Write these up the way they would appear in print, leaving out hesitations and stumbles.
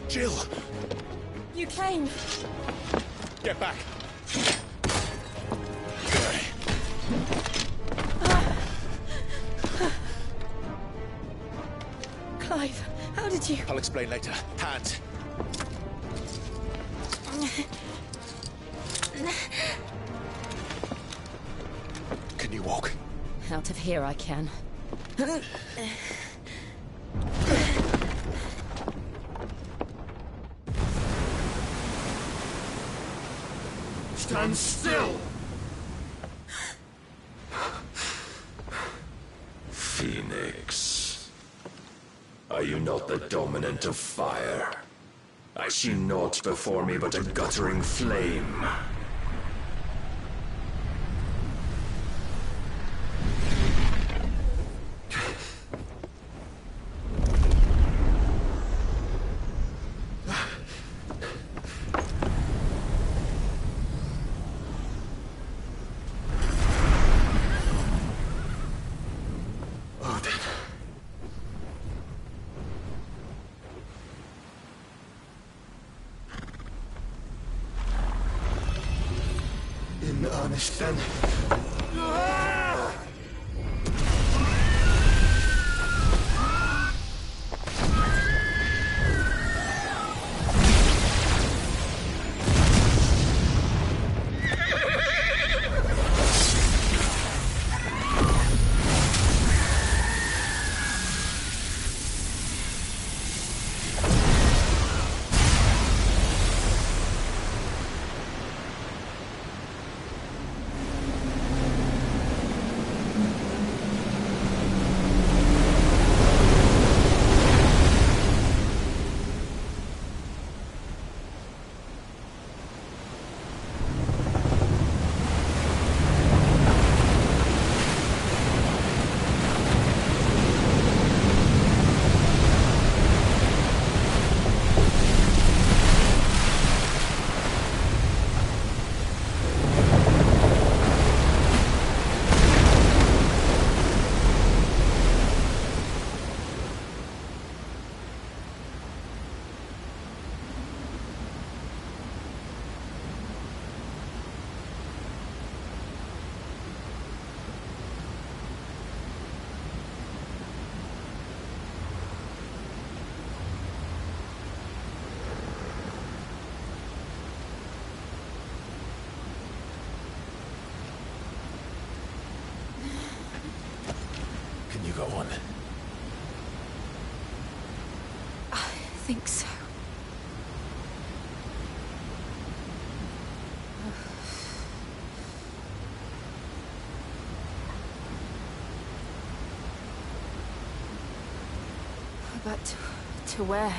Jill! You came. Get back! Clive, how did you... I'll explain later. Hands. Can you walk? Out of here I can. Stand still! Phoenix. Are you not the dominant of fire? I see naught before me but a guttering flame. In earnest, then. Can you go on? I think so. But to where?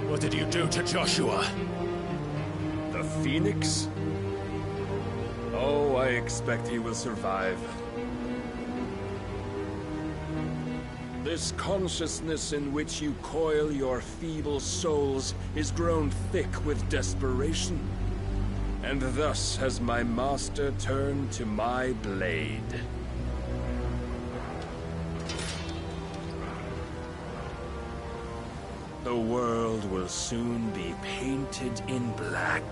What did you do to Joshua? The Phoenix? Oh, I expect he will survive. This consciousness in which you coil your feeble souls is grown thick with desperation. And thus has my master turned to my blade. The world will soon be painted in black.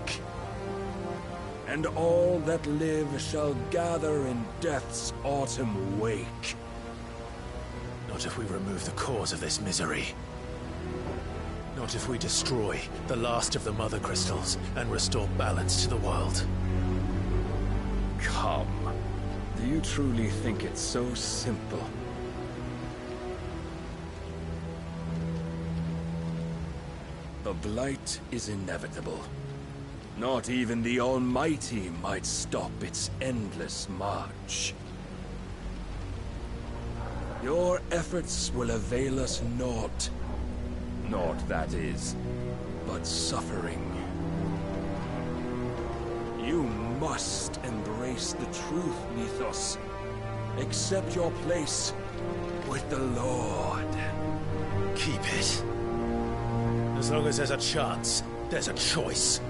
And all that live shall gather in death's autumn wake. Not if we remove the cause of this misery. Not if we destroy the last of the Mother Crystals and restore balance to the world. Come. Do you truly think it's so simple? The Blight is inevitable. Not even the Almighty might stop its endless march. Your efforts will avail us naught. Naught, that is, but suffering. You must embrace the truth, Mythos. Accept your place with the Lord. Keep it. As long as there's a chance, there's a choice.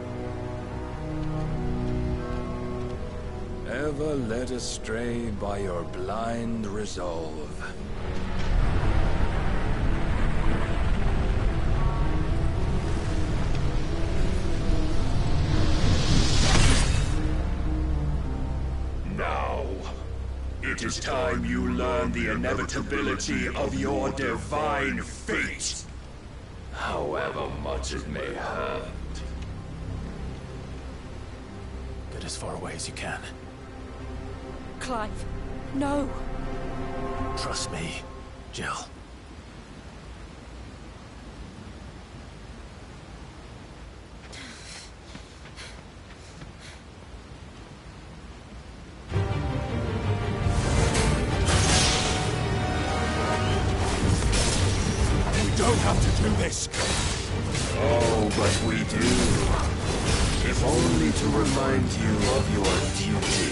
Ever led astray by your blind resolve. Now, it is time you learn the inevitability of your divine fate, however much it may hurt. Get as far away as you can. Clive, no. Trust me, Jill. Don't have to do this. Oh, but we do. If only to remind you of your duty.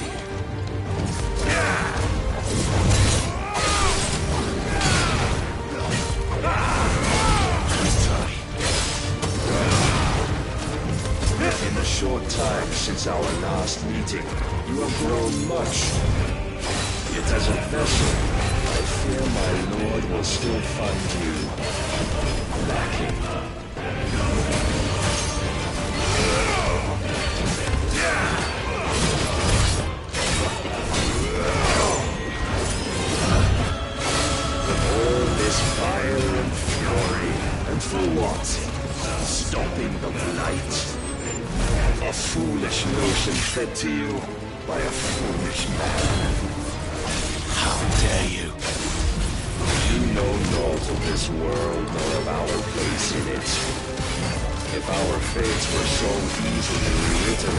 In the short time since our last meeting, you have grown much. Yet as a vessel, I fear my lord will still find you lacking. All this fire and fury, and for what? Stopping the blight. A foolish notion fed to you by a foolish man. How dare you? You know naught of this world nor of our place in it. If our fates were so easily rewritten,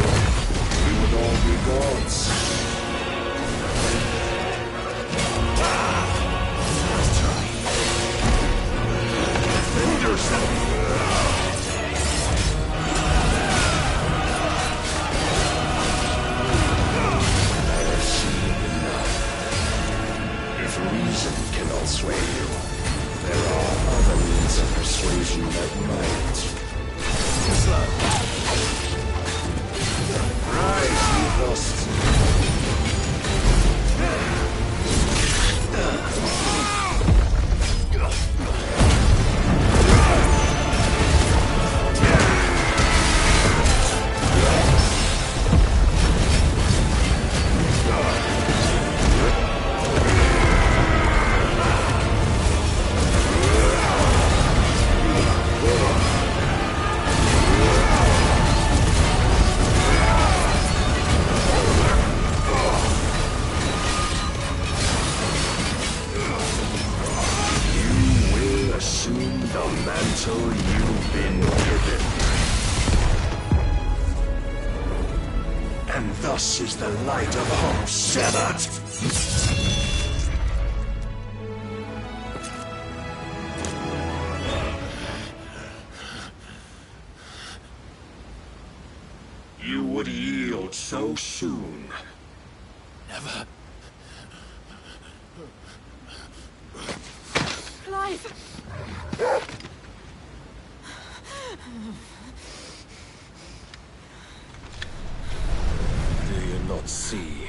we would all be gods. Defend yourself! Reason cannot sway you. There are other means of persuasion that might. Slow. Rise, Mythos. You've been given. And thus is the light of hope severed. You would yield so soon. Never. Clive! Do you not see?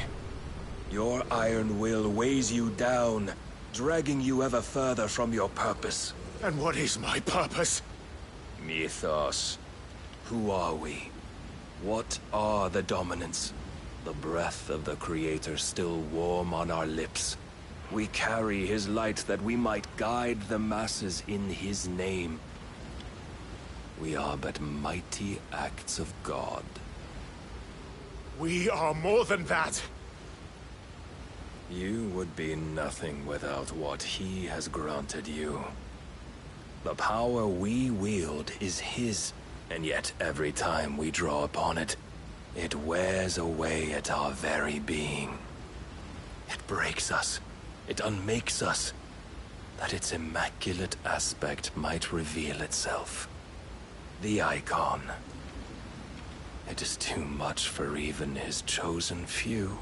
Your iron will weighs you down, dragging you ever further from your purpose. And what is my purpose? Mythos. Who are we? What are the dominants? The breath of the Creator still warm on our lips. We carry his light that we might guide the masses in his name. We are but mighty acts of God. We are more than that. You would be nothing without what he has granted you. The power we wield is his, and yet every time we draw upon it, it wears away at our very being. It breaks us. It unmakes us, that its immaculate aspect might reveal itself. The icon. It is too much for even his chosen few.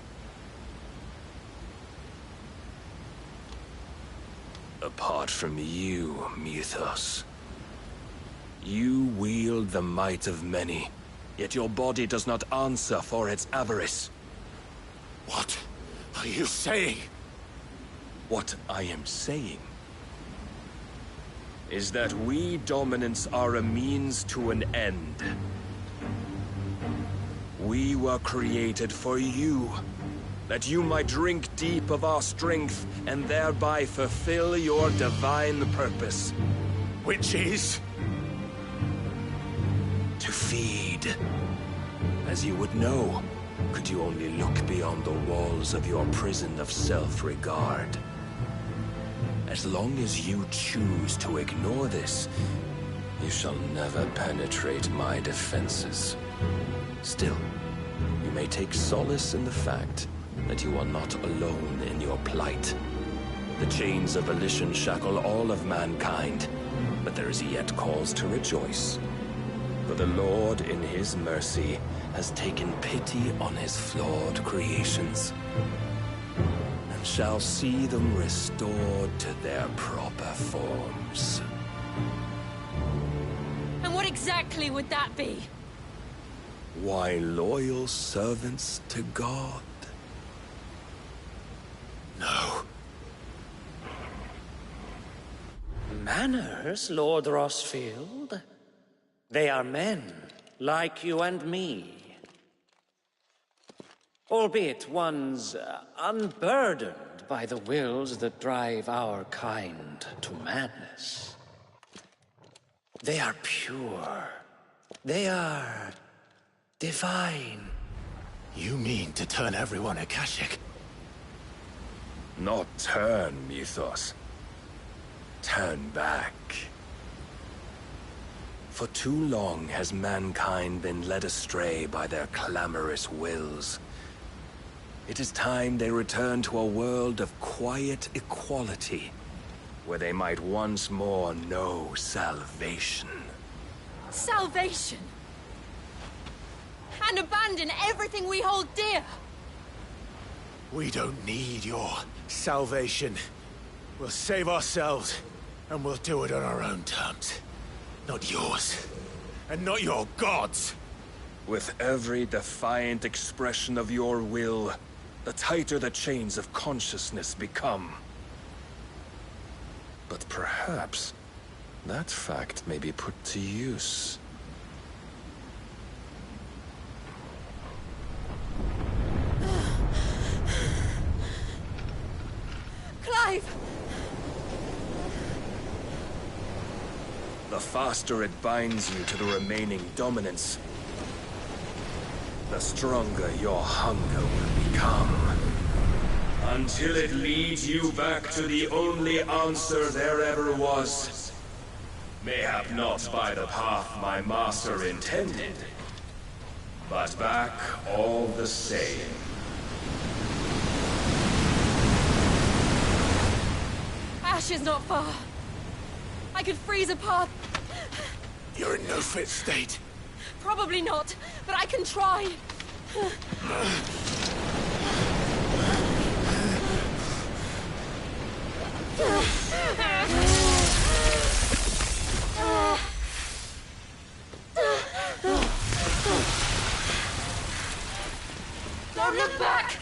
Apart from you, Mythos, you wield the might of many, yet your body does not answer for its avarice. What are you saying? What I am saying is that we dominants are a means to an end. We were created for you, that you might drink deep of our strength and thereby fulfill your divine purpose. Which is? To feed. As you would know, could you only look beyond the walls of your prison of self-regard. As long as you choose to ignore this, you shall never penetrate my defenses. Still, you may take solace in the fact that you are not alone in your plight. The chains of volition shackle all of mankind, but there is yet cause to rejoice. For the Lord, in his mercy, has taken pity on his flawed creations, and shall see them restored to their proper forms. And what exactly would that be? Why, loyal servants to God. No. Manners, Lord Rossfield? They are men, like you and me. Albeit ones unburdened by the wills that drive our kind to madness. They are pure. They are divine. You mean to turn everyone Akashic? Not turn, Mythos. Turn back. For too long has mankind been led astray by their clamorous wills. It is time they return to a world of quiet equality, where they might once more know salvation. Salvation! And abandon everything we hold dear! We don't need your salvation. We'll save ourselves, and we'll do it on our own terms. Not yours. And not your gods! With every defiant expression of your will, the tighter the chains of consciousness become. But perhaps that fact may be put to use. Clive! The faster it binds you to the remaining dominance, the stronger your hunger will become. Until it leads you back to the only answer there ever was. Mayhap not by the path my master intended, but back all the same. Ash is not far. I could freeze a path. You're in no fit state. Probably not, but I can try. Don't look back!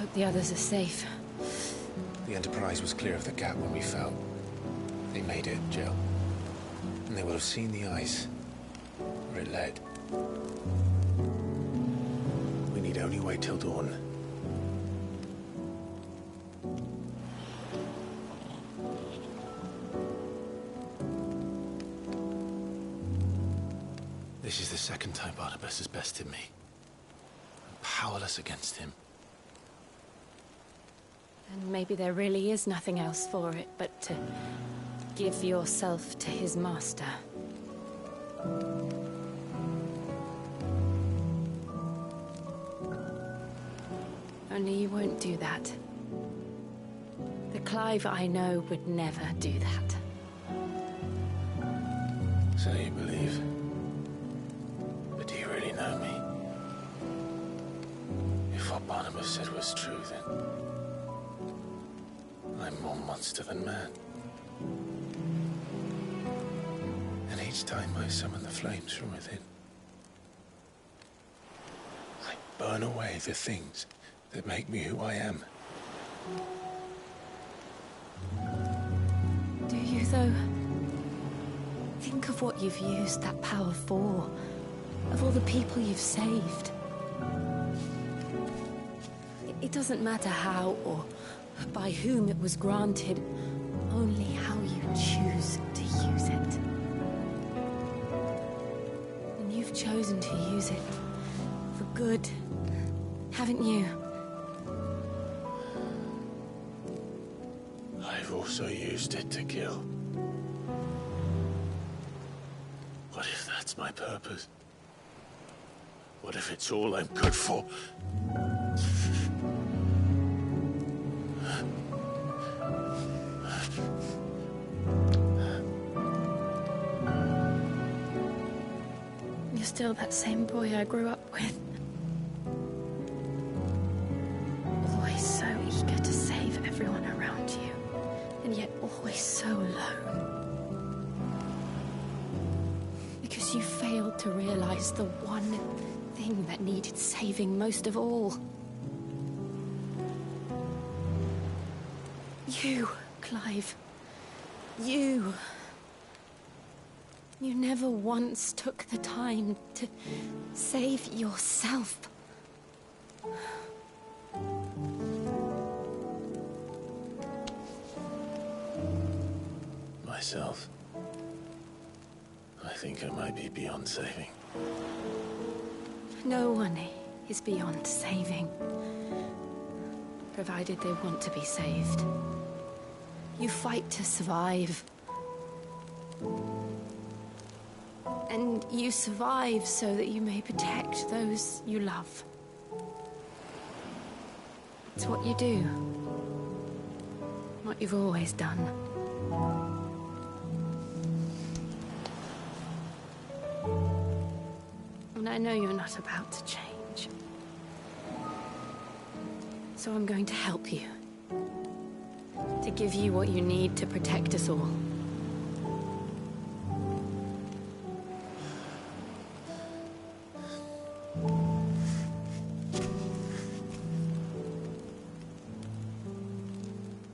hope the others are safe. The Enterprise was clear of the gap when we fell. They made it, Jill. And they will have seen the ice where it led. We need only wait till dawn. This is the second time Barnabas has bested me. I'm powerless against him. And maybe there really is nothing else for it but to give yourself to his master. Only you won't do that. The Clive I know would never do that. So you believe? But do you really know me? If what Barnabas said was true, then I'm more monster than man. And each time I summon the flames from within, I burn away the things that make me who I am. Do you, though? Think of what you've used that power for. Of all the people you've saved. It doesn't matter how or by whom it was granted, only how you choose to use it. And you've chosen to use it for good, haven't you? I've also used it to kill. What if that's my purpose? What if it's all I'm good for? You're still that same boy I grew up with. Always so eager to save everyone around you, and yet always so alone. Because you failed to realize the one thing that needed saving most of all. You, Clive. You. You never once took the time to save yourself. Myself? I think I might be beyond saving. No one is beyond saving. Provided they want to be saved. You fight to survive. And you survive so that you may protect those you love. It's what you do. What you've always done. And I know you're not about to change. So I'm going to help you. To give you what you need to protect us all.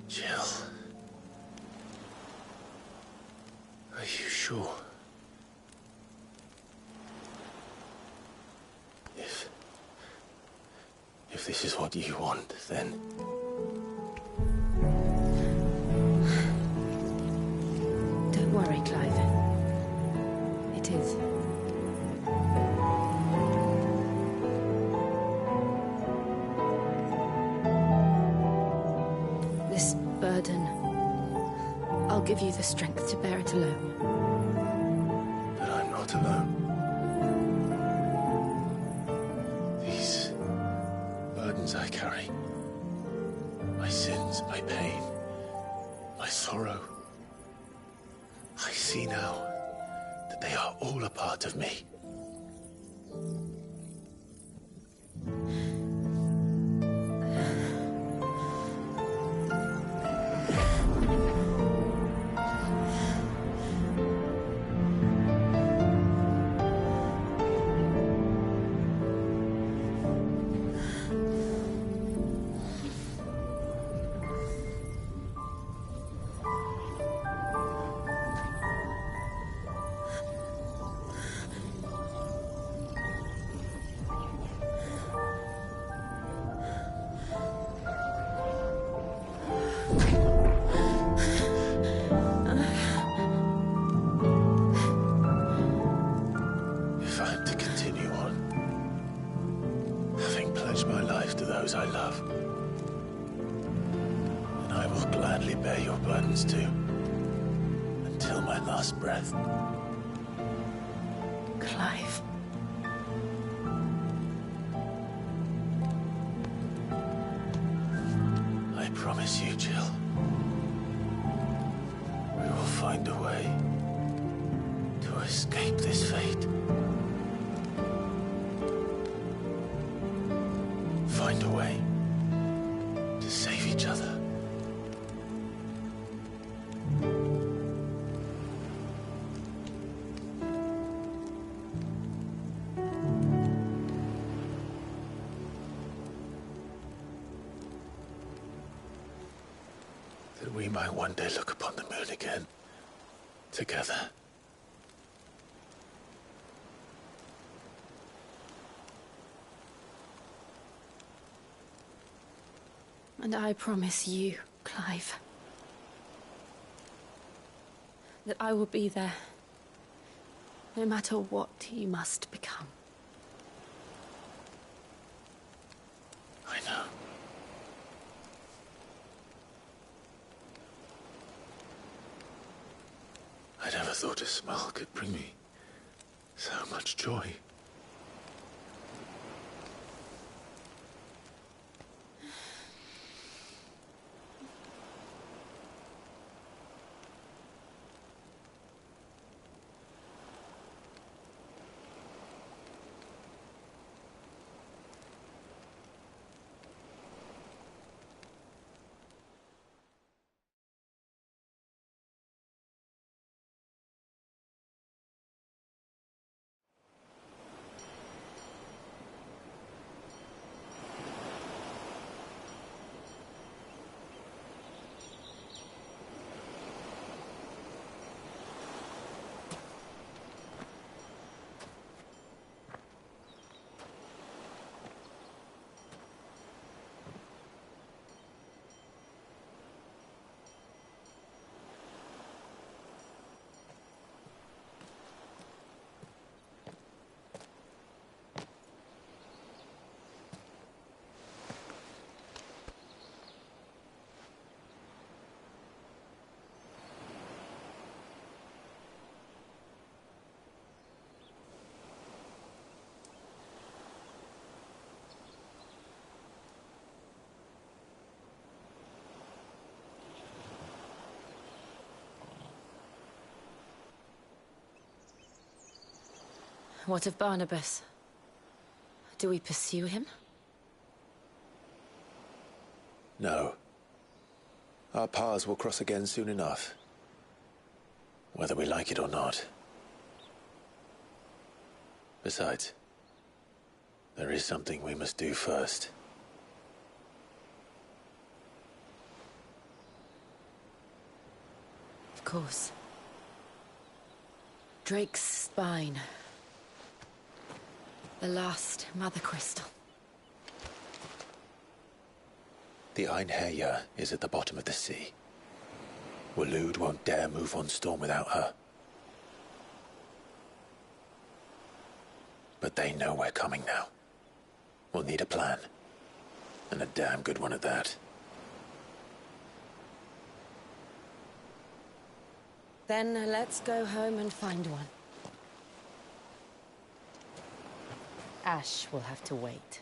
Jill. Are you sure? If this is what you want, then... Don't worry, Clive. It is. This burden, I'll give you the strength to bear it alone. But I'm not alone. These burdens I carry, my sins, my pain, my sorrow, I see now that they are all a part of me. if I am to continue on, having pledged my life to those I love, then I will gladly bear your burdens too, until my last breath. Clive. I promise you, Jill, we will find a way to escape this fate. Find a way to save each other. That we might one day look upon the moon again, together. And I promise you, Clive, that I will be there, no matter what you must become. I know. I never thought a smile could bring me so much joy. What of Barnabas? Do we pursue him? No. Our paths will cross again soon enough. Whether we like it or not. Besides, there is something we must do first. Of course. Drake's spine. The last Mother Crystal. The Einherjar is at the bottom of the sea. Waloed won't dare move on Storm without her. But they know we're coming now. We'll need a plan. And a damn good one at that. Then let's go home and find one. Ash will have to wait.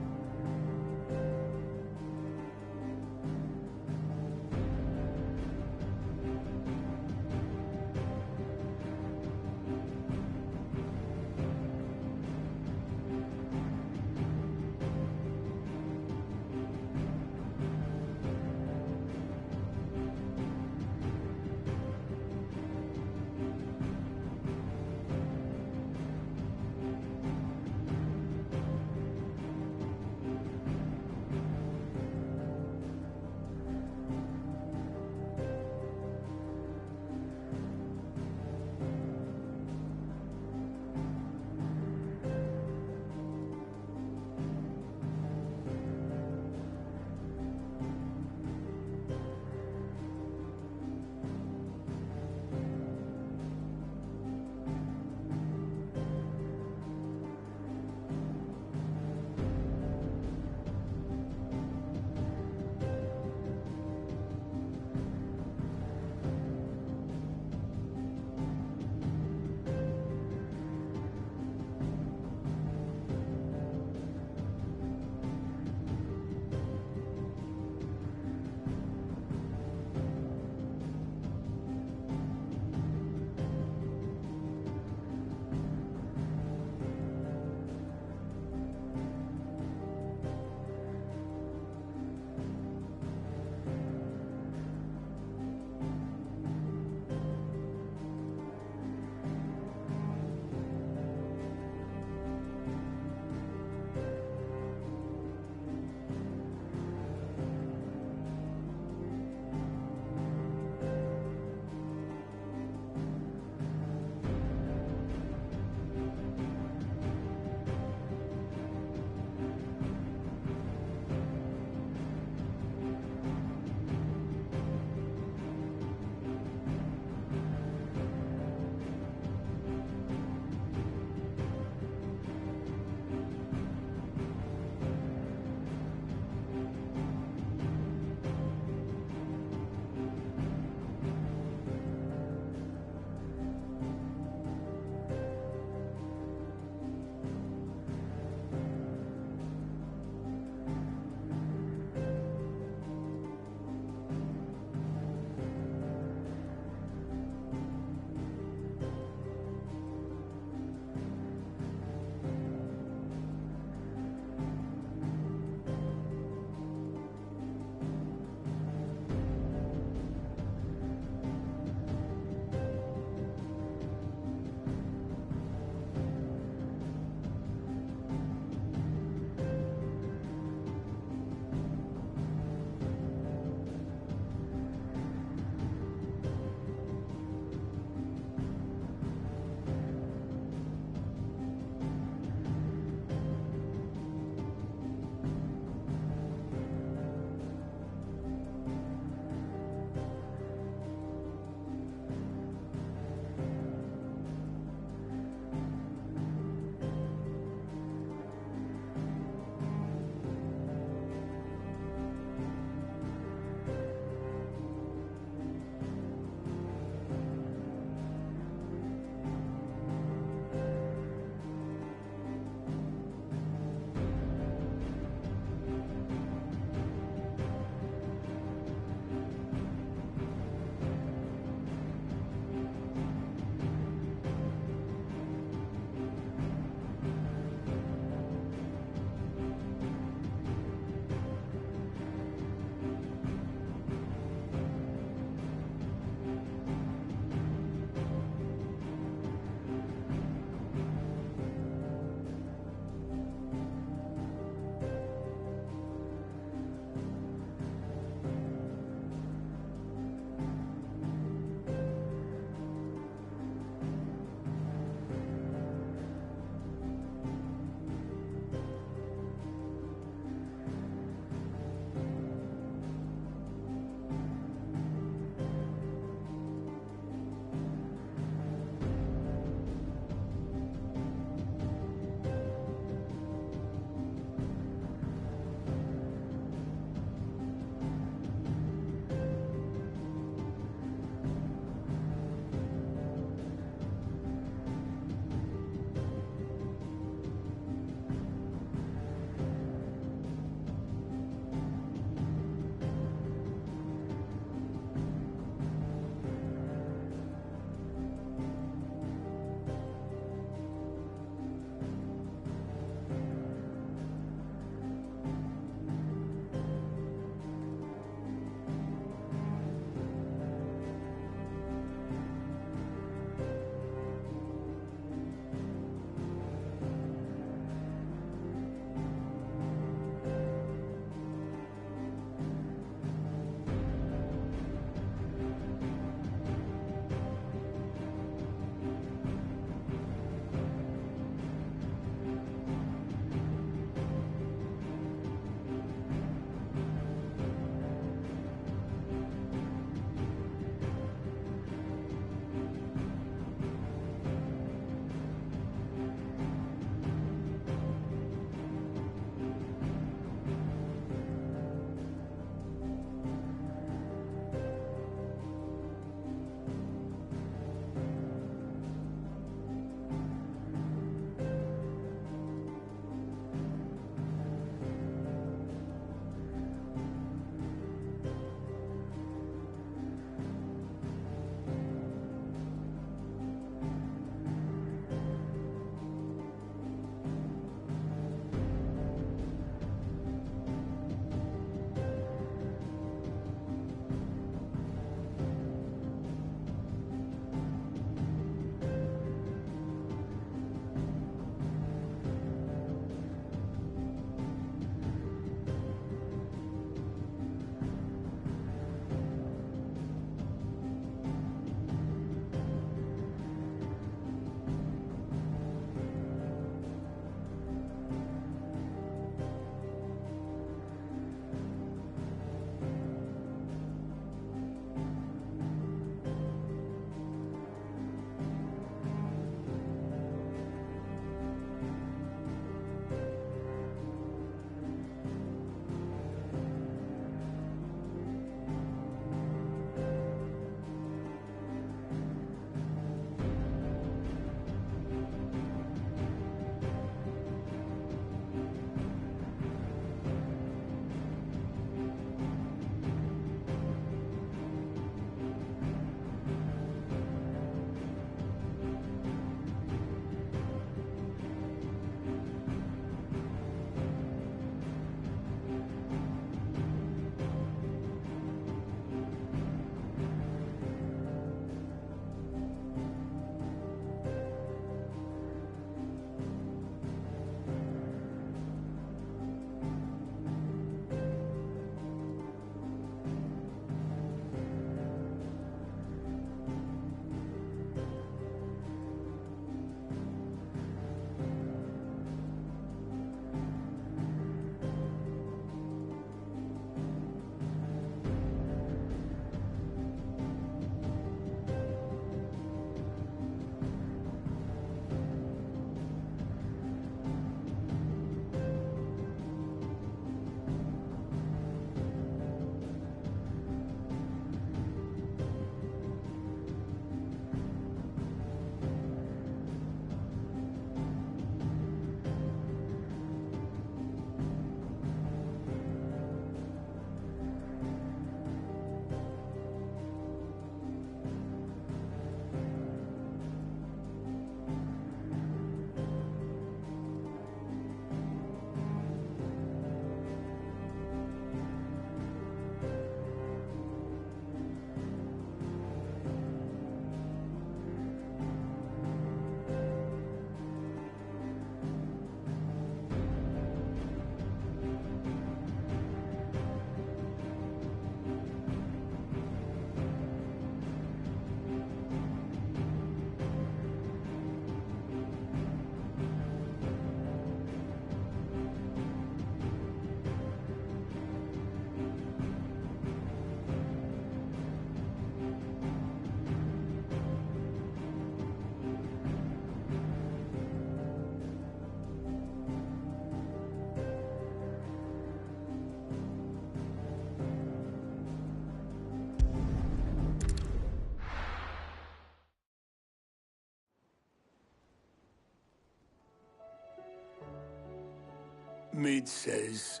Mid says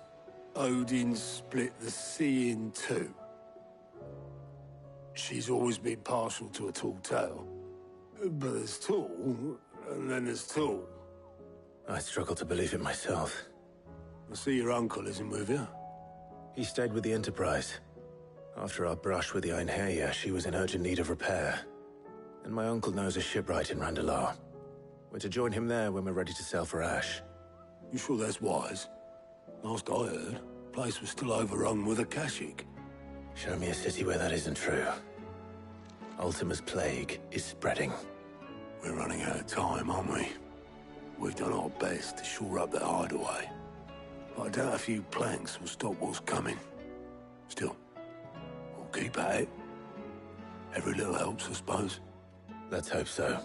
Odin split the sea in two. She's always been partial to a tall tale. But there's tall, and then there's tall. I struggle to believe it myself. I see your uncle isn't with you. He stayed with the Enterprise. After our brush with the Einherja, she was in urgent need of repair. And my uncle knows a shipwright in Randalar. We're to join him there when we're ready to sail for Ash. You sure that's wise? Last I heard, the place was still overrun with Akashic. Show me a city where that isn't true. Ultima's plague is spreading. We're running out of time, aren't we? We've done our best to shore up that hideaway. But I doubt a few planks will stop what's coming. Still, we'll keep at it. Every little helps, I suppose. Let's hope so.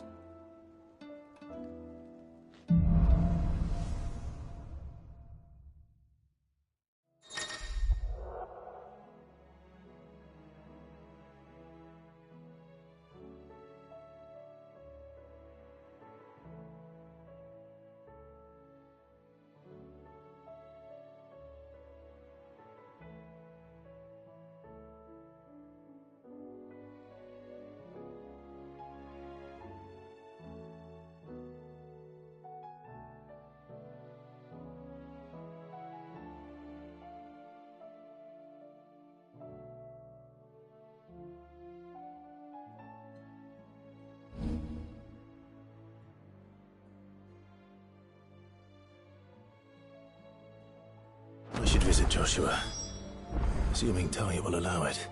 We should visit Joshua. Assuming Talia will allow it.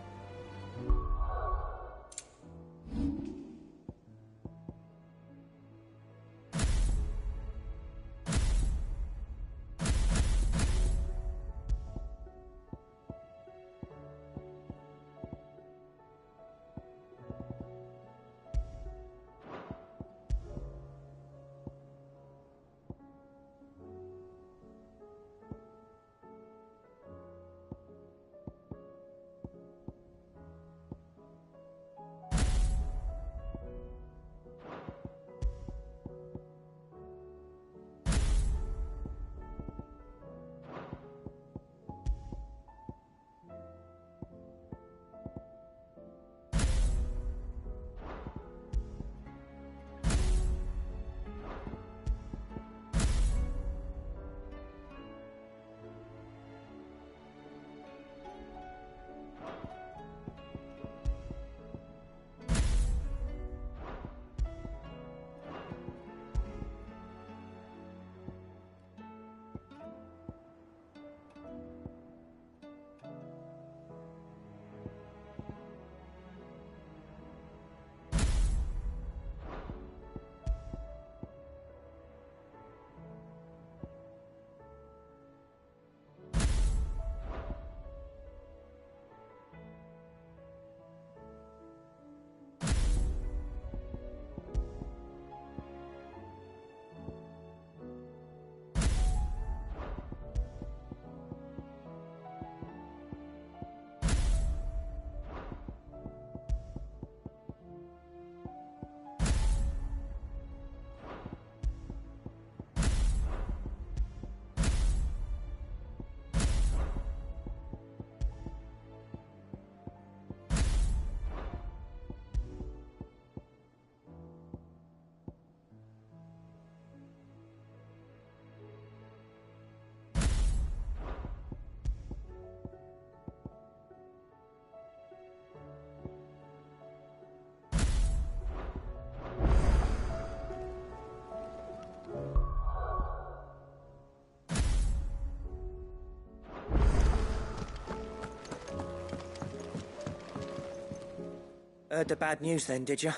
Heard the bad news then, did you?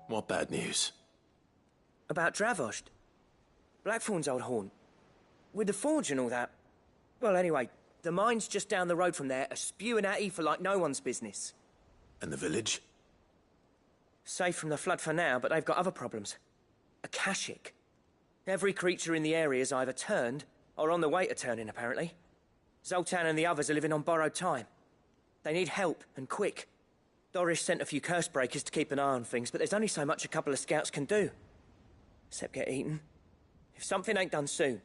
What bad news? About Dravost. Blackthorn's old haunt. With the forge and all that. Well, anyway, the mines just down the road from there are spewing at Aoife like no one's business. And the village? Safe from the flood for now, but they've got other problems. Akashic. Every creature in the area is either turned, or on the way to turning, apparently. Zoltan and the others are living on borrowed time. They need help, and quick. Doris sent a few curse breakers to keep an eye on things, but there's only so much a couple of scouts can do. Except get eaten. If something ain't done soon,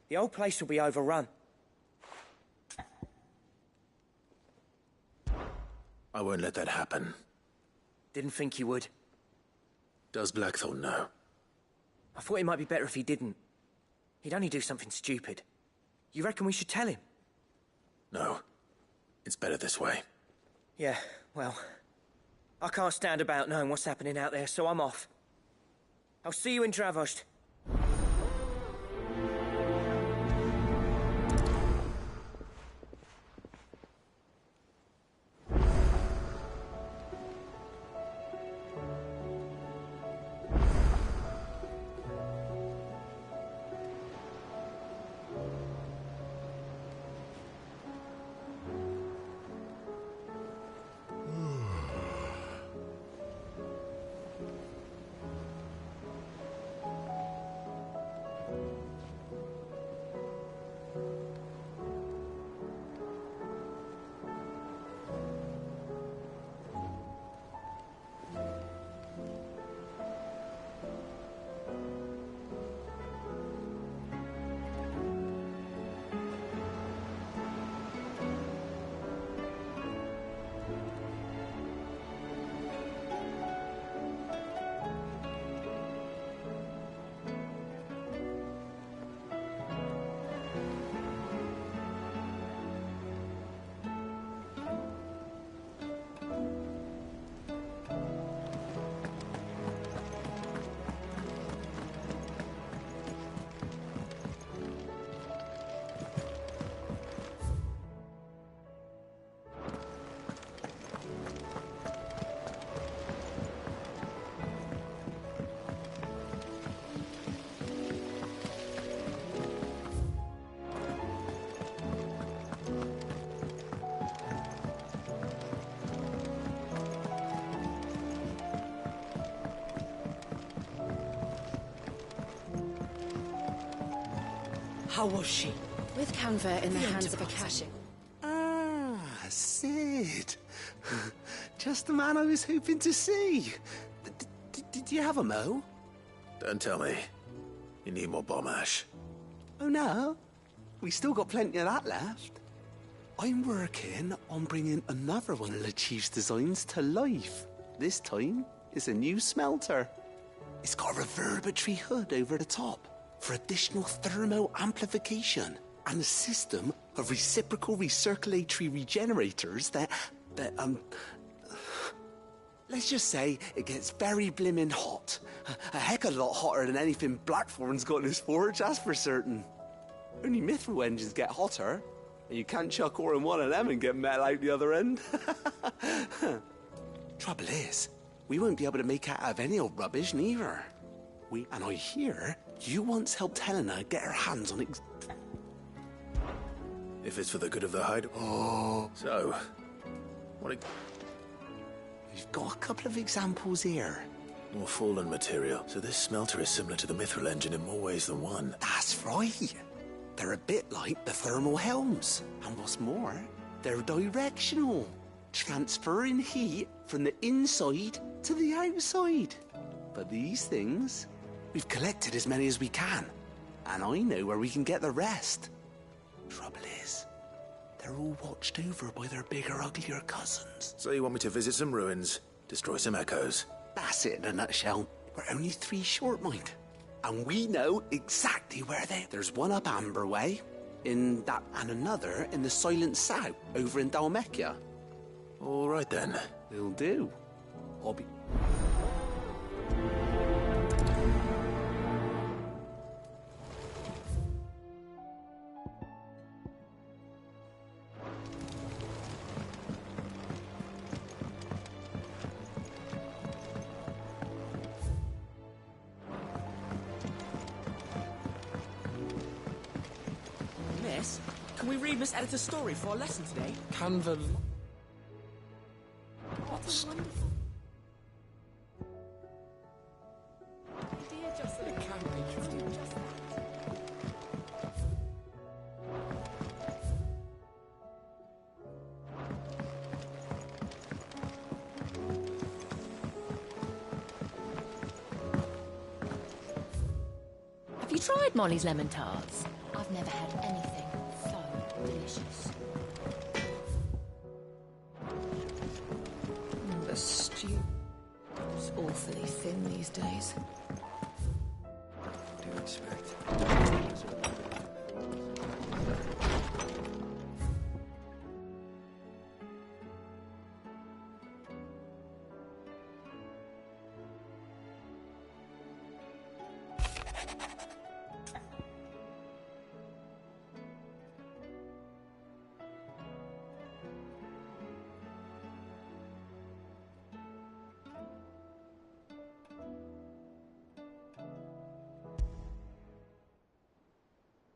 The old place will be overrun. I won't let that happen. Didn't think you would. Does Blackthorn know? I thought it might be better if he didn't. He'd only do something stupid. You reckon we should tell him? No. It's better this way. Yeah, well, I can't stand about knowing what's happening out there, so I'm off. I'll see you in Dravost. How was she? With Canver in the hands of Akashic. Ah, Sid. Just the man I was hoping to see. Did you have a mo? Don't tell me. You need more bomb ash. Oh no, we still got plenty of that left. I'm working on bringing another one of the Chief's designs to life. This time, it's a new smelter. It's got a reverberatory hood over the top for additional thermo amplification and a system of reciprocal recirculatory regenerators that let's just say it gets very blimmin' hot. A heck of a lot hotter than anything Blackthorn's got in his forge, that's for certain. Only mithril engines get hotter, and you can't chuck ore in one of them and get metal out the other end. Trouble is, we won't be able to make out of any old rubbish, neither. And I hear you once helped Helena get her hands on it. If it's for the good of the hide. Oh. So, We've got a couple of examples here. more fallen material. So this smelter is similar to the mithril engine in more ways than one. That's right. They're a bit like the thermal helms. And what's more, they're directional, transferring heat from the inside to the outside. But these things, we've collected as many as we can, and I know where we can get the rest. Trouble is, they're all watched over by their bigger, uglier cousins. So you want me to visit some ruins, destroy some echoes? That's it in a nutshell. We're only 3 short, mind. And we know exactly where There's one up Amber Way, and another in the Silent South, over in Dalmekia. All right then. Will do. I'll be... Miss, can we read Miss Editor's story for our lesson today? Canva. What a wonderful... Dear Jocelyn, please do just that. Have you tried Molly's lemon tarts? I've I've never had anything so delicious. The stew. It's awfully thin these days. What do you expect?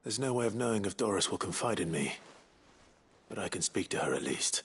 There's no way of knowing if Doris will confide in me, but I can speak to her at least.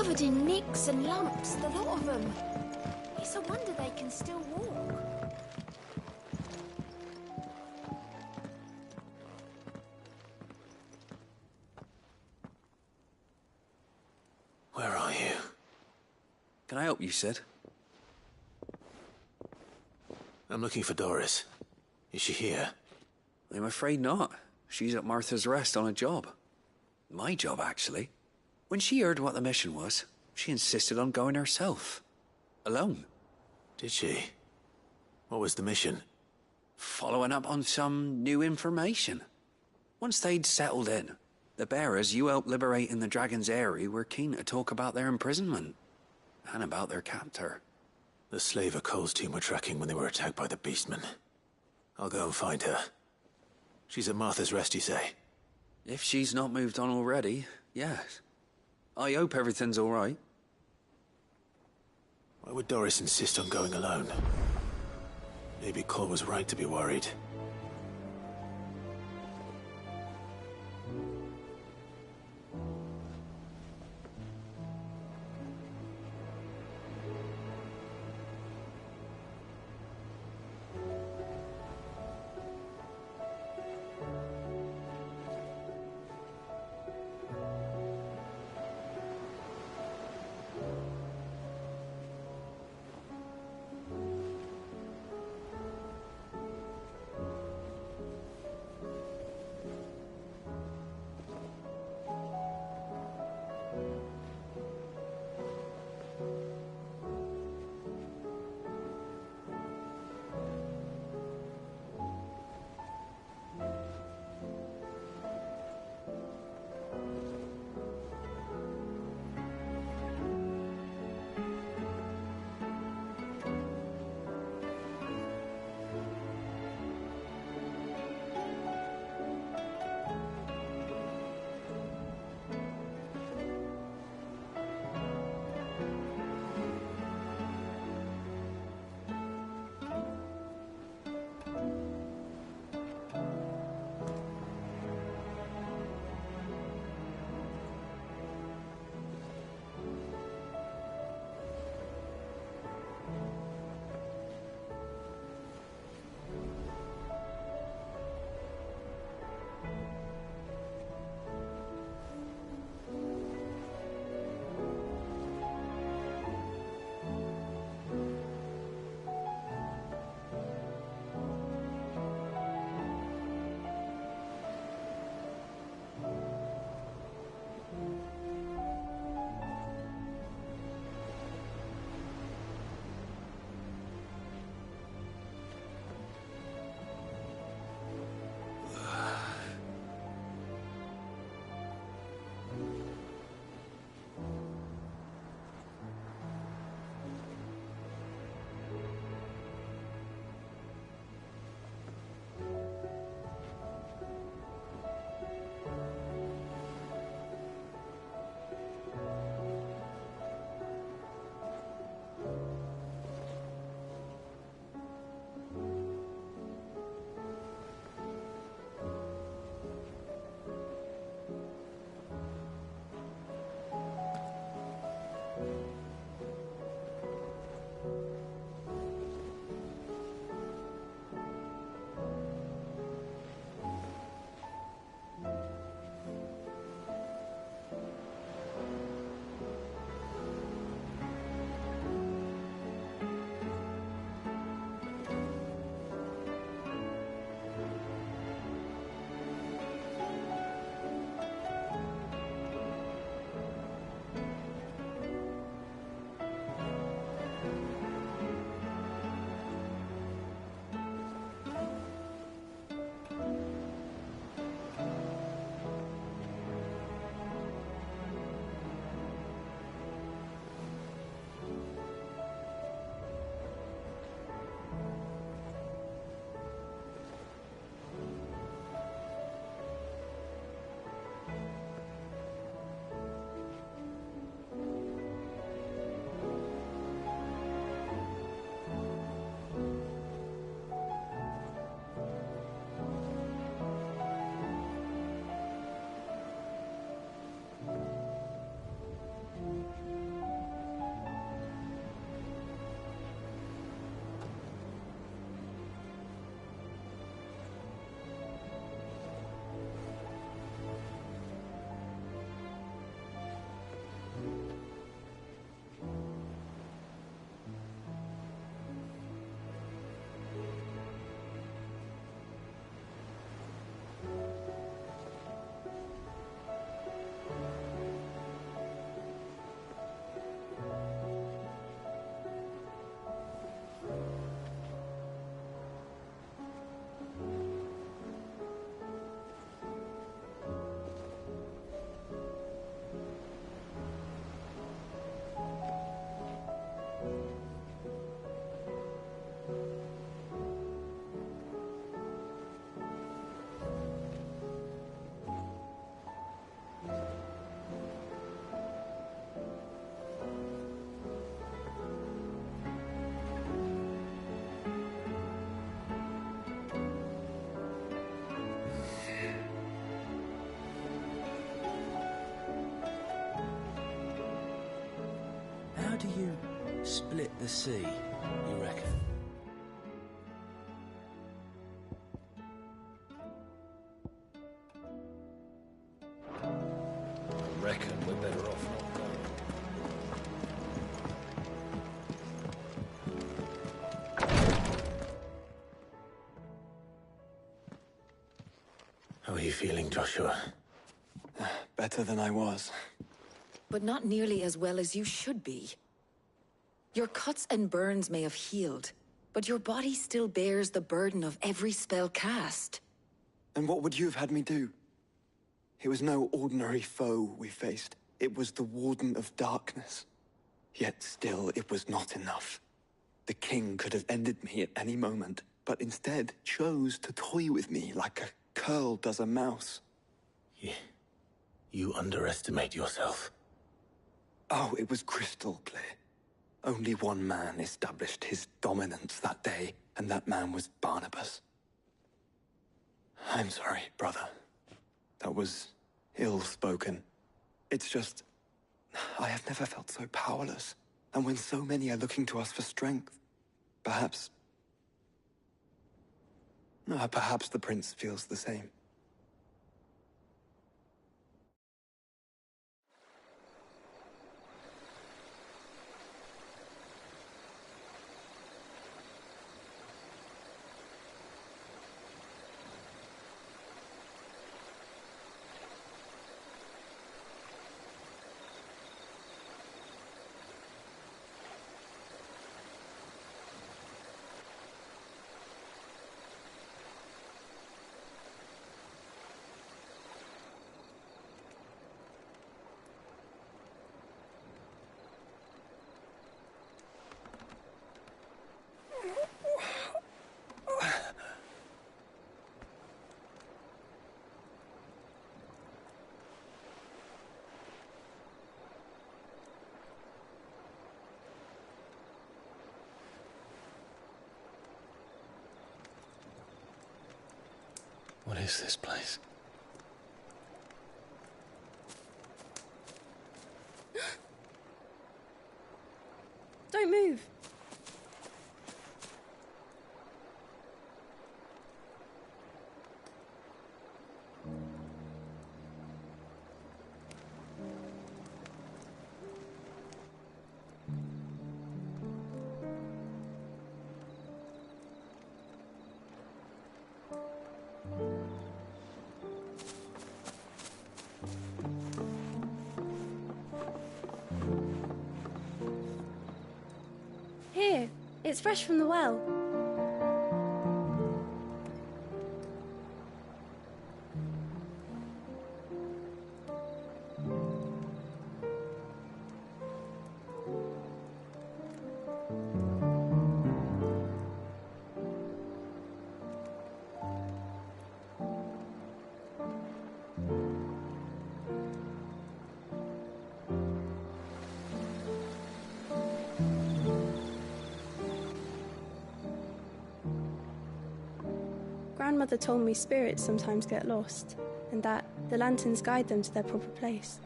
covered in nicks and lumps, the lot of them. It's a wonder they can still walk. Where are you? Can I help you, Sid? I'm looking for Doris. Is she here? I'm afraid not. She's at Martha's Rest on a job. My job, actually. When she heard what the mission was, she insisted on going herself. Alone. Did she? What was the mission? Following up on some new information. Once they'd settled in, the bearers you helped liberate in the Dragon's Eyrie were keen to talk about their imprisonment. And about their captor. The slaver Cole's team were tracking when they were attacked by the Beastmen. I'll go and find her. She's at Martha's Rest, you say? If she's not moved on already, yes. I hope everything's all right. Why would Doris insist on going alone? Maybe Cole was right to be worried. split the sea, you reckon? I reckon we're better off not going. How are you feeling, Joshua? Better than I was. But not nearly as well as you should be. Your cuts and burns may have healed, but your body still bears the burden of every spell cast. And what would you have had me do? It was no ordinary foe we faced. It was the Warden of Darkness. Yet still, it was not enough. The king could have ended me at any moment, but instead chose to toy with me like a curl does a mouse. You underestimate yourself. Oh, it was crystal clear. Only one man established his dominance that day, and that man was Barnabas. I'm sorry, brother. That was ill-spoken. It's just, I have never felt so powerless. And when so many are looking to us for strength, perhaps the prince feels the same. What is this place? Don't move. Here, it's fresh from the well. Grandmother told me spirits sometimes get lost, and that the lanterns guide them to their proper place.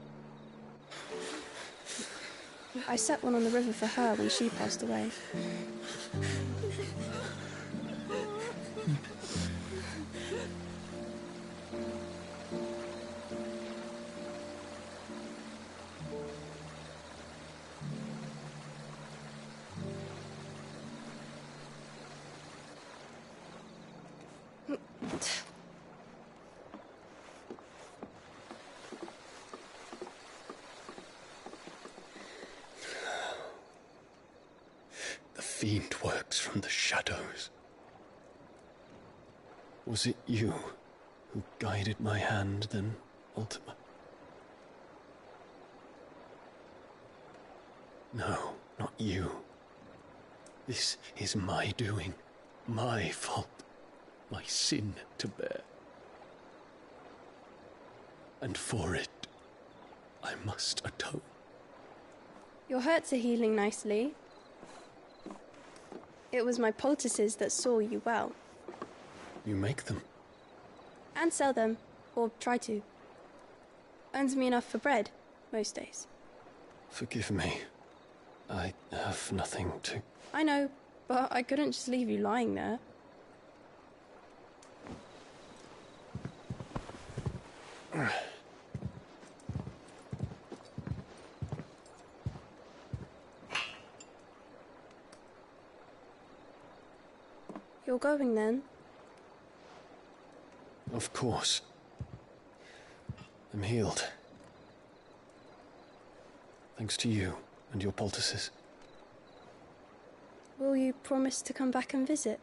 I set one on the river for her when she passed away. The fiend works from the shadows. Was it you who guided my hand then, Ultima? No, not you. This is my doing, my fault, my sin to bear. And for it, I must atone. Your hurts are healing nicely. It was my poultices that saw you well. You make them? And sell them, or try to. Earns me enough for bread, most days. Forgive me. I have nothing to... I know, but I couldn't just leave you lying there. You're going then? Of course. I'm healed. Thanks to you and your poultices. Will you promise to come back and visit?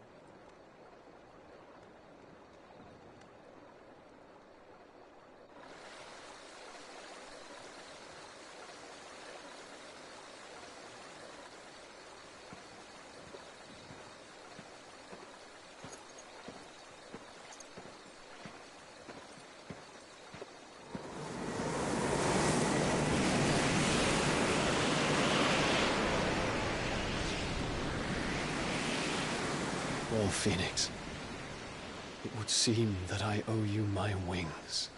Well, Phoenix, it would seem that I owe you my wings.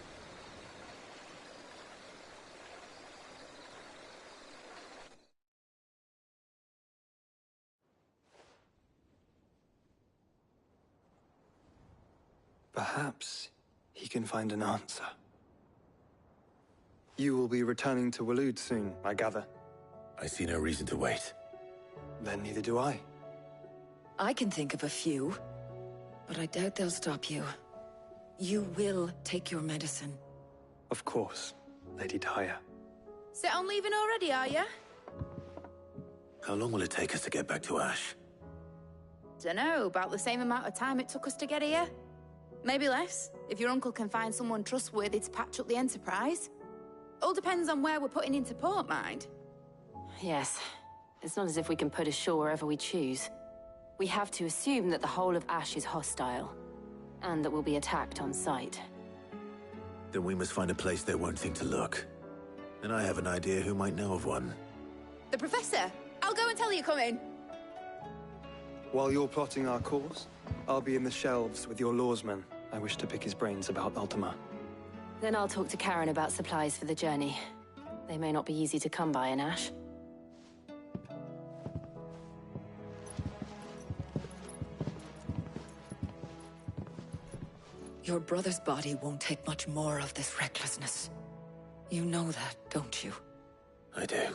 Perhaps he can find an answer. You will be returning to Waloed soon, I gather. I see no reason to wait. Then neither do I. I can think of a few, but I doubt they'll stop you. You will take your medicine. Of course, Lady Daya. Set on leaving already, are you? How long will it take us to get back to Ash? Dunno, about the same amount of time it took us to get here. Maybe less, if your uncle can find someone trustworthy to patch up the Enterprise. All depends on where we're putting into port, mind. Yes. It's not as if we can put ashore wherever we choose. We have to assume that the whole of Ash is hostile, and that we'll be attacked on sight. Then we must find a place they won't think to look. And I have an idea who might know of one. The Professor! I'll go and tell you come in. While you're plotting our course, I'll be in the shelves with your lawsman. I wish to pick his brains about Ultima. Then I'll talk to Karen about supplies for the journey. They may not be easy to come by in Ash. Your brother's body won't take much more of this recklessness. You know that, don't you? I do.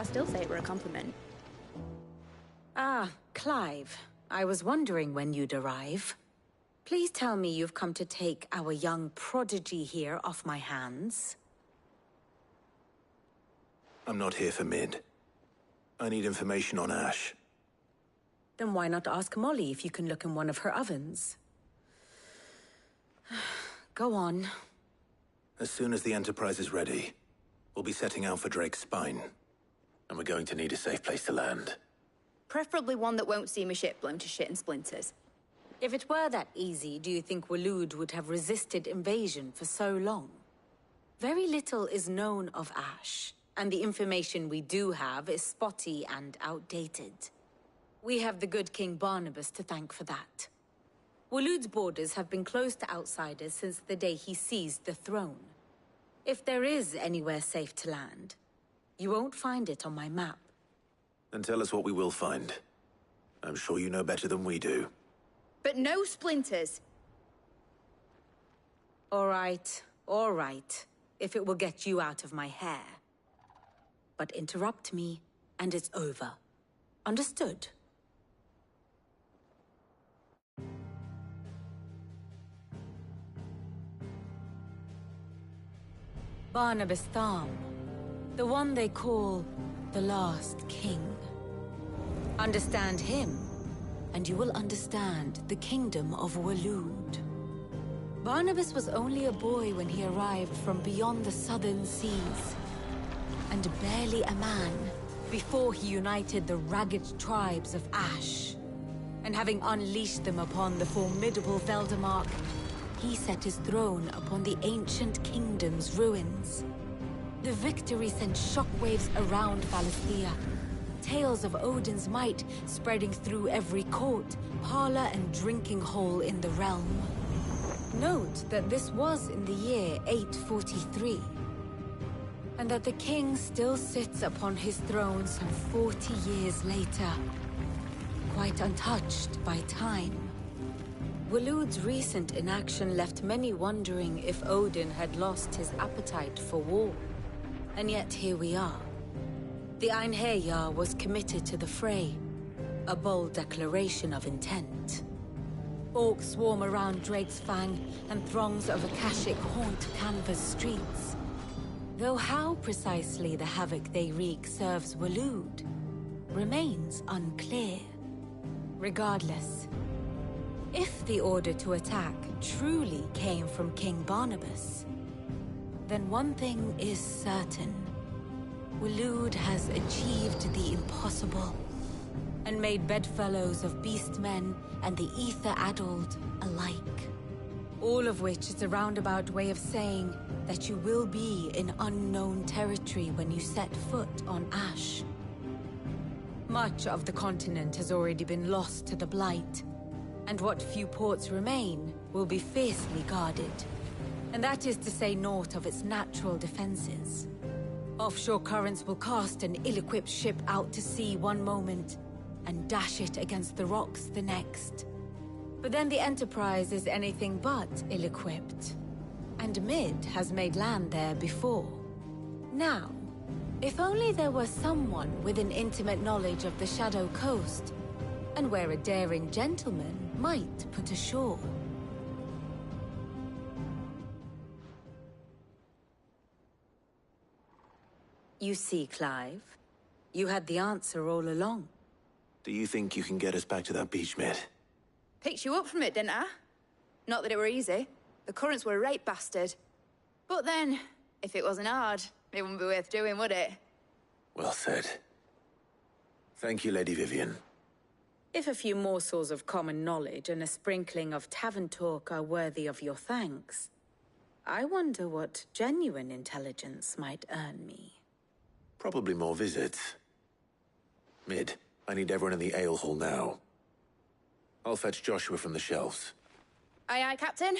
still say it were a compliment. Ah, Clive. I was wondering when you'd arrive. Please tell me you've come to take our young prodigy here off my hands. I'm not here for Mid. I need information on Ash. Then why not ask Molly if you can look in one of her ovens? Go on. As soon as the Enterprise is ready, we'll be setting out for Drake's Spine. And we're going to need a safe place to land. Preferably one that won't see my ship blown to shit and splinters. If it were that easy, do you think Waloed would have resisted invasion for so long? Very little is known of Ash, and the information we do have is spotty and outdated. We have the good King Barnabas to thank for that. Waloed's borders have been closed to outsiders since the day he seized the throne. If there is anywhere safe to land, you won't find it on my map. Then tell us what we will find. I'm sure you know better than we do. But no splinters! All right. If it will get you out of my hair. But interrupt me, and it's over. Understood? Barnabas Tharm. The one they call the Last King. Understand him, and you will understand the kingdom of Waloed. Barnabas was only a boy when he arrived from beyond the southern seas, and barely a man before he united the ragged tribes of Ash. And having unleashed them upon the formidable Veldamark, he set his throne upon the ancient kingdom's ruins. The victory sent shockwaves around Valisthea, tales of Odin's might spreading through every court, parlor, and drinking hole in the realm. Note that this was in the year 843, and that the king still sits upon his throne some 40 years later, quite untouched by time. Waloed's recent inaction left many wondering if Odin had lost his appetite for war. And yet here we are. The Einherjar was committed to the fray, a bold declaration of intent. Orcs swarm around Drake's Fang, and throngs of Akashic haunt Canva's streets. Though how precisely the havoc they wreak serves Waloed remains unclear. Regardless, if the order to attack truly came from King Barnabas, then one thing is certain. Waloed has achieved the impossible, and made bedfellows of beastmen and the ether-addled alike. All of which is a roundabout way of saying that you will be in unknown territory when you set foot on Ash. Much of the continent has already been lost to the Blight, and what few ports remain will be fiercely guarded. And that is to say naught of its natural defenses. Offshore currents will cast an ill-equipped ship out to sea one moment, and dash it against the rocks the next. But then the Enterprise is anything but ill-equipped. And Mid has made land there before. Now, if only there were someone with an intimate knowledge of the Shadow Coast, and where a daring gentleman might put ashore. You see, Clive, you had the answer all along. Do you think you can get us back to that beach, Mid? Picked you up from it, didn't I? Not that it were easy. The currents were a right bastard. But then, if it wasn't hard, it wouldn't be worth doing, would it? Well said. Thank you, Lady Vivian. If a few morsels of common knowledge and a sprinkling of tavern talk are worthy of your thanks, I wonder what genuine intelligence might earn me. Probably more visits. Mid, I need everyone in the ale hall now. I'll fetch Joshua from the shelves. Aye, aye, Captain.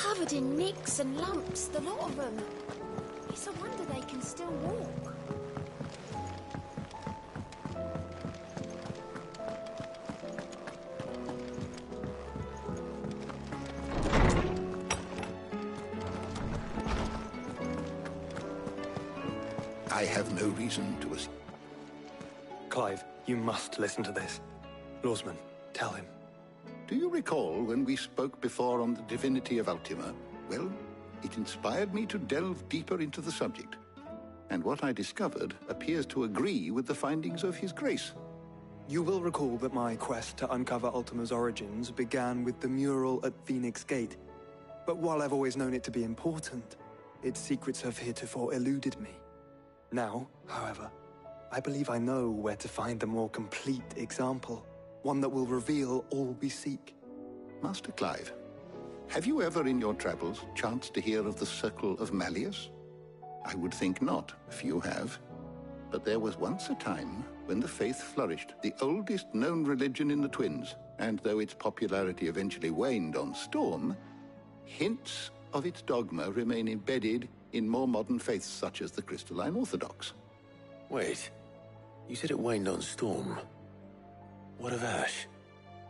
covered in nicks and lumps, the lot of them. It's a wonder they can still walk. I have no reason to assume. Clive, you must listen to this. Lawsman, tell him. Do you recall when we spoke before on the divinity of Ultima? Well, it inspired me to delve deeper into the subject. And what I discovered appears to agree with the findings of His Grace. You will recall that my quest to uncover Ultima's origins began with the mural at Phoenix Gate. But while I've always known it to be important, its secrets have heretofore eluded me. Now, however, I believe I know where to find the more complete example, one that will reveal all we seek. Master Clive, have you ever in your travels chanced to hear of the Circle of Malleus? I would think not, if you have. But there was once a time when the faith flourished, the oldest known religion in the Twins, and though its popularity eventually waned on Storm, hints of its dogma remain embedded in more modern faiths such as the Crystalline Orthodox. Wait, you said it waned on Storm. What of Ash?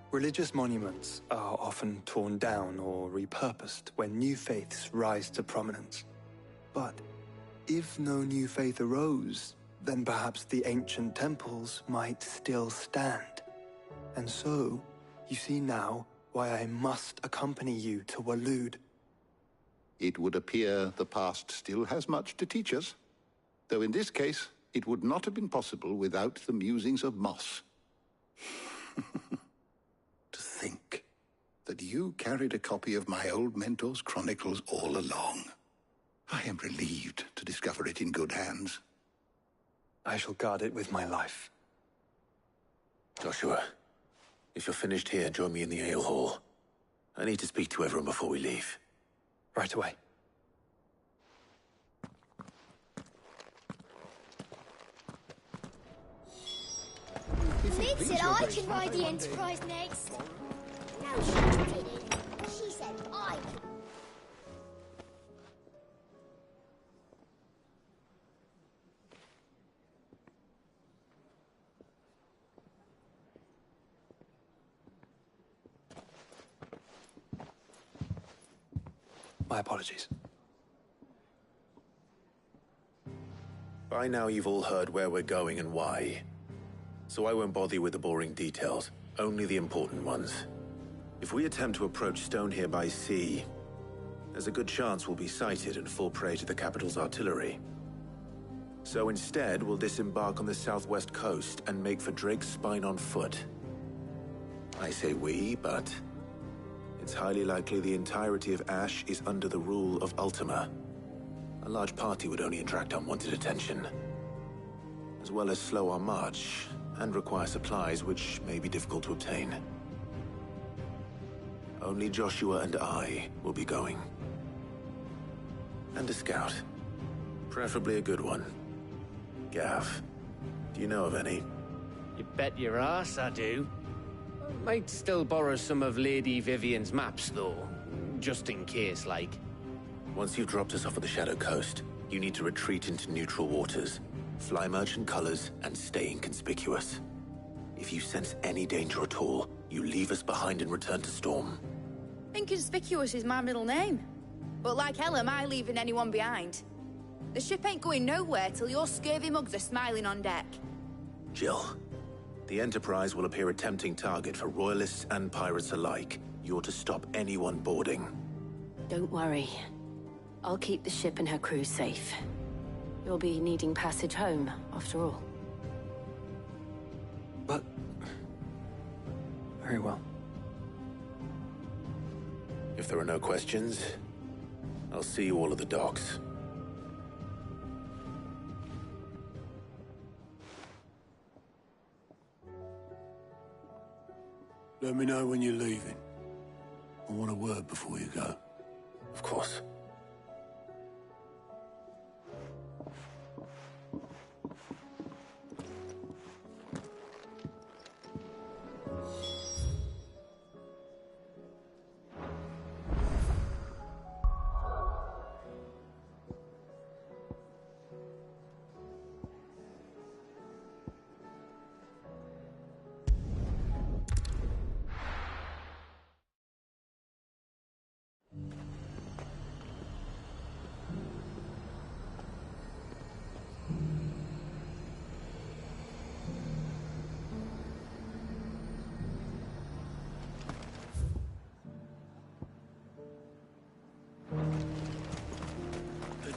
Religious monuments are often torn down or repurposed when new faiths rise to prominence. But if no new faith arose, then perhaps the ancient temples might still stand. And so, you see now why I must accompany you to Waloed. It would appear the past still has much to teach us, though in this case, it would not have been possible without the musings of Moss. To think that you carried a copy of my old mentor's chronicles all along. I am relieved to discover it in good hands. I shall guard it with my life. Joshua, if you're finished here, join me in the ale hall. I need to speak to everyone before we leave. Right away. Liz said I can ride the Enterprise next. No, she didn't. She said I could. My apologies. By now you've all heard where we're going and why. So I won't bother you with the boring details, only the important ones. If we attempt to approach Stone here by sea, there's a good chance we'll be sighted and fall prey to the capital's artillery. So instead, we'll disembark on the southwest coast and make for Drake's Spine on foot. I say we, but it's highly likely the entirety of Ash is under the rule of Ultima. A large party would only attract unwanted attention, as well as slow our march and require supplies which may be difficult to obtain. Only Joshua and I will be going. And a scout. Preferably a good one. Gav, do you know of any? You bet your ass I do. Might still borrow some of Lady Vivian's maps, though. Just in case, like. Once you've dropped us off at the Shadow Coast, you need to retreat into neutral waters, fly merchant colors, and stay inconspicuous. If you sense any danger at all, you leave us behind and return to Storm. Inconspicuous is my middle name. But like hell am I leaving anyone behind. The ship ain't going nowhere till your scurvy mugs are smiling on deck. Jill, the Enterprise will appear a tempting target for royalists and pirates alike. You're to stop anyone boarding. Don't worry. I'll keep the ship and her crew safe. You'll be needing passage home, after all. But... very well. If there are no questions, I'll see you all at the docks. Let me know when you're leaving. I want a word before you go. Of course.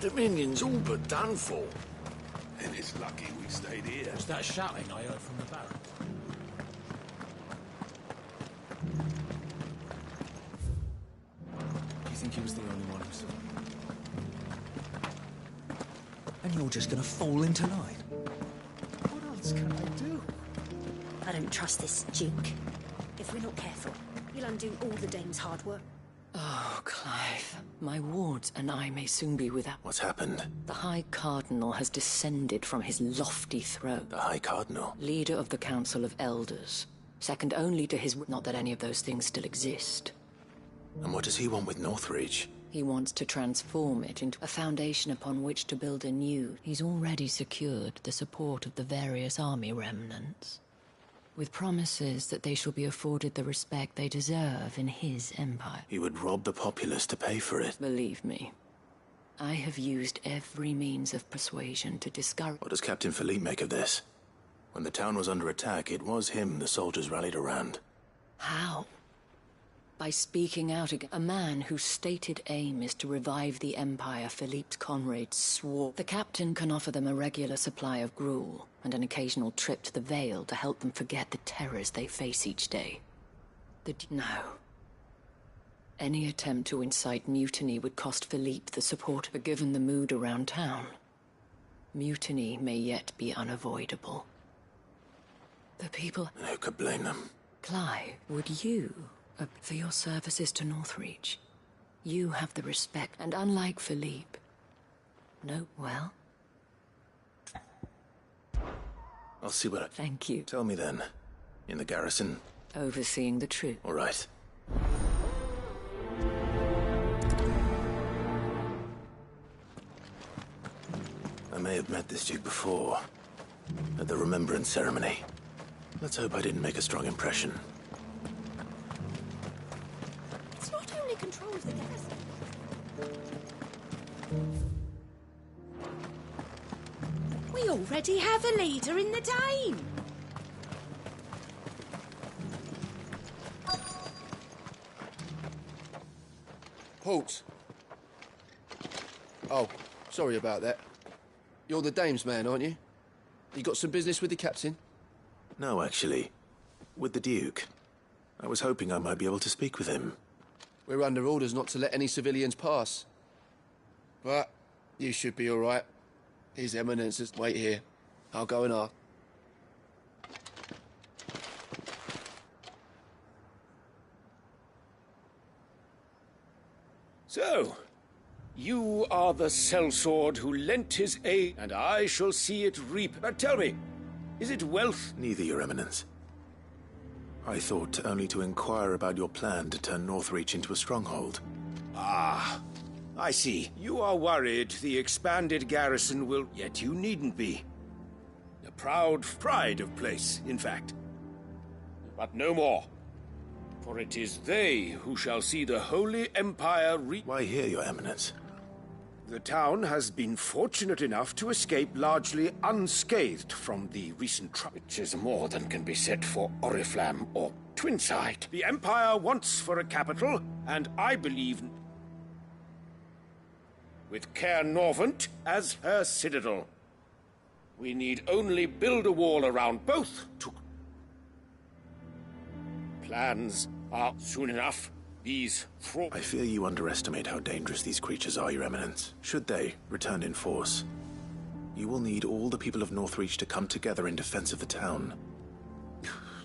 The Dominion's all but done for. And it's lucky we stayed here. Was that shouting I heard from the Baron? Do you think he was the only one who saw it? And you're just gonna fall into line? What else can I do? I don't trust this Duke. If we're not careful, he'll undo all the Dame's hard work. Oh, Clive. My wards and I may soon be without... What's happened? The High Cardinal has descended from his lofty throne. The High Cardinal? Leader of the Council of Elders. Second only to his... Not that any of those things still exist. And what does he want with Northreach? He wants to transform it into a foundation upon which to build anew. He's already secured the support of the various army remnants, with promises that they shall be afforded the respect they deserve in his empire. He would rob the populace to pay for it. Believe me, I have used every means of persuasion to discourage... What does Captain Philippe make of this? When the town was under attack, it was him the soldiers rallied around. How? By speaking out against a man whose stated aim is to revive the Empire Philippe's comrades swore. The captain can offer them a regular supply of gruel and an occasional trip to the Vale to help them forget the terrors they face each day. No. Any attempt to incite mutiny would cost Philippe the support, but given the mood around town, mutiny may yet be unavoidable. The people... And who could blame them? Clive, would you... for your services to Northreach? You have the respect, and unlike Philippe... No, well... I'll see what I... Thank you. Tell me then. In the garrison? Overseeing the troop. All right. I may have met this duke before. At the Remembrance ceremony. Let's hope I didn't make a strong impression. It's not only control of the garrison. We already have a leader in the Dame. Halt. Oh, sorry about that. You're the Dame's man, aren't you? You got some business with the captain? No, actually. With the Duke. I was hoping I might be able to speak with him. We're under orders not to let any civilians pass. But you should be all right. His Eminence is... Wait here. I'll go and ask. So, you are the sellsword who lent his aid, and I shall see it reap. But tell me, is it wealth? Neither, Your Eminence. I thought only to inquire about your plan to turn Northreach into a stronghold. Ah, I see. You are worried the expanded garrison will... Yet you needn't be. A proud pride of place, in fact. But no more. For it is they who shall see the Holy Empire Why here, Your Eminence? The town has been fortunate enough to escape largely unscathed from the recent trouble, which is more than can be said for Oriflamme or Twinside. The Empire wants for a capital, and I believe... with Caer Norvent as her citadel. We need only build a wall around both to... Plans are soon enough. These I fear you underestimate how dangerous these creatures are, Your Eminence. Should they return in force, you will need all the people of Northreach to come together in defense of the town.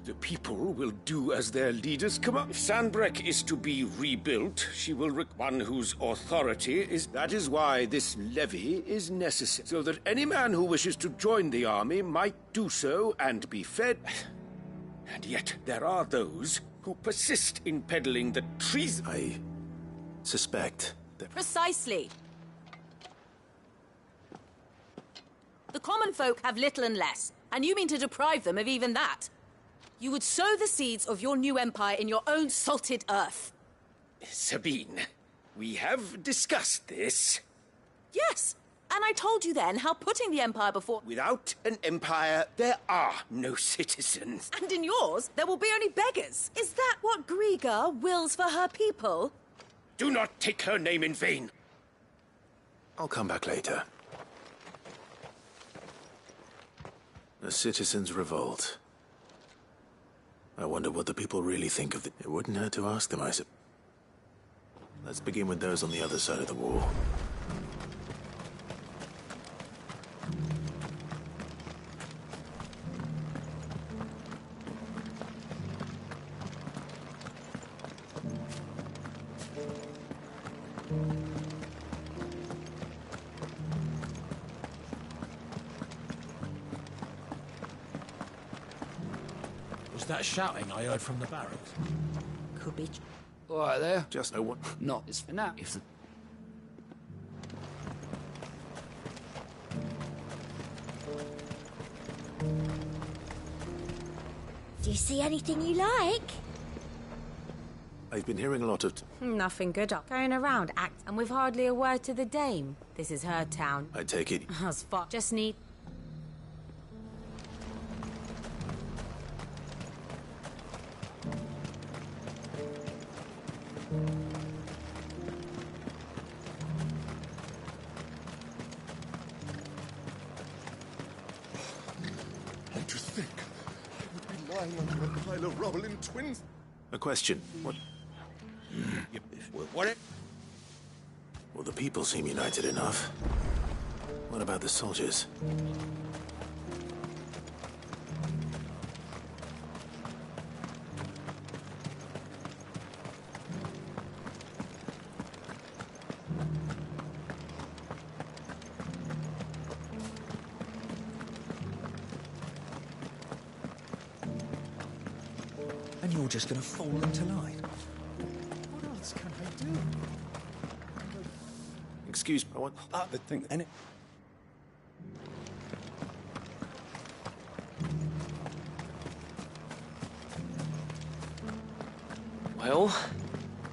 The people will do as their leaders come up. If Sandbreck is to be rebuilt, she will one whose authority is... That is why this levy is necessary, so that any man who wishes to join the army might do so and be fed. And yet there are those who persist in peddling the treason. I suspect that... Precisely. The common folk have little and less, and you mean to deprive them of even that. You would sow the seeds of your new empire in your own salted earth. Sabine, we have discussed this. Yes, and I told you then how putting the empire before... Without an empire, there are no citizens. And in yours, there will be only beggars. Is that what Griga wills for her people? Do not take her name in vain. I'll come back later. A citizens' revolt. I wonder what the people really think of it. It wouldn't hurt to ask them, I suppose. Let's begin with those on the other side of the wall. Was that shouting I heard from the barracks? Could be. All right there. Just no one. Not as for now. If the... Do you see anything you like? I've been hearing a lot of... Nothing good up. Going around, and with hardly a word to the dame. This is her town. I take it... As fuck. Just need... And to think I would be lying under a pile of rubble in Twins. A question. What? What? Well, the people seem united enough. What about the soldiers? And you're just gonna fall into line. What else can I do? Excuse me, I want... The thing, and it... Well,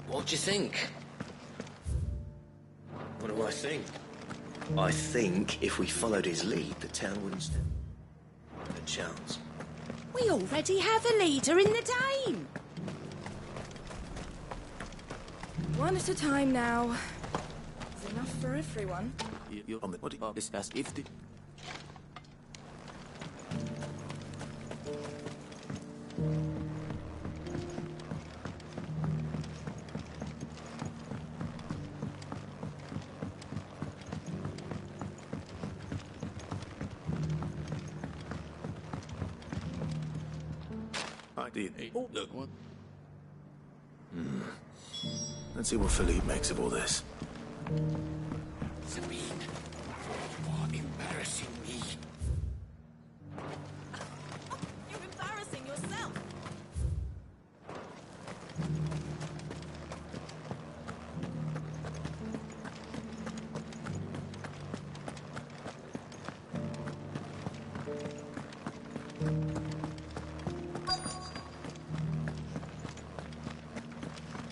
what do you think? What do I think? I think if we followed his lead, the town wouldn't stand a chance. We already have a leader in the Dame. One at a time now. It's enough for everyone. You're on the... What? It's as if the... Oh, look. What? Let's see what Philippe makes of all this. Sabine, you are embarrassing me. You're embarrassing yourself.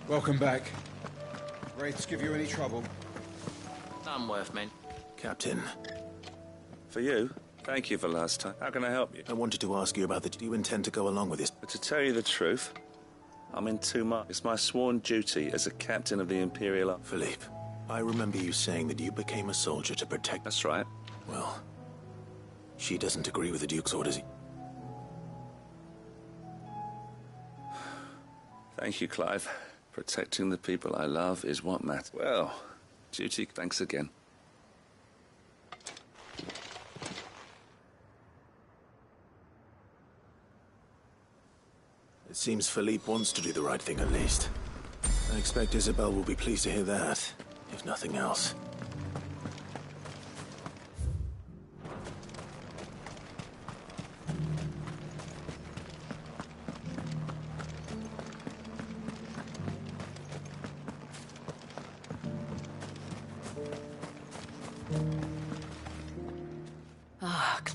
Welcome back. Wraiths give you any trouble? None worth men. Captain. For you? Thank you for last time. How can I help you? I wanted to ask you about the... Do you intend to go along with this? But to tell you the truth, I'm in too much. It's my sworn duty as a captain of the Imperial Army. Philippe, I remember you saying that you became a soldier to protect... That's right. Well, she doesn't agree with the Duke's orders. Thank you, Clive. Protecting the people I love is what matters. Well, duty, thanks again. It seems Philippe wants to do the right thing at least. I expect Isabel will be pleased to hear that, if nothing else.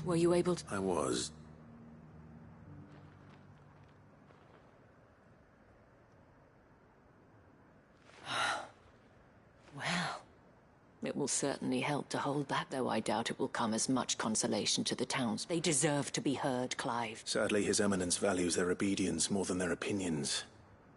Were you able to... I was. Well, it will certainly help to hold back, though I doubt it will come as much consolation to the towns. They deserve to be heard, Clive. Sadly, His Eminence values their obedience more than their opinions.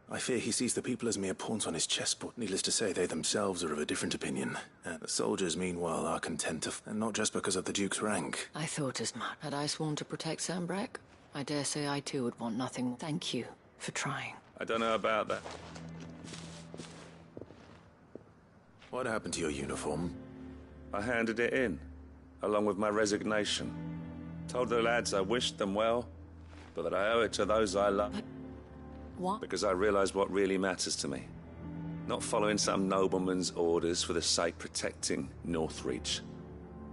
I fear he sees the people as mere pawns on his chessboard. Needless to say, they themselves are of a different opinion. The soldiers, meanwhile, are content to... and not just because of the Duke's rank. I thought as much. Had I sworn to protect Sambrek, I dare say I too would want nothing more. Thank you for trying. I don't know about that. What happened to your uniform? I handed it in, along with my resignation. Told the lads I wished them well, but that I owe it to those I love. But what? Because I realize what really matters to me. Not following some nobleman's orders for the sake of protecting Northreach.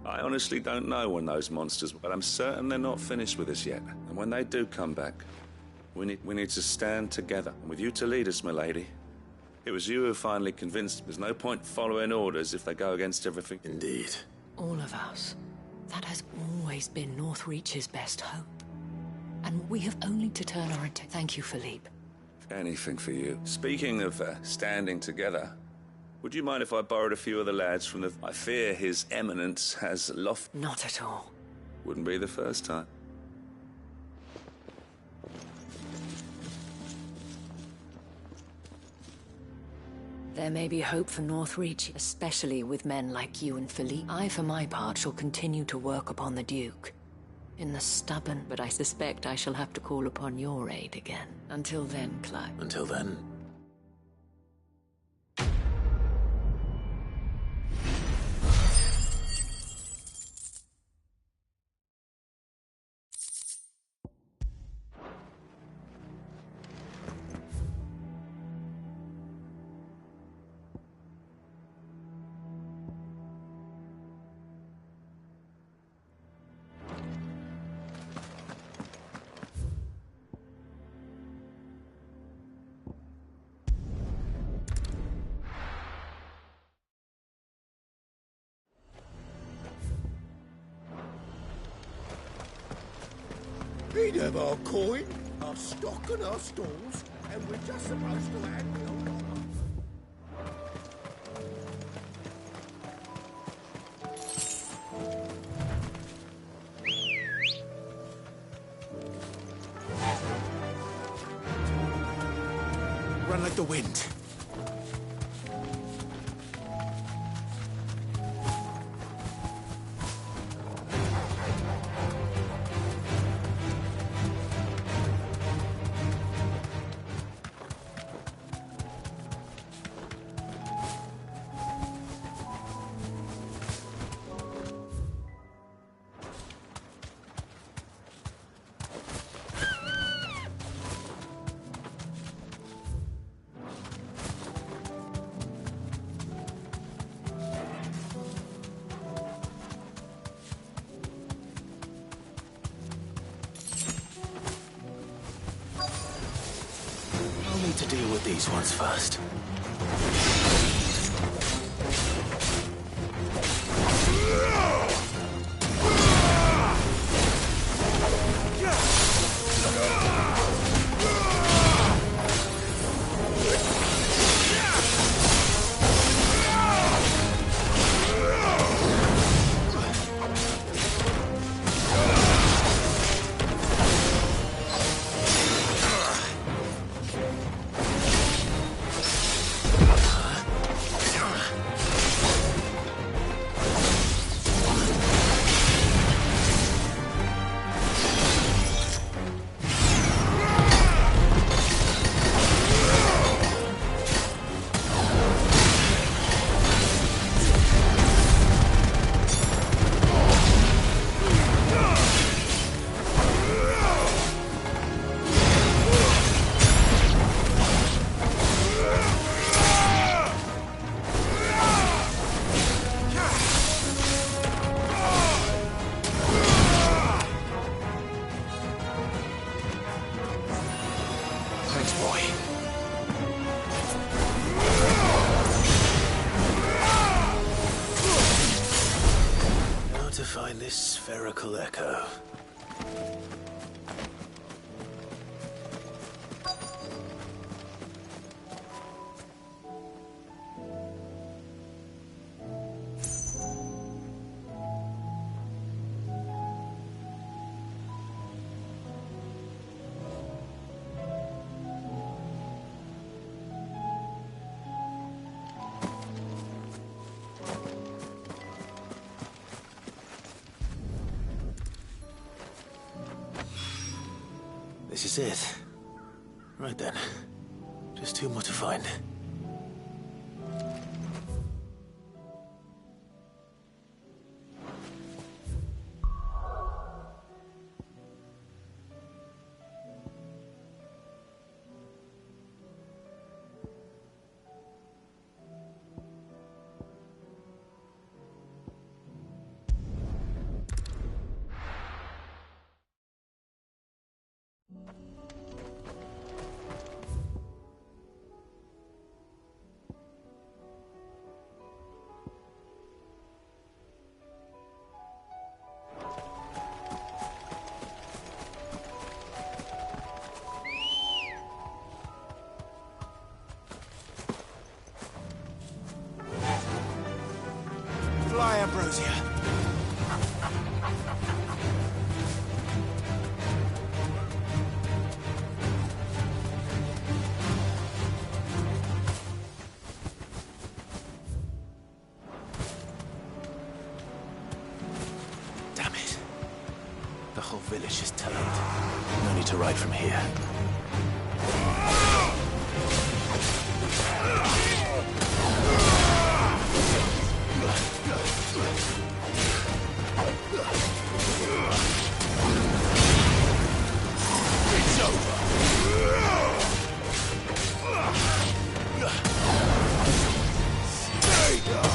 I honestly don't know when those monsters... but I'm certain they're not finished with us yet. And when they do come back, we need to stand together. And with you to lead us, milady. It was you who finally convinced there's no point following orders if they go against everything. Indeed. All of us. That has always been Northreach's best hope. And we have only to turn our attention. Thank you, Philippe. Anything for you. Speaking of standing together, would you mind if I borrowed a few of the lads from the... I fear His Eminence has lost... Not at all. Wouldn't be the first time. There may be hope for Northreach, especially with men like you and Philippe. I, for my part, shall continue to work upon the Duke. In the stubborn, but I suspect I shall have to call upon your aid again. Until then, Clive. Until then. We'd have our coin, our stock and our stalls, and we're just supposed to add the old honor. Run like the wind. To deal with these ones first. Spherical echo. This is it. Right then. Just two more to find. Fly, Ambrosia. Damn it. The whole village is turned. No need to ride from here. It's over. Stay down.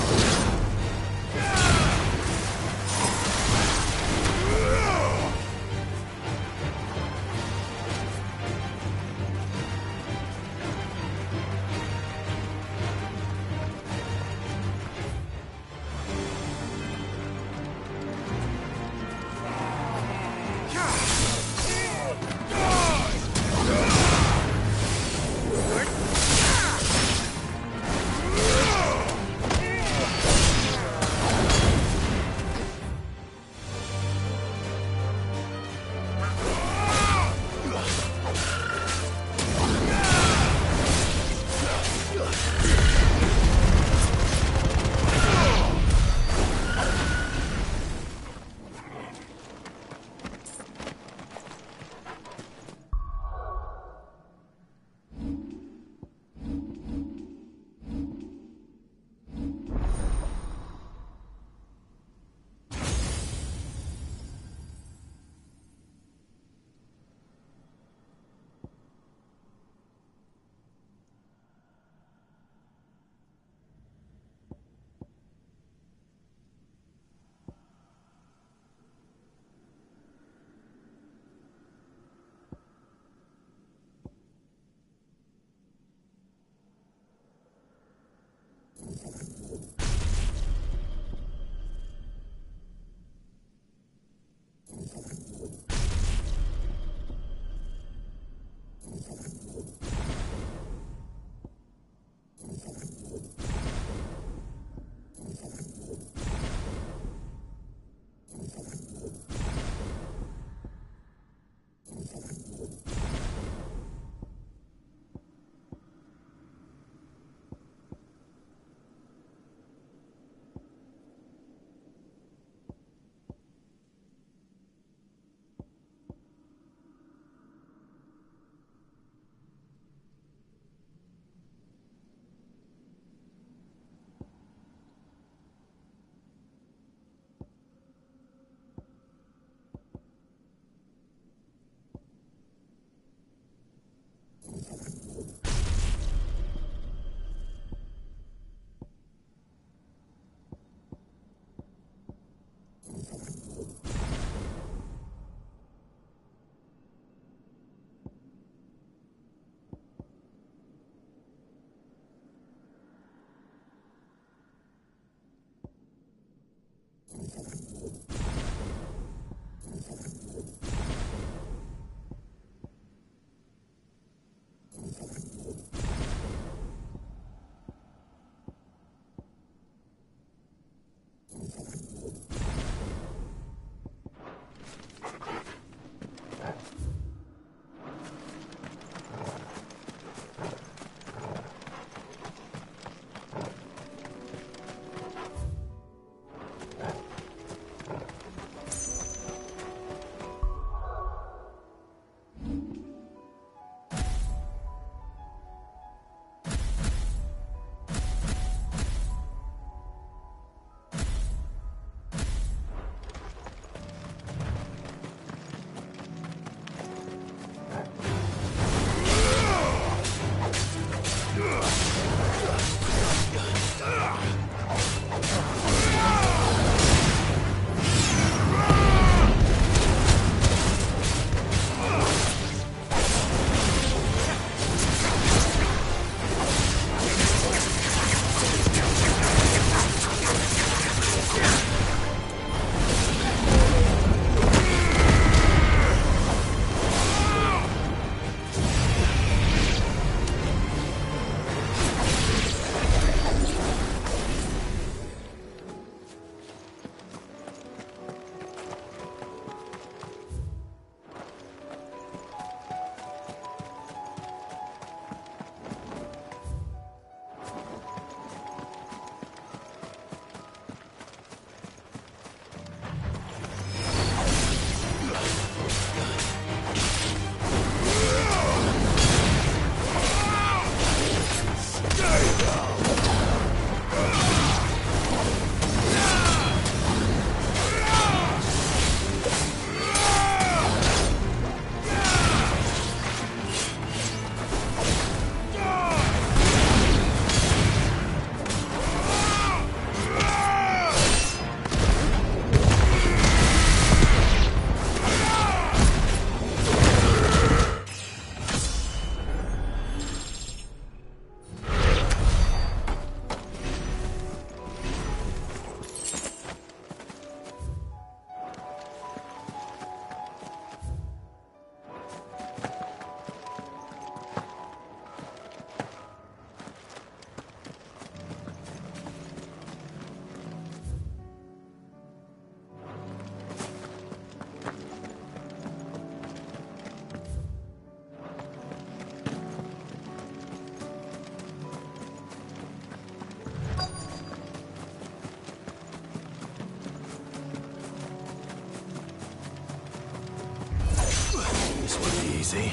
easy.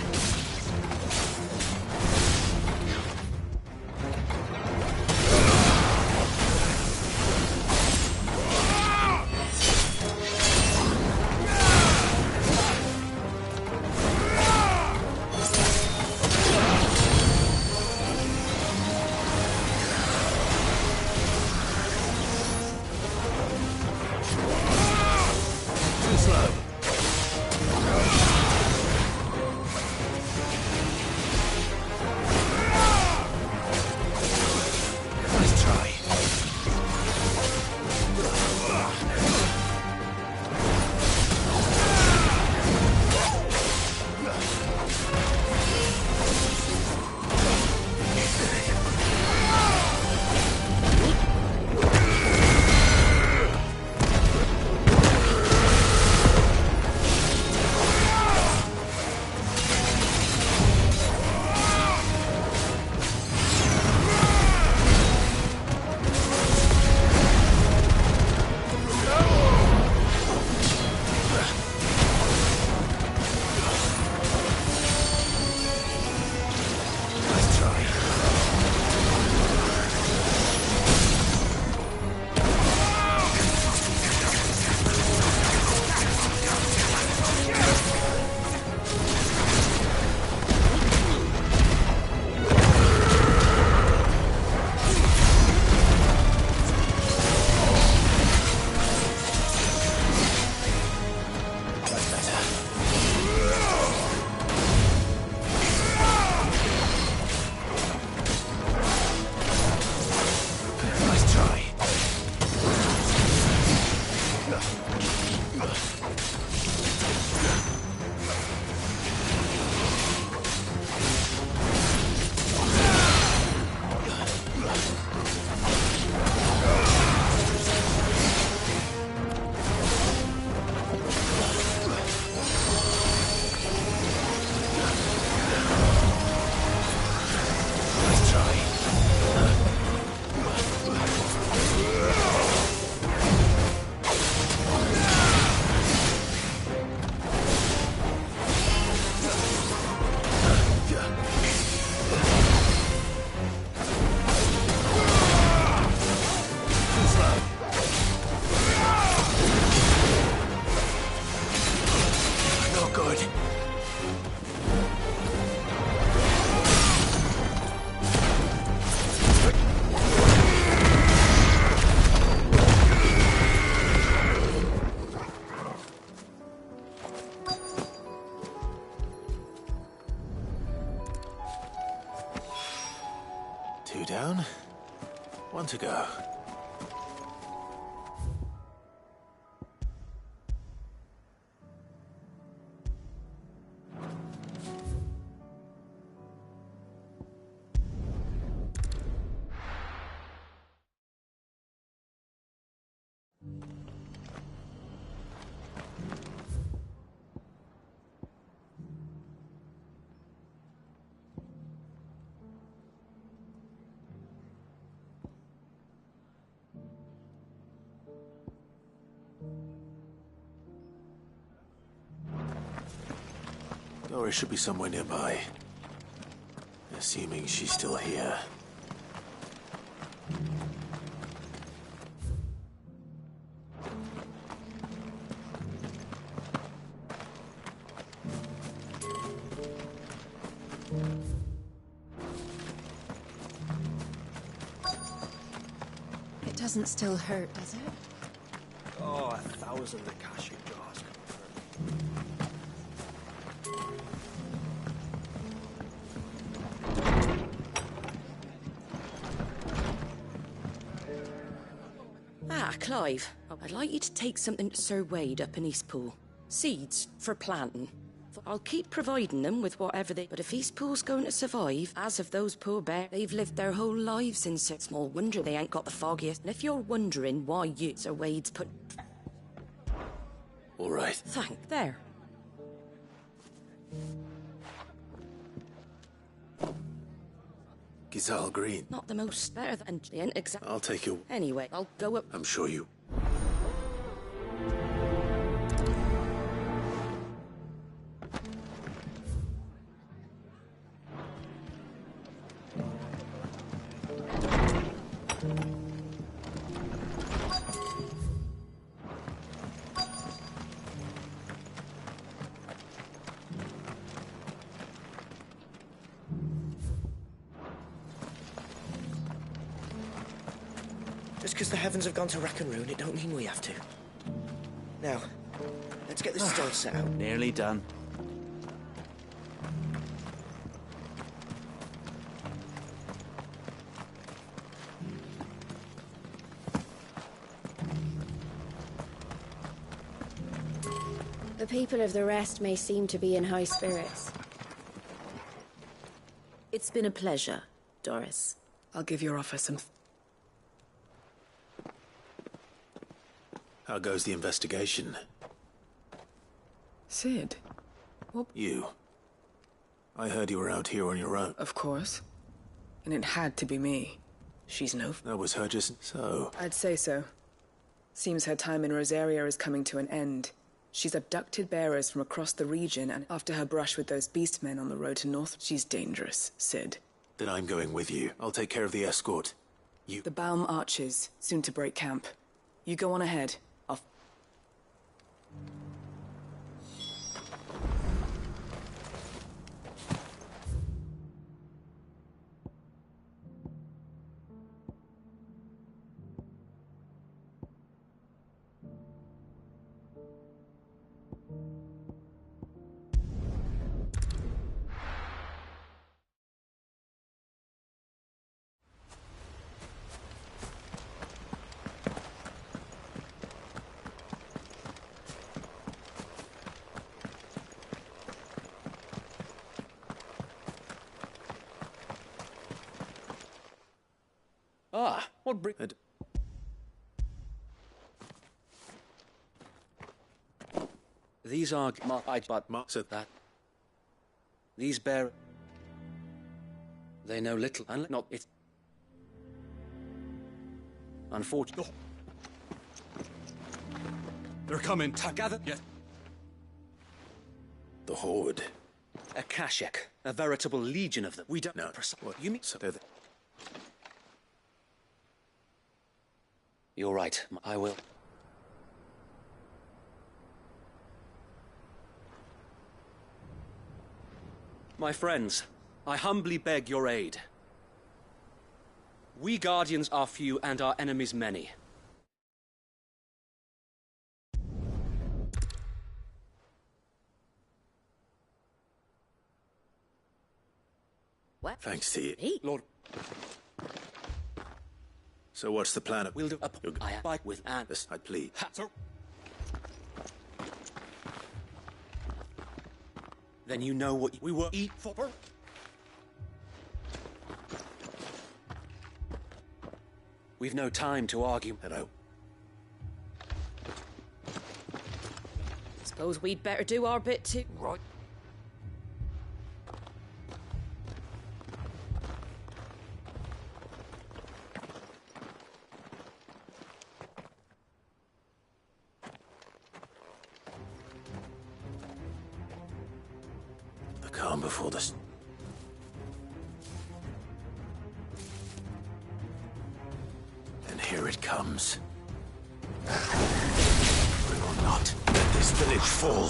Two down, one to go. Dory should be somewhere nearby. Assuming she's still here. It doesn't still hurt, does it? Oh, 1,000 the cashew jars. Ah, Clive. I'd like you to take something to Sir Wade up in Eastpool. Seeds for planting. I'll keep providing them with whatever they... But if Eastpool's going to survive, as of those poor bears, they've lived their whole lives in such small wonder they ain't got the foggiest. And if you're wondering why you, Sir Wade's put... All right. Thank, there. Gizal Green. Not the most better than the ain't exact... I'll take you. Anyway, I'll go up... I'm sure you... Just because the heavens have gone to rack and ruin, it don't mean we have to. Now, let's get this stone set out. Nearly done. The people of the rest may seem to be in high spirits. It's been a pleasure, Doris. I'll give your offer some... How goes the investigation? Sid? What? You. I heard you were out here on your own. Of course. And it had to be me. She's no... That was her just so. I'd say so. Seems her time in Rosaria is coming to an end. She's abducted bearers from across the region, and after her brush with those beastmen on the road to North, she's dangerous, Sid. Then I'm going with you. I'll take care of the escort. You... The Baum Archers, soon to break camp. You go on ahead. I'll... Ah, what These are so that these bear. They know little and not it. Unfortunately, they're coming. Together. Yes. The Horde. A Kashek, a veritable legion of them. We don't know. What? You mean So You're right. I will. My friends, I humbly beg your aid. We Guardians are few and our enemies many. What? Thanks to you. Hey. Lord. So what's the plan? We'll do I fight with Anne. Yes, I plead. Sir. Then you know what we will eat for. We've no time to argue. Hello. Suppose we'd better do our bit too. Right. The calm before the... And here it comes. Bring or not, let this village fall.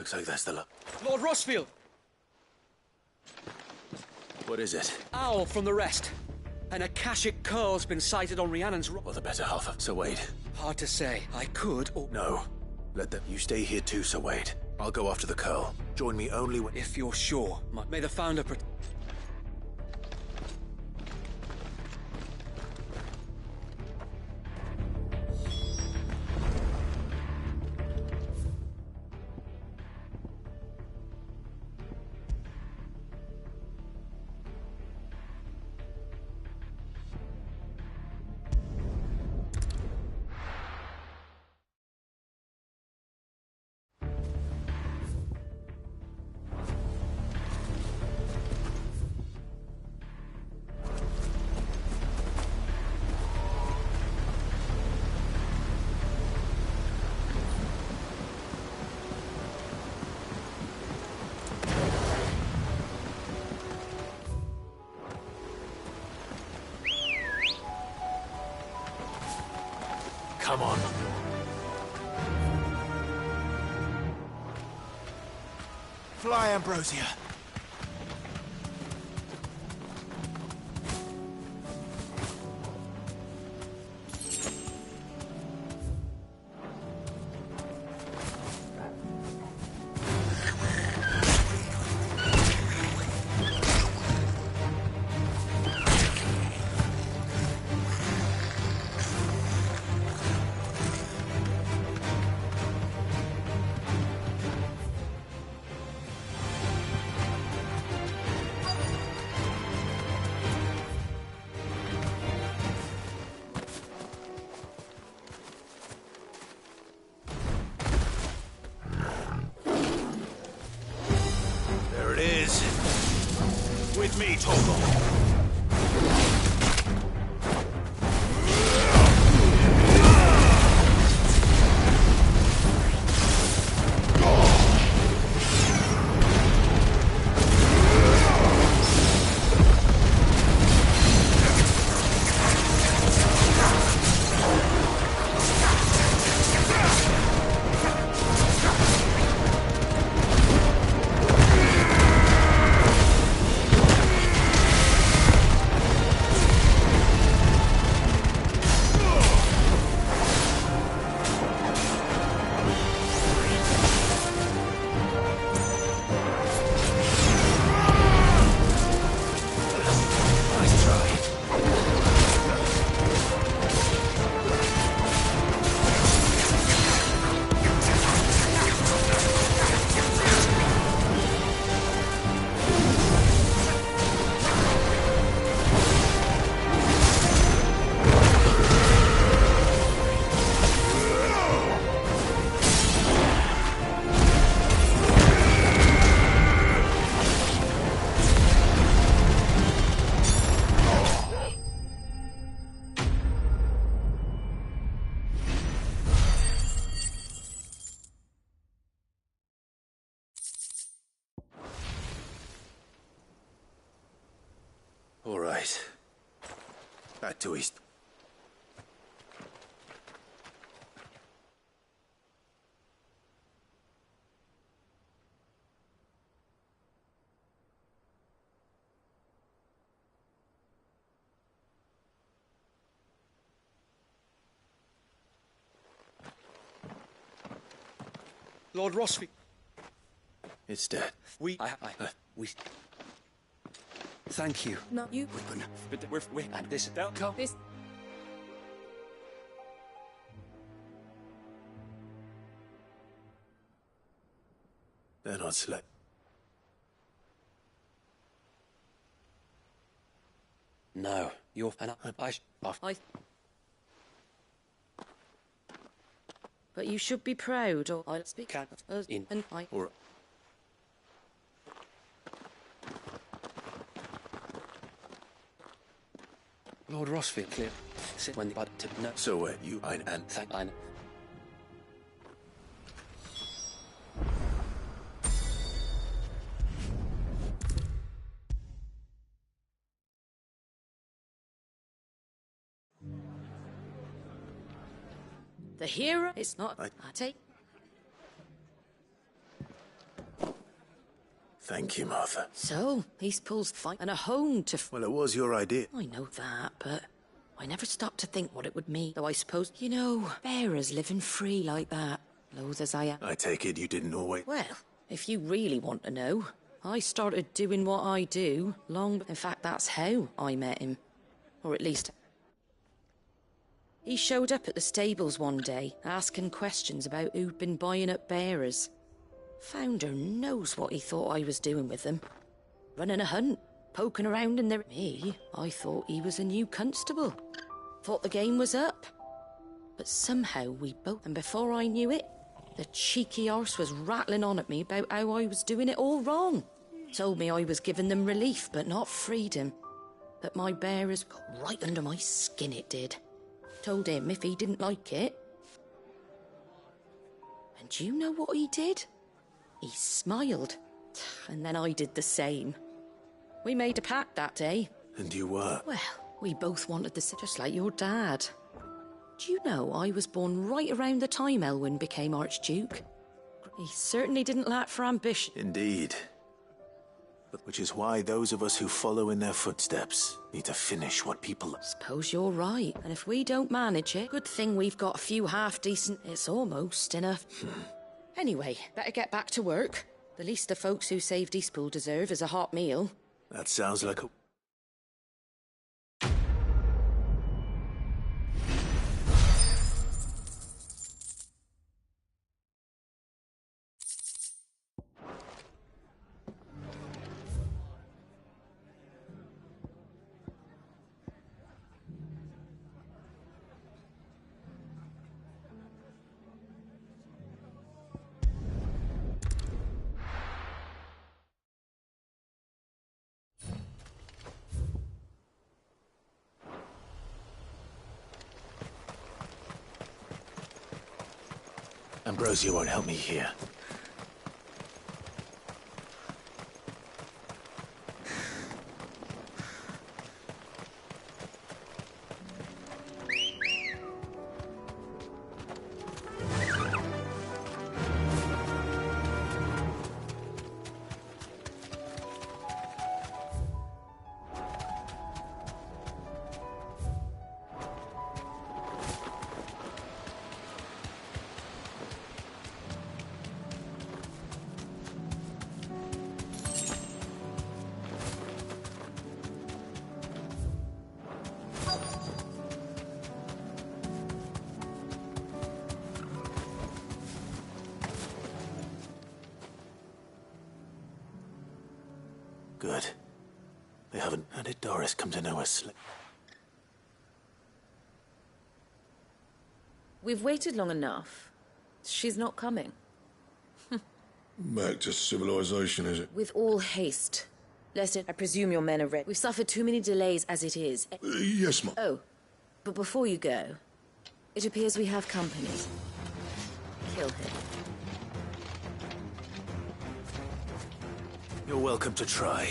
Looks like that's the luck. Lord Rossfield! What is it? Owl from the rest. An Akashic curl's been sighted on Rhiannon's rock. Or the better half of Sir Wade. Hard to say. I could, or... No. Let them... You stay here too, Sir Wade. I'll go after the curl. Join me only when... If you're sure. May the Founder... Come on. Fly, Ambrosia. With me, Torgal. All right. Back to East. Lord Rossfield. It's dead. We... Thank you. No, you... We're and this... Come. This... They're not select. No, you're... And I... But you should be proud, or I'll speak in and I... Or... Lord Rossfield, clear. Sit when the bud to no. So where you and thank I. The hero is not... I take... Thank you, Martha. So, Eastpool's fight and a home to... Well, it was your idea. I know that, but I never stopped to think what it would mean. Though I suppose, you know, bearers living free like that, loath as I am. I take it you didn't always... Well, if you really want to know, I started doing what I do long... In fact, that's how I met him. Or at least... He showed up at the stables one day, asking questions about who'd been buying up bearers. Founder knows what he thought I was doing with them. Running a hunt, poking around in their... Me, I thought he was a new constable. Thought the game was up. But somehow we both... And before I knew it, the cheeky arse was rattling on at me about how I was doing it all wrong. Told me I was giving them relief, but not freedom. That my bearers got right under my skin, it did. Told him if he didn't like it. And do you know what he did? He smiled. And then I did the same. We made a pact that day. And you were? Well, we both wanted the same, just like your dad. Do you know I was born right around the time Elwyn became Archduke? He certainly didn't lack for ambition. Indeed. Which is why those of us who follow in their footsteps need to finish what people... Suppose you're right. And if we don't manage it, good thing we've got a few half-decent... It's almost enough. Anyway, better get back to work. The least the folks who saved Eastpool deserve is a hot meal. That sounds like a... Ambrosia won't help me here. Good. They haven't... How did Doris come to know us? We've waited long enough. She's not coming. Back to civilization, is it? With all haste. Lest I presume your men are ready. We've suffered too many delays as it is. Yes, Mum. Oh, but before you go, it appears we have company. Kill him. You're welcome to try.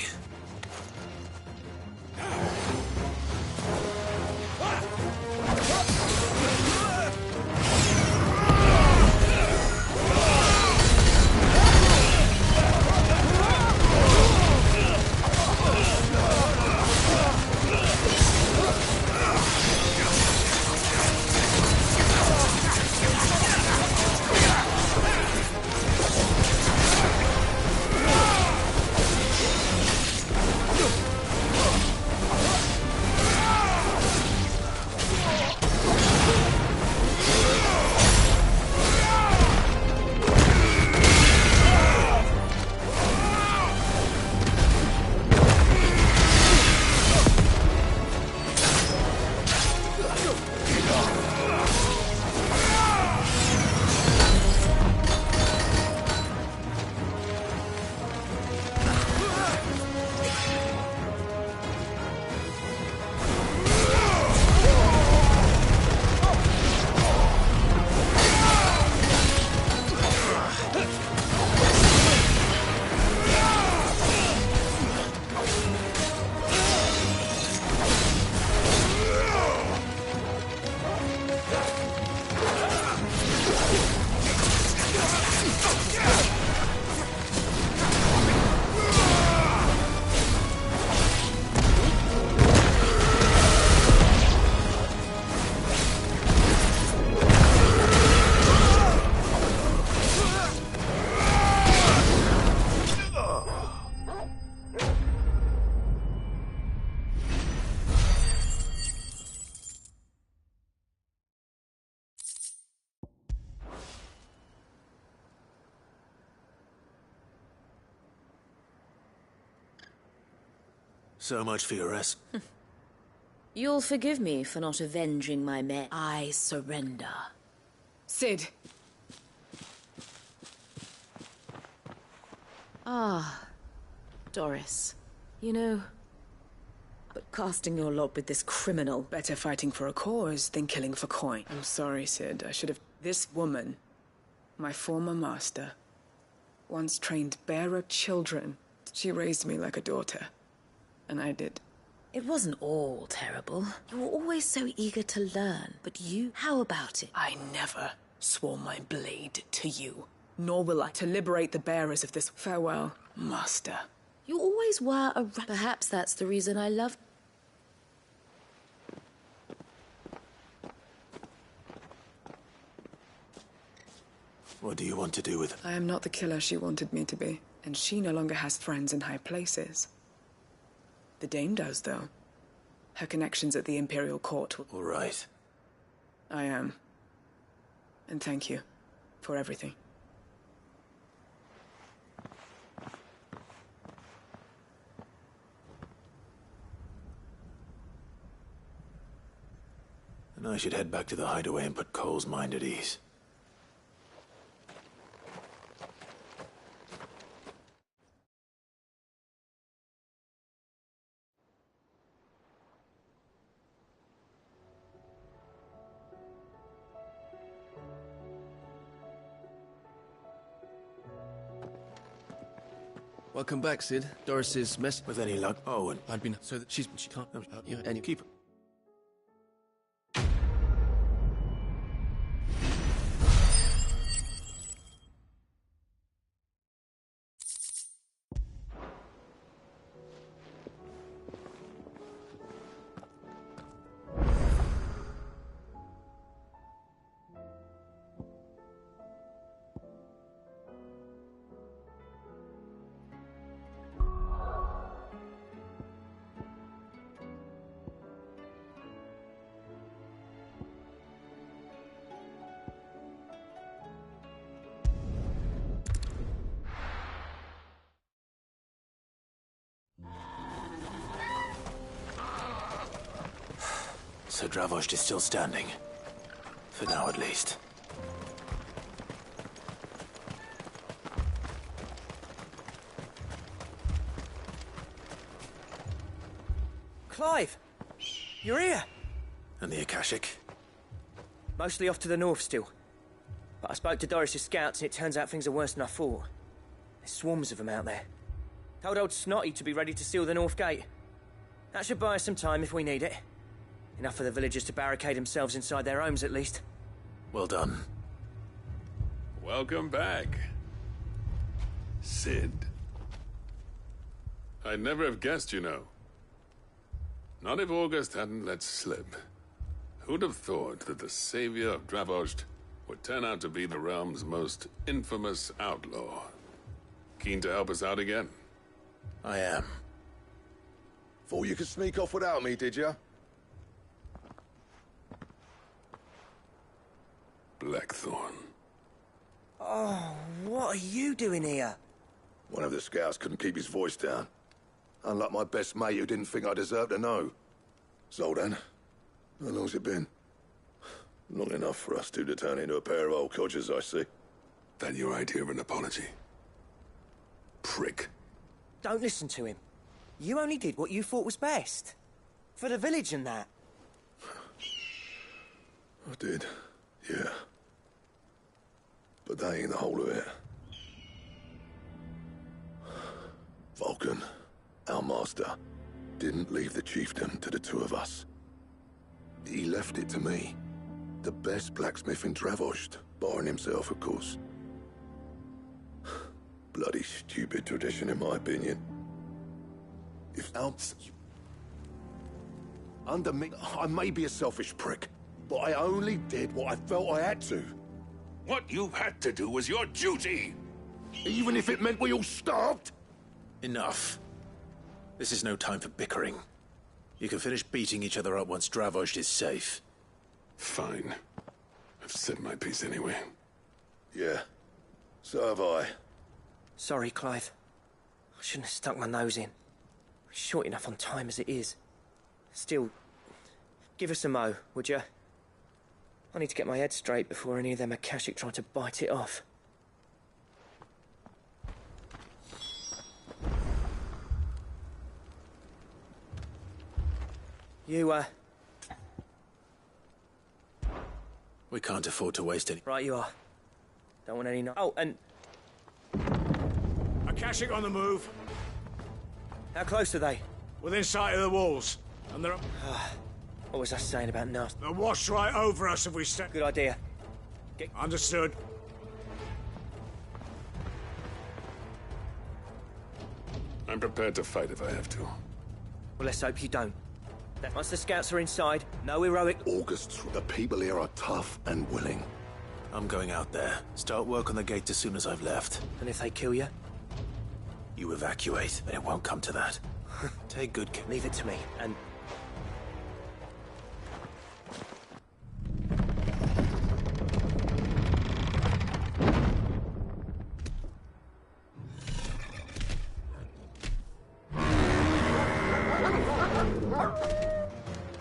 So much for your rest. You'll forgive me for not avenging my men. I surrender. Cid. Ah, Doris. You know, but casting your lot with this criminal... Better fighting for a cause than killing for coin. I'm sorry, Cid. I should have... This woman, my former master, once trained bearer children. She raised me like a daughter. And I did. It wasn't all terrible. You were always so eager to learn. But you, how about it? I never swore my blade to you. Nor will I to liberate the bearers of this. Farewell, master. You always were a... Perhaps that's the reason I loved... What do you want to do with it? I am not the killer she wanted me to be. And she no longer has friends in high places. The Dame does, though. Her connections at the Imperial Court... All right. I am. And thank you for everything. And I should head back to the hideaway and put Cole's mind at ease. Welcome back, Cid. Doris's mess... With any luck? Oh, and... I'd been... So that she can't... yeah, and keep... So Dravost is still standing. For now, at least. Clive! You're here! And the Akashic? Mostly off to the north still. But I spoke to Doris's scouts and it turns out things are worse than I thought. There's swarms of them out there. Told old Snotty to be ready to seal the north gate. That should buy us some time if we need it. Enough for the villagers to barricade themselves inside their homes, at least. Well done. Welcome back, Cid. I'd never have guessed, you know. Not if August hadn't let slip. Who'd have thought that the savior of Dravost would turn out to be the realm's most infamous outlaw? Keen to help us out again? I am. Thought you could sneak off without me, did you? Blackthorn. Oh, what are you doing here? One of the scouts couldn't keep his voice down. Unlike my best mate who didn't think I deserved to know. Zoldan, how long's it been? Long enough for us two to turn into a pair of old codgers, I see. That your idea of an apology? Prick. Don't listen to him. You only did what you thought was best. For the village and that. I did, yeah. But that ain't the whole of it. Vulcan, our master, didn't leave the chiefdom to the two of us. He left it to me. The best blacksmith in Dravost, barring himself, of course. Bloody stupid tradition, in my opinion. If else... Under me, I may be a selfish prick, but I only did what I felt I had to. What you had to do was your duty! Even if it meant we all starved? Enough. This is no time for bickering. You can finish beating each other up once Dravost is safe. Fine. I've said my piece anyway. Yeah. So have I. Sorry, Clive. I shouldn't have stuck my nose in. short enough on time as it is. Still, give us a mo, would you? I need to get my head straight before any of them Akashic try to bite it off. You, We can't afford to waste any. Right you are. Don't want any Oh, and... Akashic on the move. How close are they? Within sight of the walls. And they're... What was I saying about nasty? They'll wash right over us if we step... Good idea. Understood. I'm prepared to fight if I have to. Well, let's hope you don't. Once the scouts are inside, no heroic... August, the people here are tough and willing. I'm going out there. Start work on the gate as soon as I've left. And if they kill you? You evacuate, and it won't come to that. Take good care. Leave it to me, and...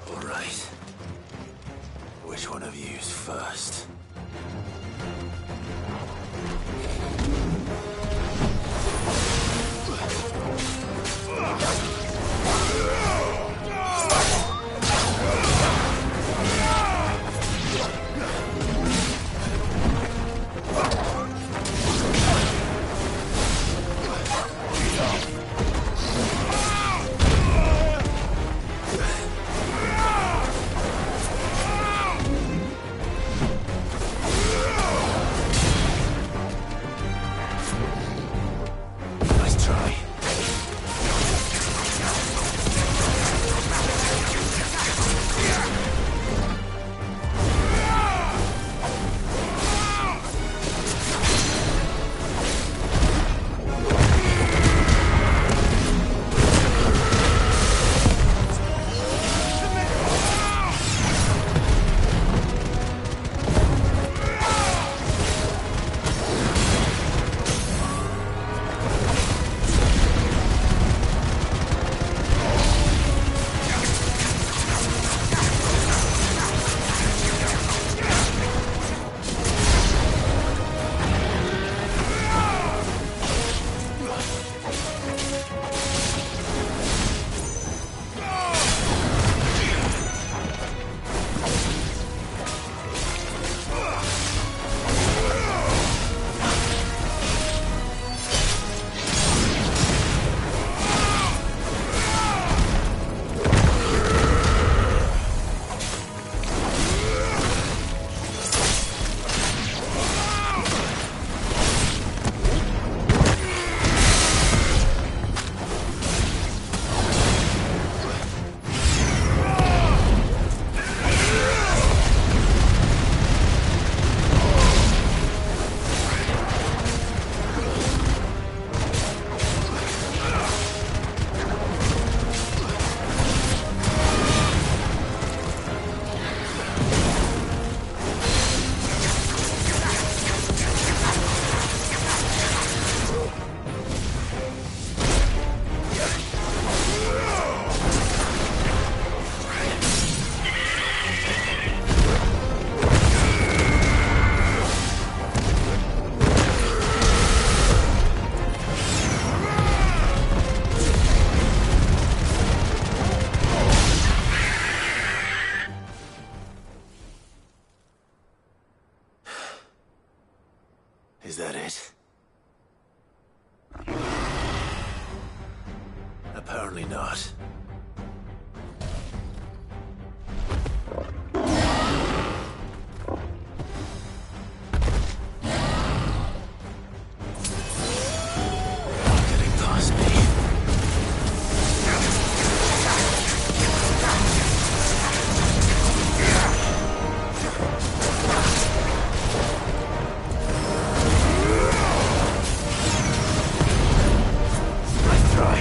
All right. Which one of you's first? Nice try. Is that it? Apparently not. Getting past me. Nice try.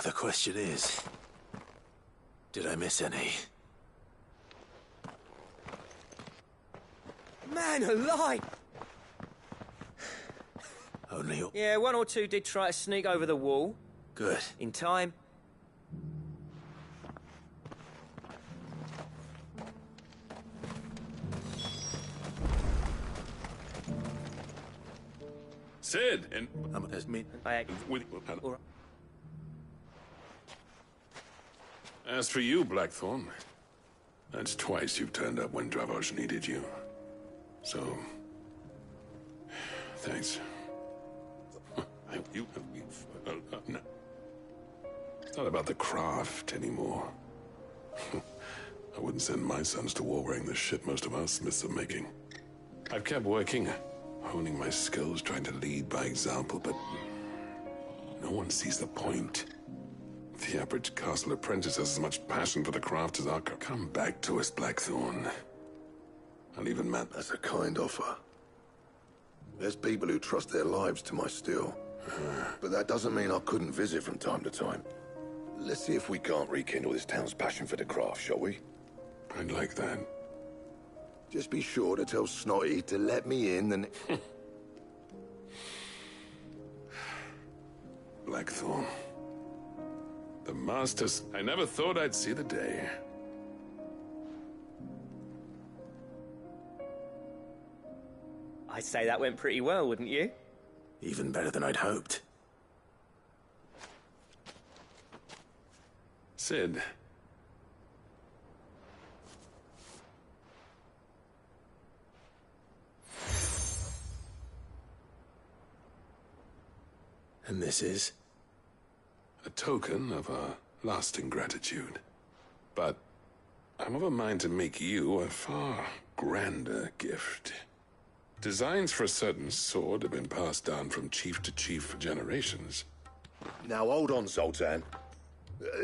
The question is, did I miss any? Man alive! Only... Yeah, one or two did try to sneak over the wall. Good. In time. Sid, and... As me... With... As for you, Blackthorn, that's twice you've turned up when Dravos needed you. So... thanks. No. It's not about the craft anymore. I wouldn't send my sons to war wearing the shit most of our smiths are making. I've kept working, honing my skills, trying to lead by example, but no one sees the point. The average castle apprentice has as much passion for the craft as our... Come back to us, Blackthorn. I'll even man... That's a kind offer. There's people who trust their lives to my steel. But that doesn't mean I couldn't visit from time to time. Let's see if we can't rekindle this town's passion for the craft, shall we? I'd like that. Just be sure to tell Snotty to let me in and... Blackthorn. The Masters... I never thought I'd see the day. I'd say that went pretty well, wouldn't you? Even better than I'd hoped. Sid. And this is? A token of our lasting gratitude. But I'm of a mind to make you a far grander gift. Designs for a certain sword have been passed down from chief to chief for generations. Now hold on, Zoltan.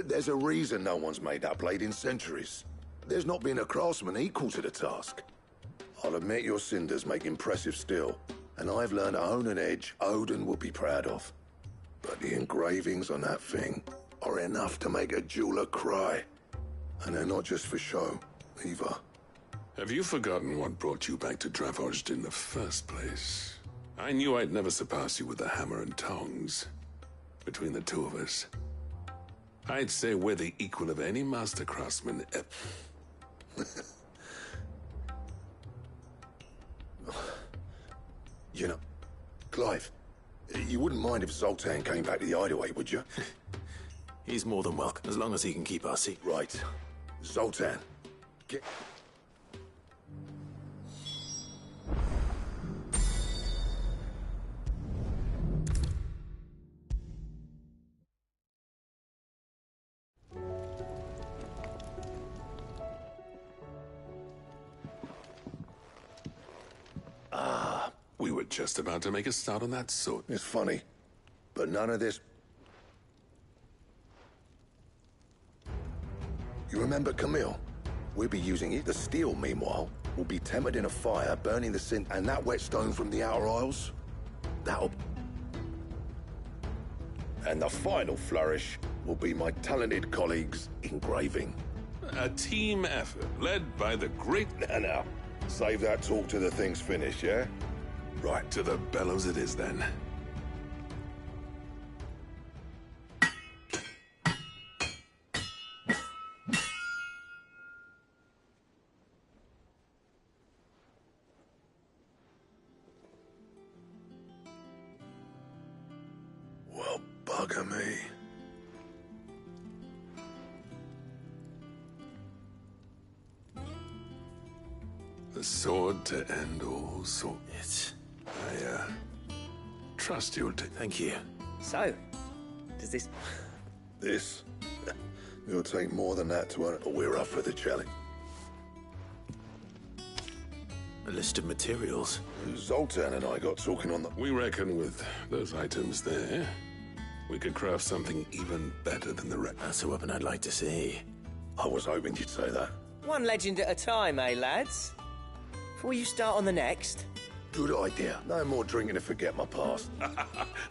There's a reason no one's made that blade in centuries. There's not been a craftsman equal to the task. I'll admit your cinders make impressive steel, and I've learned to own an edge Odin will be proud of. But the engravings on that thing are enough to make a jeweler cry. And they're not just for show, either. Have you forgotten what brought you back to Dravosd in the first place? I knew I'd never surpass you with the hammer and tongs. Between the two of us, I'd say we're the equal of any master craftsman ever. You know, Clive, you wouldn't mind if Zoltan came back to the Hideaway, would you? He's more than welcome, as long as he can keep our seat. Right. Zoltan, get... We were just about to make a start on that sword. It's funny, but none of this... You remember Camille? We'll be using it. The steel, meanwhile, will be tempered in a fire, burning the sin, and that whetstone from the Outer Isles, that'll... And the final flourish will be my talented colleagues' engraving. A team effort, led by the great... Now, save that talk till the thing's finished, yeah? Right, to the bellows it is, then. Well, bugger me. The sword to end all swords. I trust you'll take... Thank you. So, does this... This? It'll take more than that to earn it, but we're up for the challenge. A list of materials. Zoltan and I got talking on the... We reckon with those items there, we could craft something even better than the rest. That's a weapon I'd like to see. I was hoping you'd say that. One legend at a time, eh, lads? Before you start on the next... Good idea. No more drinking to forget my past.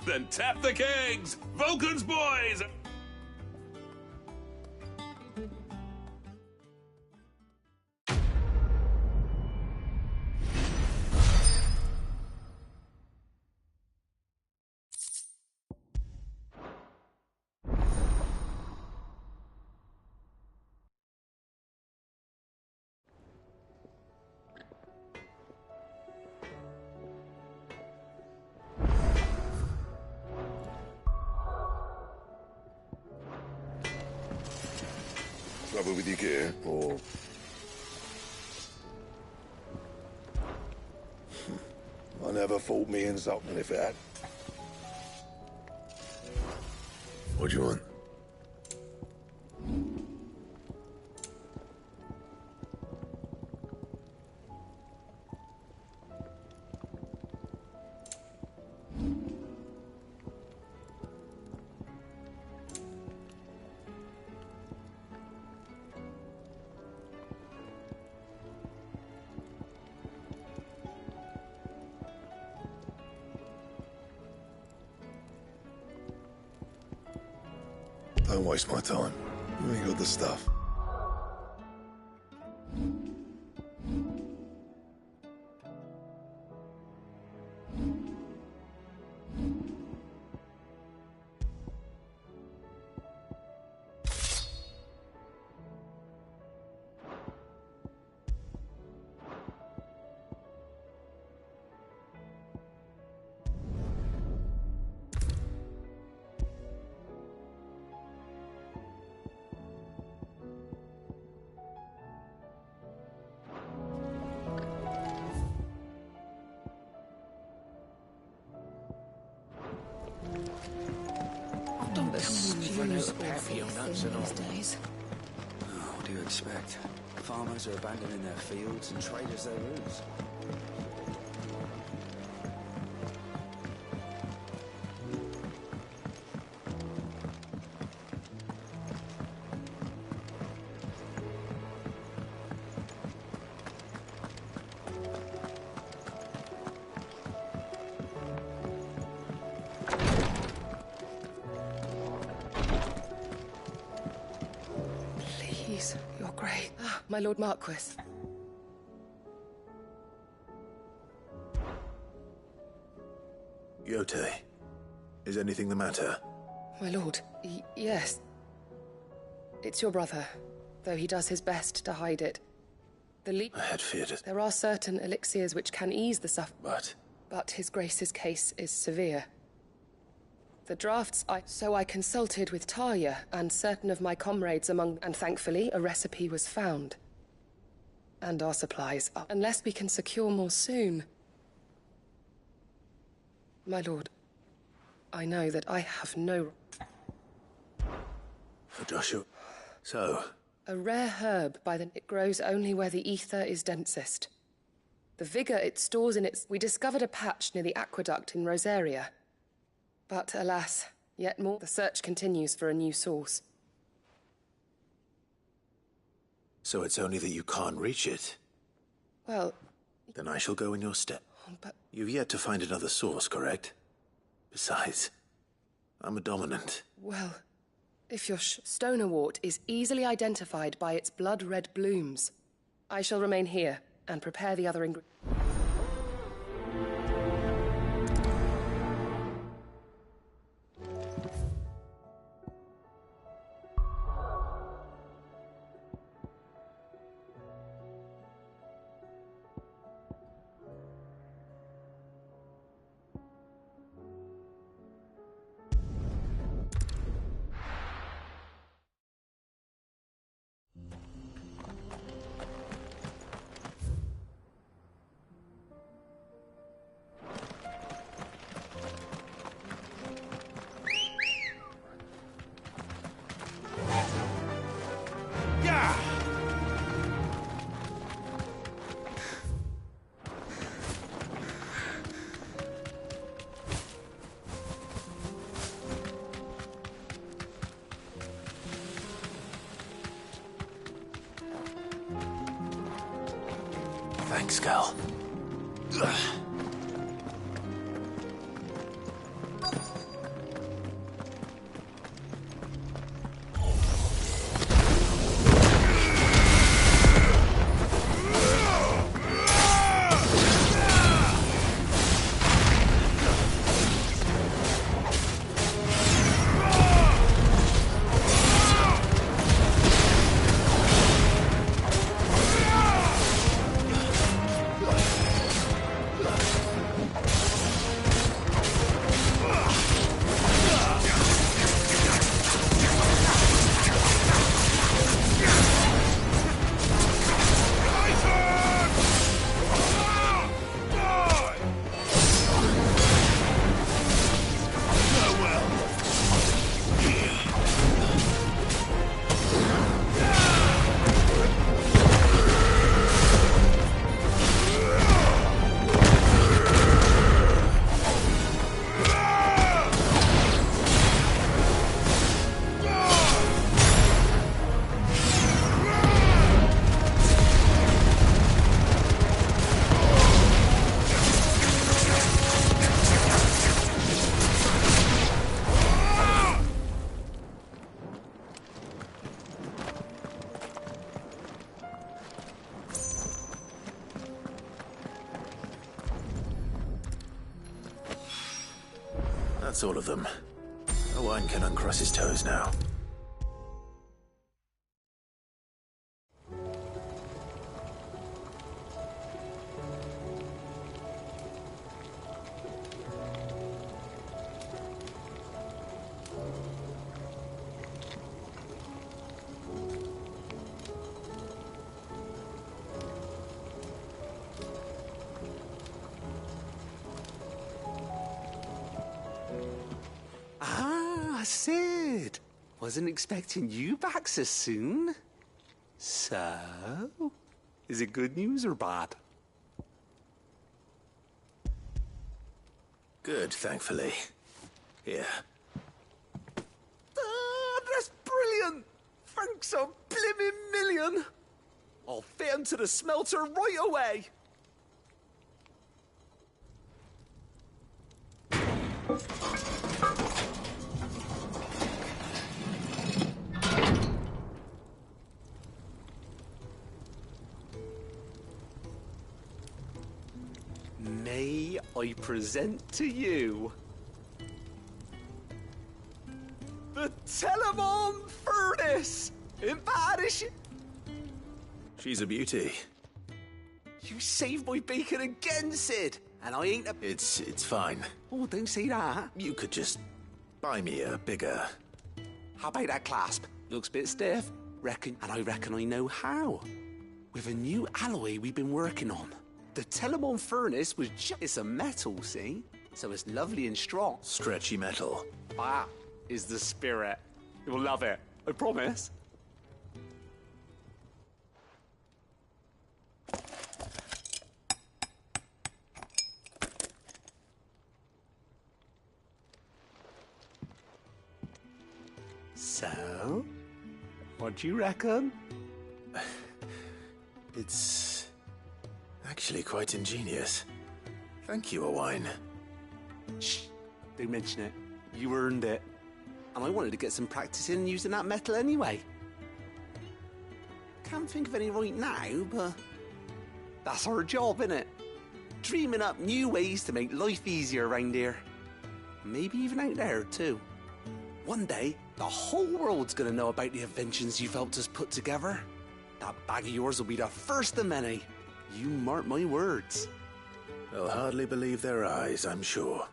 Then tap the kegs! Vulcan's boys! trouble with your gear, or... I never thought me in something if it had. What do you want? Don't waste my time. You ain't got the stuff. Oh, what do you expect? Farmers are abandoning their fields and traders their roots. You're great. Ah, my Lord Marquis. Yote, is anything the matter? My lord, yes. It's your brother, though he does his best to hide it. I had feared it. There are certain elixirs which can ease the suffering. But His Grace's case is severe. The drafts So I consulted with Talia and certain of my comrades and thankfully a recipe was found. And our supplies are. Unless we can secure more soon. My lord, I know that I have no... For Joshua. So? A rare herb it grows only where the ether is densest. The vigor it stores in its... We discovered a patch near the aqueduct in Rosaria. But alas, yet more. The search continues for a new source. So it's only that you can't reach it? Well... Then I shall go in your step. But... You've yet to find another source, correct? Besides, I'm a dominant. Well, if your Stonewort is easily identified by its blood-red blooms, I shall remain here and prepare the other ingredients. Thanks, Gal. That's all of them. Owain can uncross his toes now. Sid! Wasn't expecting you back so soon. So, is it good news or bad? Good, thankfully. Here. That's brilliant! Thanks a blimmin' million! I'll fit 'em to the smelter right away! May I present to you the Telemon Furnace in Paris. She's a beauty. You saved my bacon again, Sid, and I ain't a... It's fine. Oh, don't say that. You could just buy me a bigger... How about that clasp? Looks a bit stiff. And I reckon I know how. With a new alloy we've been working on. The Telemon Furnace was it's a metal, see? So it's lovely and strong. Stretchy metal. That is the spirit. You'll love it. I promise. So, what do you reckon? It's actually quite ingenious. Thank you, Owain. Shh, don't mention it. You earned it. And I wanted to get some practice in using that metal anyway. Can't think of any right now, but that's our job, innit? Dreaming up new ways to make life easier around here. Maybe even out there, too. One day, the whole world's gonna know about the inventions you've helped us put together. That bag of yours will be the first of many. You mark my words. They'll hardly believe their eyes, I'm sure.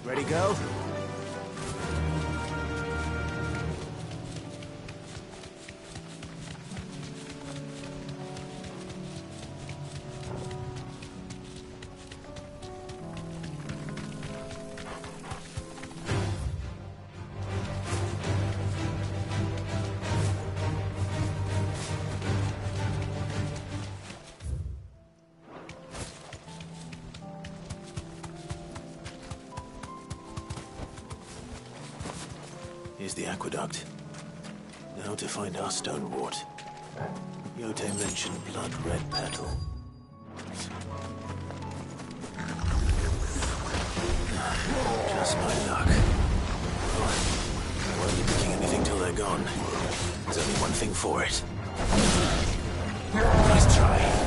Ready, go? Here's the aqueduct. Now to find our stonewort. Yote mentioned blood-red petal. Just my luck. I won't be picking anything till they're gone. There's only one thing for it. Nice try.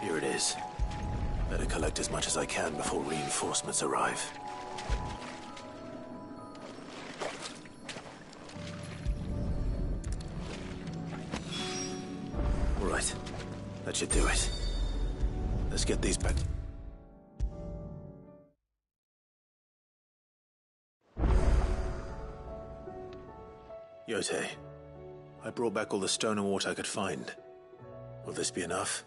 Here it is. Better collect as much as I can before reinforcements arrive. All right. That should do it. Let's get these back. Yote, I brought back all the stone and water I could find. Will this be enough?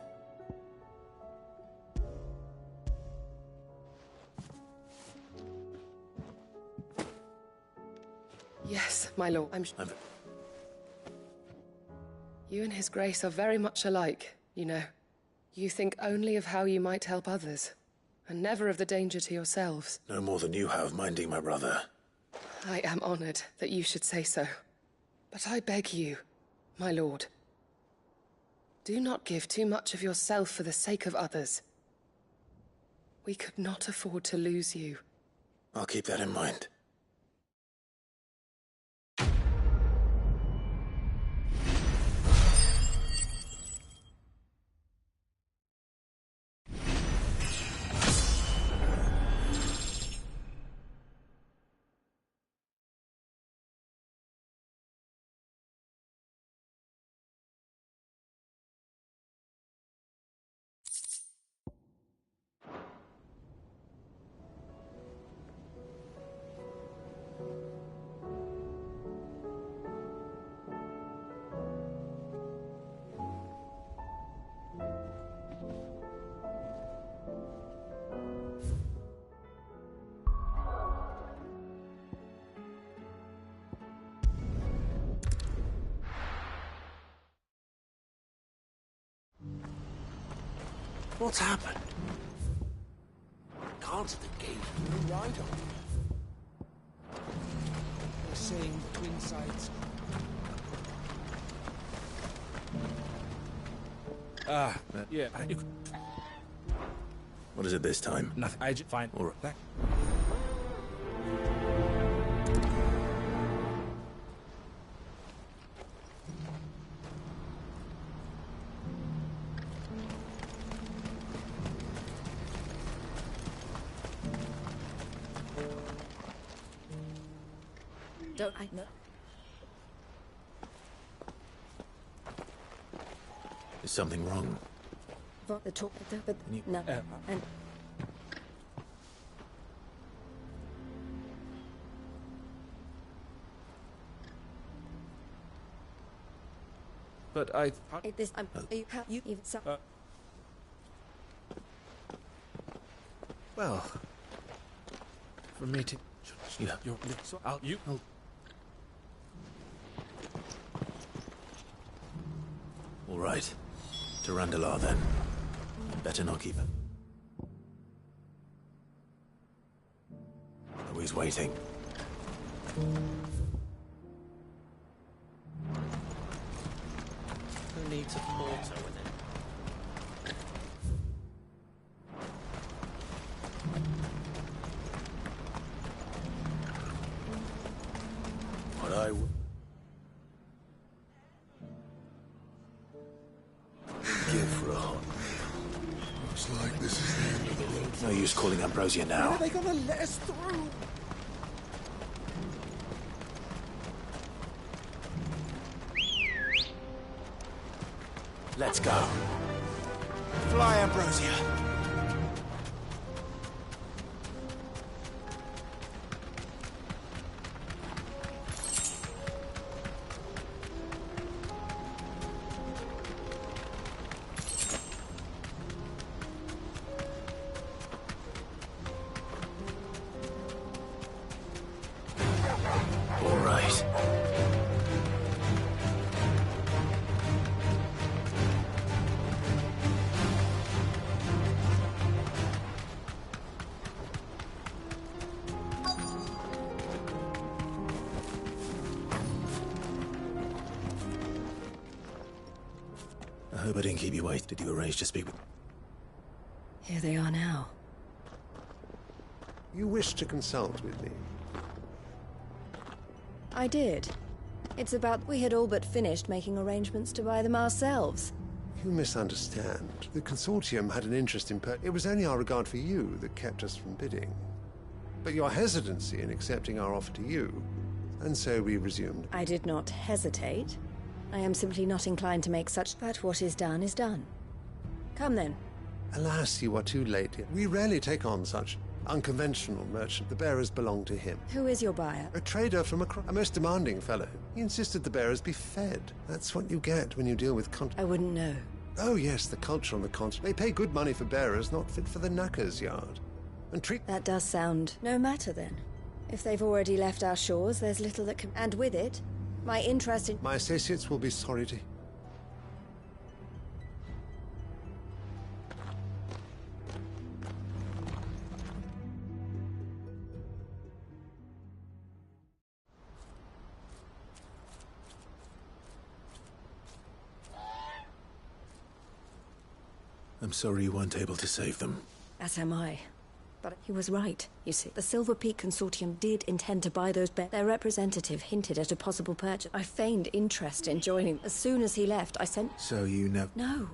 Yes, my lord. You and His Grace are very much alike, you know. You think only of how you might help others, and never of the danger to yourselves. No more than you have minding my brother. I am honored that you should say so. But I beg you, my lord, do not give too much of yourself for the sake of others. We could not afford to lose you. I'll keep that in mind. What's happened? Guards at the gate with no ride on. They're saying twin sides. Yeah. What is it this time? Nothing. I just fine. All right. Don't I know? Is something wrong? The talk, but no, and But I. this I'm you even so. Well, for me to. Yeah. So I'll. All right. To Randalar, then. Better not keep it. Oh, he's waiting. Who needs a porter with him? What I would give for a hot meal. Looks like this is the end of the road. No use calling Ambrosia now. When are they gonna let us through? Let's go. Fly, Ambrosia. All right. I hope I didn't keep you waiting. Did you arrange to speak with... Here they are now. You wish to consult with me? I did. It's about we had all but finished making arrangements to buy them ourselves. You misunderstand. The consortium had an interest in it was only our regard for you that kept us from bidding. But your hesitancy in accepting our offer to you, and so we resumed. I did not hesitate. I am simply not inclined to make such... But what is done is done. Come then. Alas, you are too late. We rarely take on such unconventional merchant. The bearers belong to him. Who is your buyer? A trader from a most demanding fellow. He insisted the bearers be fed. That's what you get when you deal with I wouldn't know. Oh yes, the culture on the continent. They pay good money for bearers not fit for the knacker's yard. And treat... That does sound... No matter then. If they've already left our shores, there's little that can... And with it, my interest in... My associates will be sorry to... I'm sorry you weren't able to save them. As am I. But he was right, you see. The Silver Peak Consortium did intend to buy those Their representative hinted at a possible purchase. I feigned interest in joining. As soon as he left, I sent... So you never... No.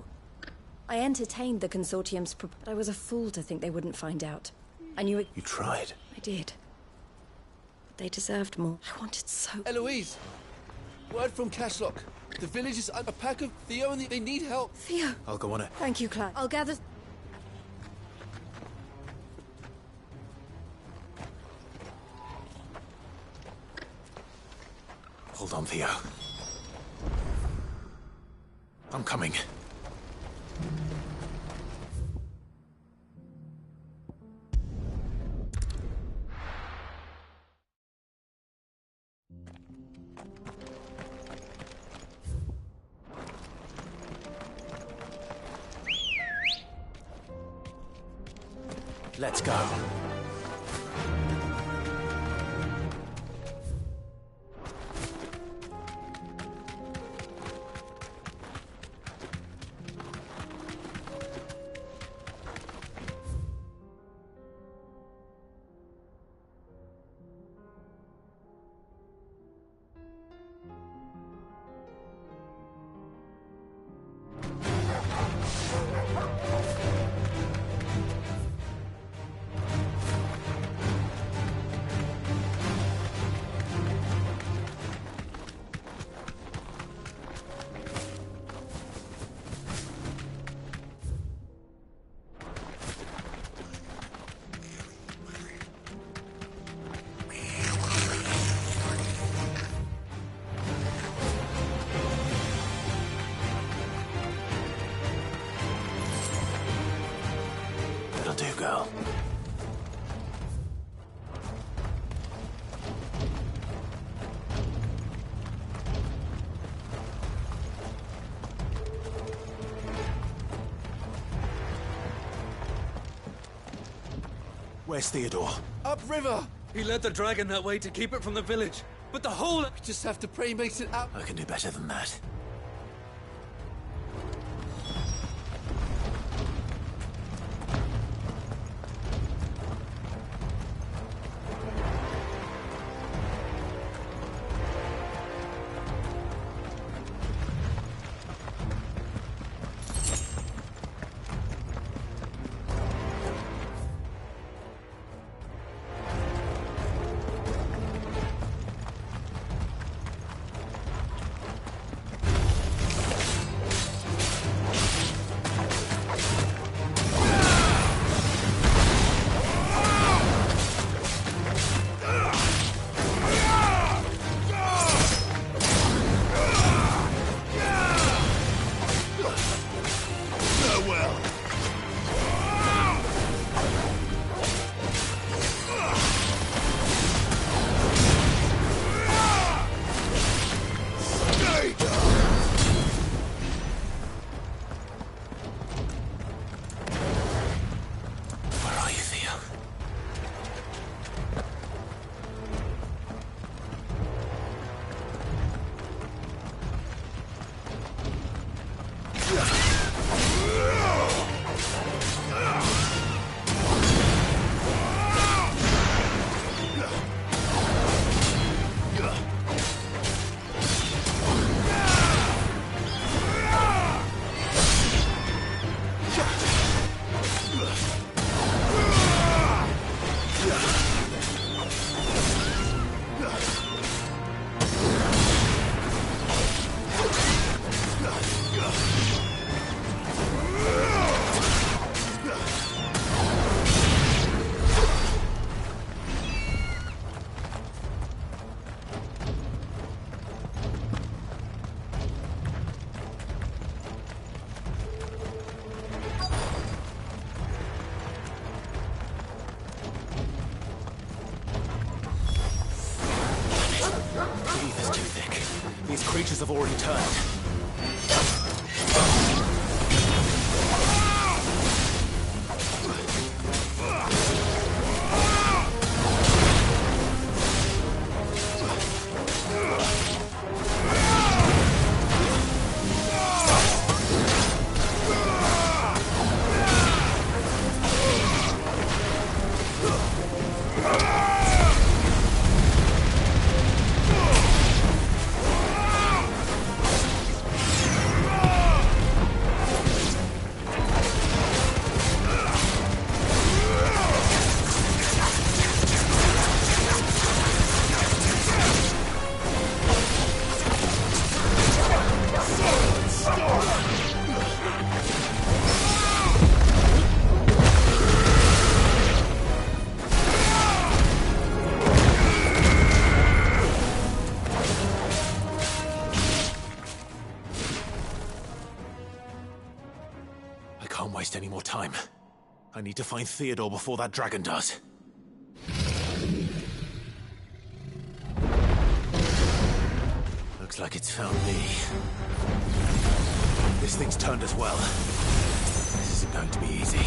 I entertained the Consortium's but I was a fool to think they wouldn't find out. I knew it... You tried. I did. But they deserved more. I wanted so... Eloise! Word from Cashlock. The village is under a pack of Theo and they need help. Theo! I'll go on it. Thank you, Clive. I'll gather... Hold on, Theo. I'm coming. Let's go. Where's Theodore? Upriver! He led the dragon that way to keep it from the village. But the whole... We just have to pray he makes it out. I can do better than that. These creatures have already turned. Any more time. I need to find Theodore before that dragon does. Looks like it's found me. This thing's turned as well. This isn't going to be easy.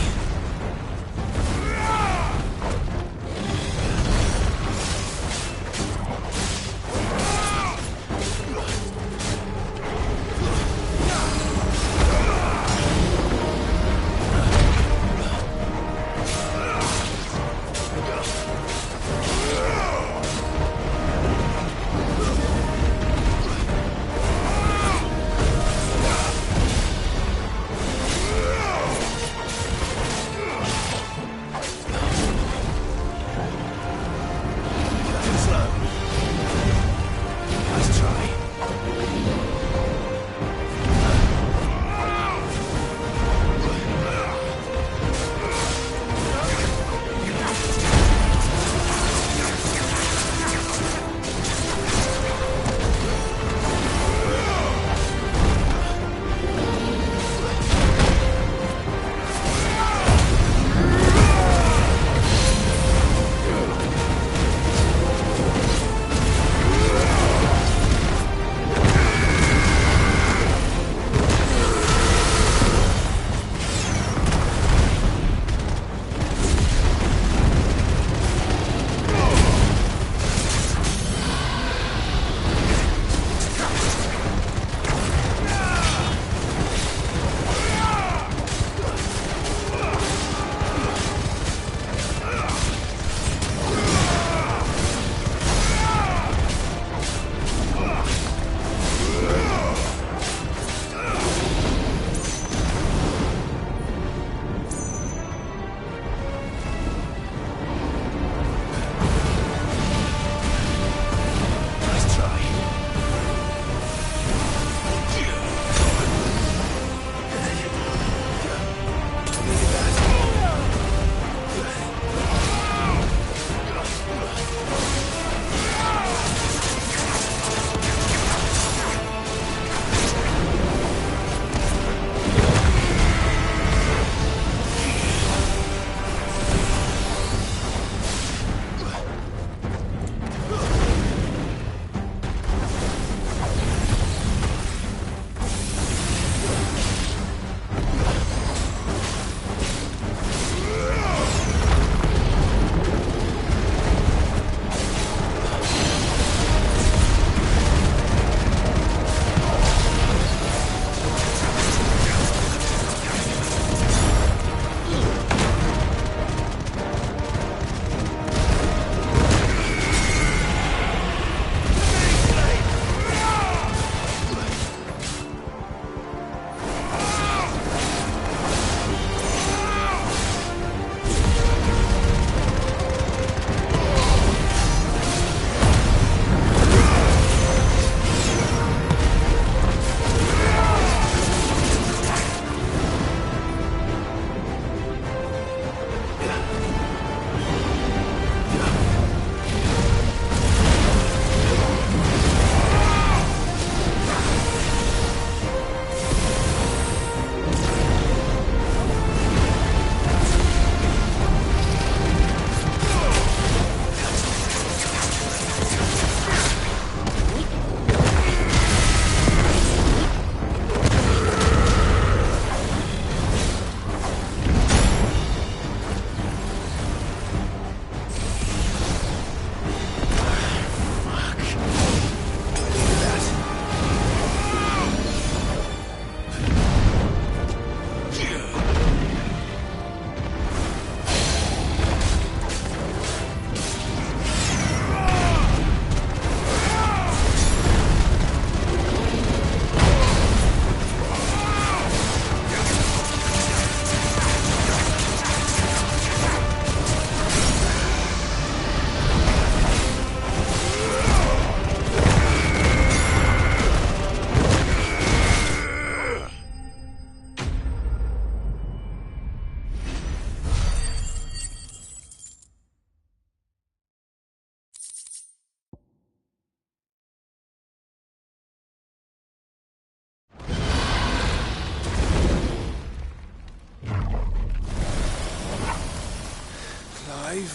alive?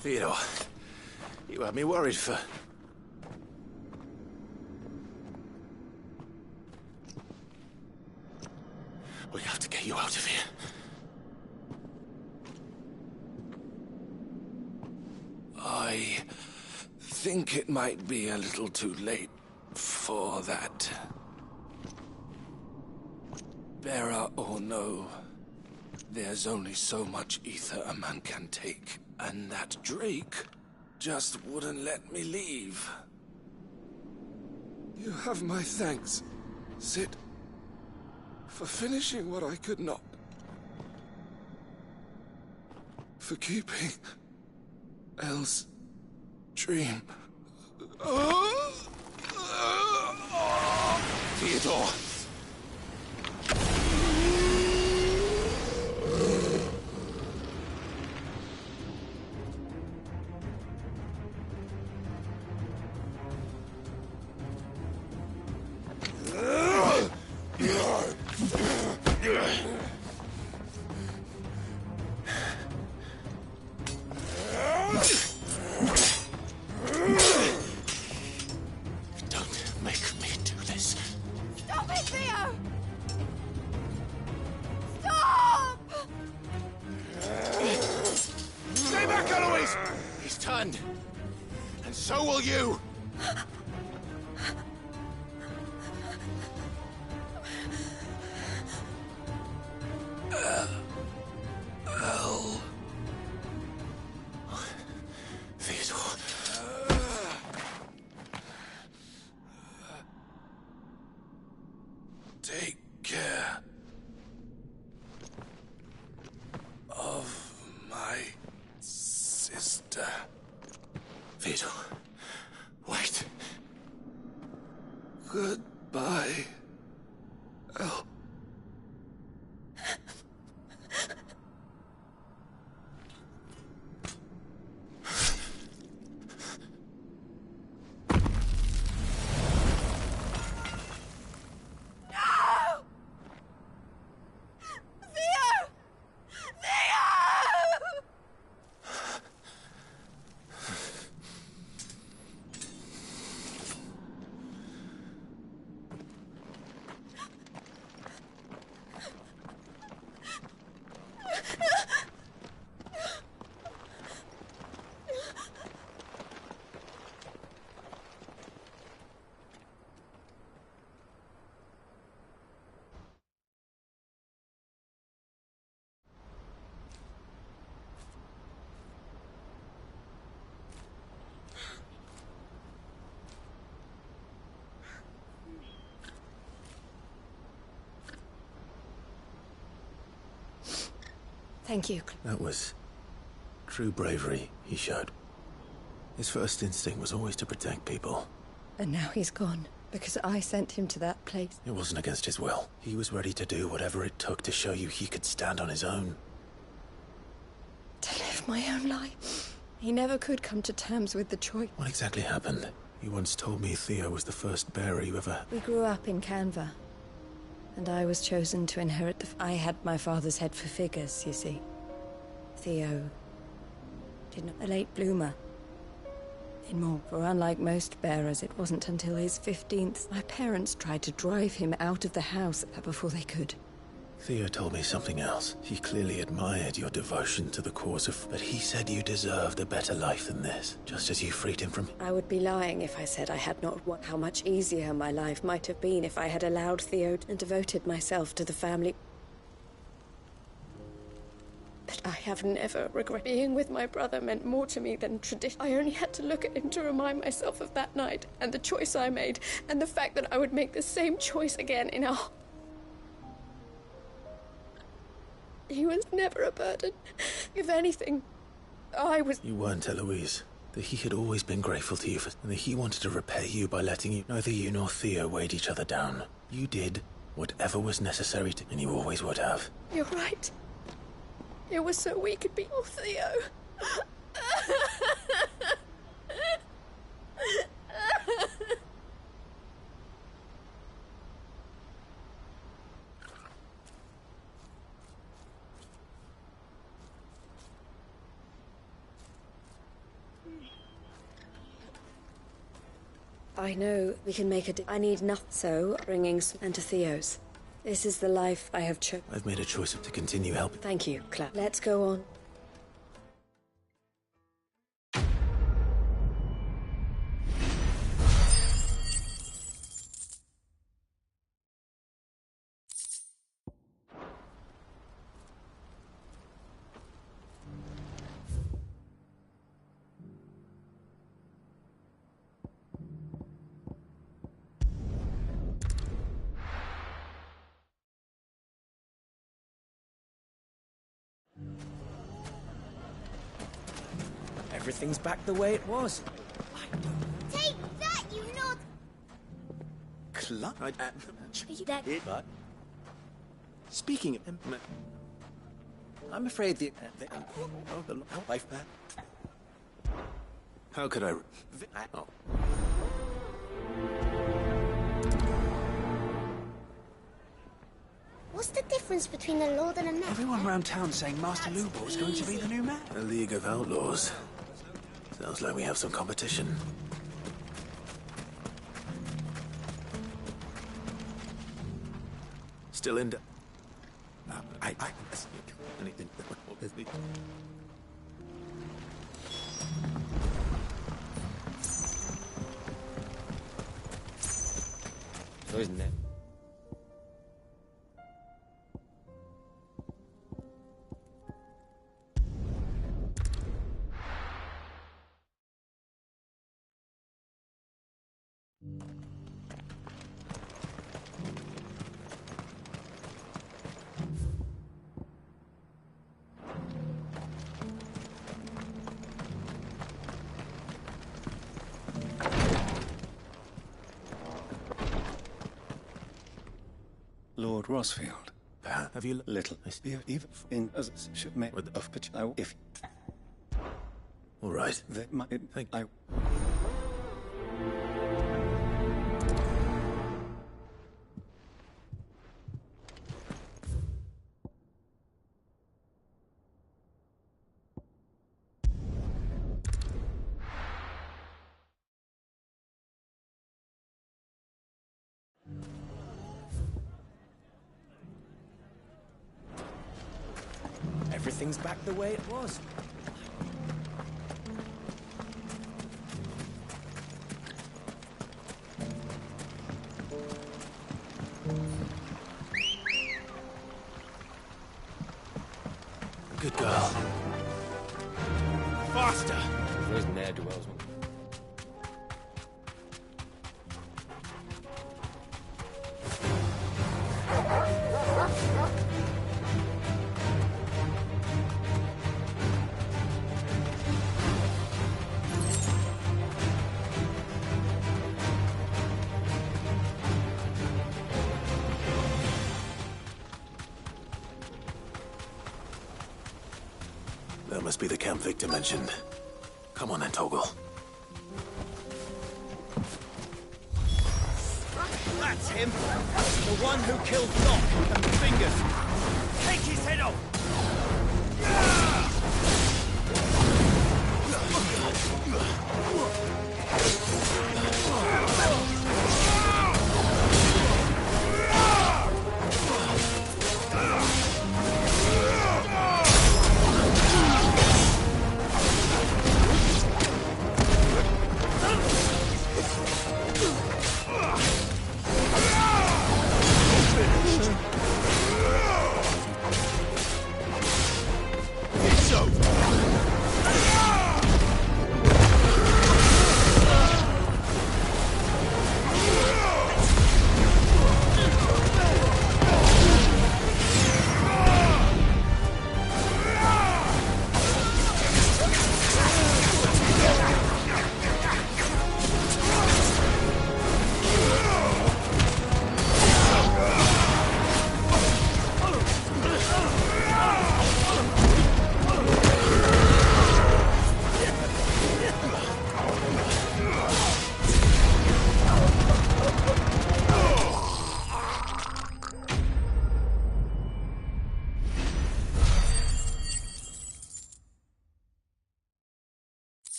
Theodore, you had me worried for... We have to get you out of here. I think it might be a little too late for that. Bearer or no, there's only so much ether a man can take, and that Drake just wouldn't let me leave. You have my thanks, Sid, for finishing what I could not. For keeping Elle's dream. Theodore! Don't make me do this. Stop it, Theo! Stop! Stay back, Eloise! He's turned. And so will you! Elle. Theodore. Take care of my sister. Theodore, wait. Goodbye, Elle. Thank you. That was true bravery he showed. His first instinct was always to protect people. And now he's gone, because I sent him to that place. It wasn't against his will. He was ready to do whatever it took to show you he could stand on his own. To live my own life. He never could come to terms with the choice. What exactly happened? You once told me Theo was the first bearer you ever... We grew up in Canva. And I was chosen to inherit the... I had my father's head for figures, you see. Theo... didn't... a late bloomer. In more. For unlike most bearers, it wasn't until his 15th... My parents tried to drive him out of the house before they could. Theo told me something else. He clearly admired your devotion to the cause of... But he said you deserved a better life than this, just as you freed him from... I would be lying if I said I had not won how much easier my life might have been if I had allowed Theo and devoted myself to the family. But I have never regretted. Being with my brother meant more to me than tradition. I only had to look at him to remind myself of that night, and the choice I made, and the fact that I would make the same choice again in our... He was never a burden. If anything, I was... You weren't, Eloise. That he had always been grateful to you for... And that he wanted to repay you by letting you... Neither you nor Theo weighed each other down. You did whatever was necessary to... And you always would have. You're right. It was so we could be... Oh, Theo. I know we can make I need nothing. So, bringing and to Theo's. This is the life I have chosen. I've made a choice to continue helping. Thank you, Claire. Let's go on. Everything's back the way it was. Take that, you not... But speaking of, I'm afraid the life. How could I? Oh. What's the difference between a lord and a man? Everyone around town saying Master Lubo is going to be the new man. A League of Outlaws. Sounds like we have some competition. Still in. Anything. So isn't it? Lord Rosfield. Have you little? Even in as should make with of pitch. If all right, that might I. Everything's back the way it was. Good girl. Faster! Those ne'er-do-wells. That must be the camp Victor mentioned. Come on then, Toggle. That's him! The one who killed Locke and Fingers! Take his head off!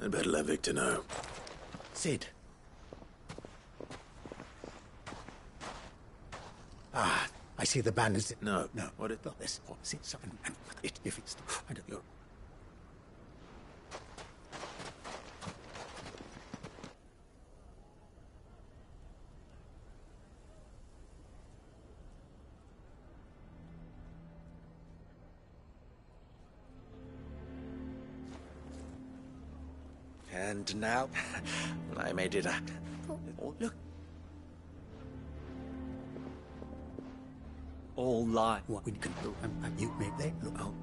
I'd better let Victor know. Sid. Ah, I see the banners. No. No. What is... Look, this. See, something. And if it's... I don't know. And now, I made it a... Oh, look. All lie. What we can do, you make that look out.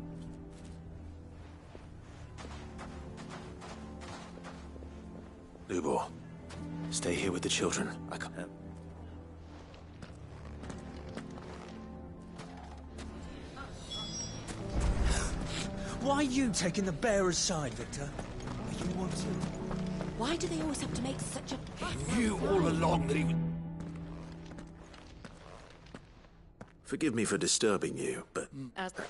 Lubor, stay here with the children. I can't... Why are you taking the bearer's side, Victor? You want to? Why do they always have to make such a fuss? He knew all along that he was... Forgive me for disturbing you, but... As the...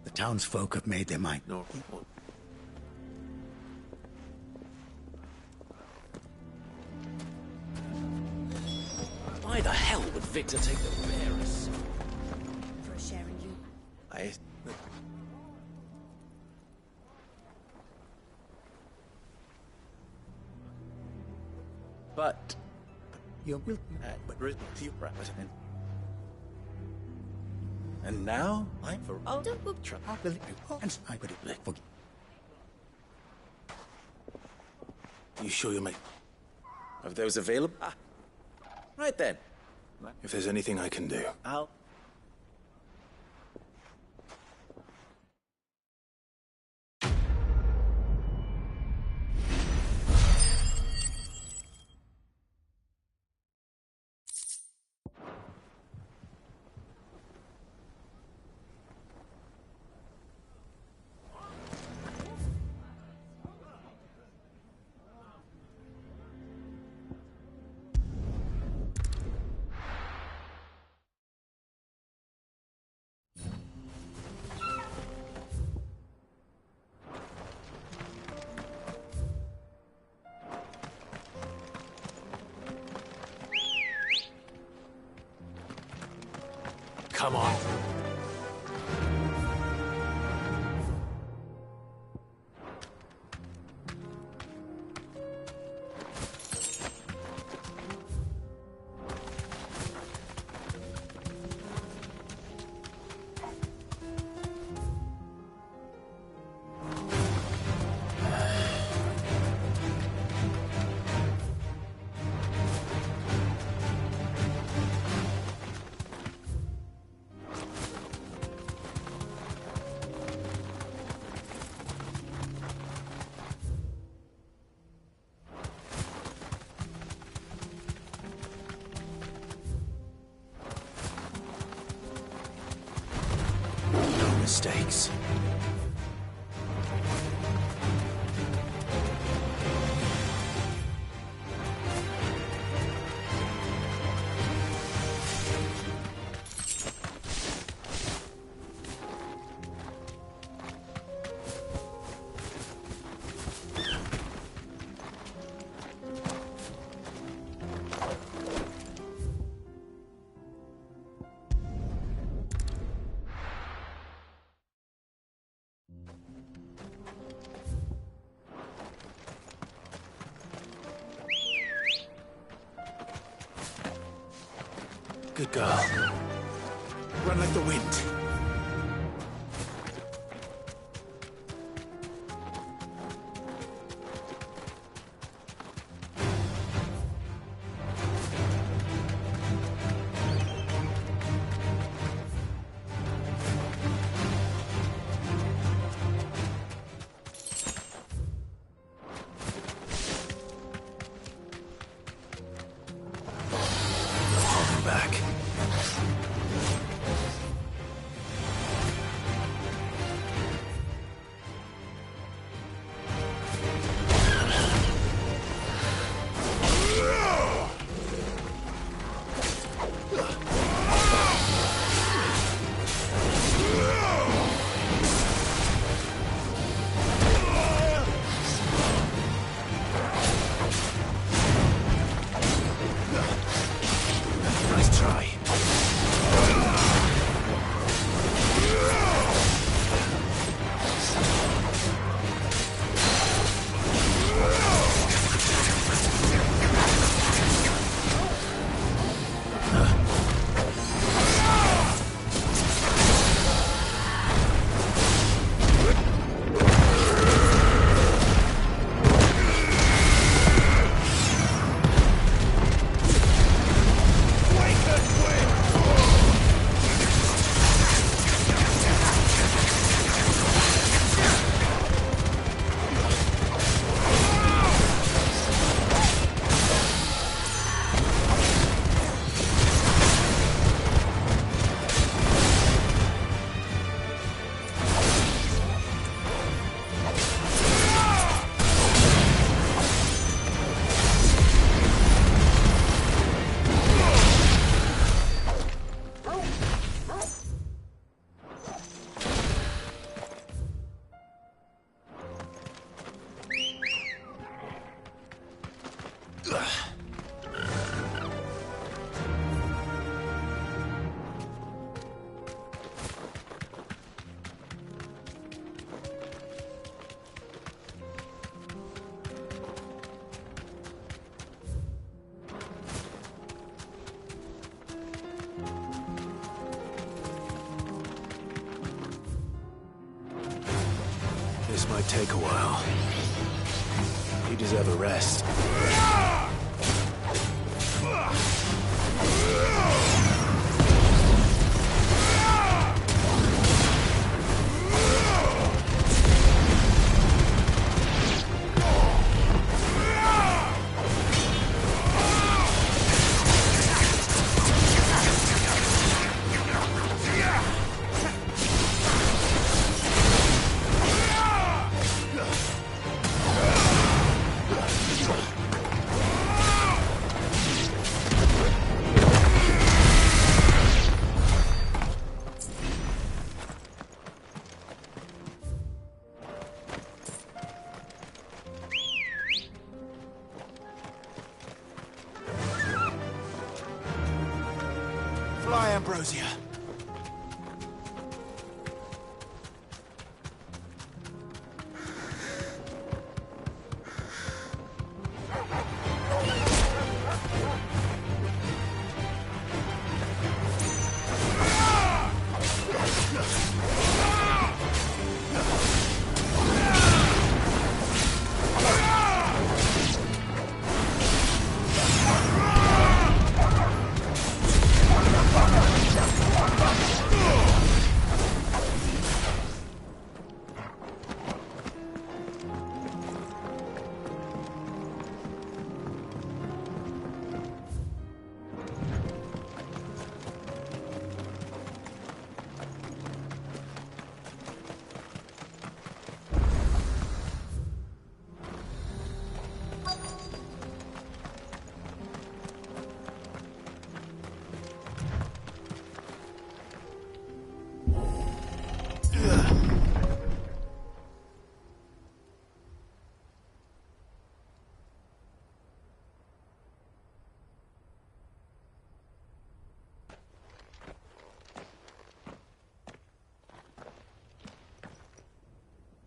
The townsfolk have made their mind. No. Why the hell would Victor take the bearers? For sharing you. But... You will... And now, I'm for... Oh, don't try. I believe you. And I would forgive. You sure you'll make... Of those available? Ah. Right then. If there's anything I can do... I'll... Come on. Mistakes. Good girl. Run like the wind. Might take a while. You deserve a rest. Fly, Ambrosia.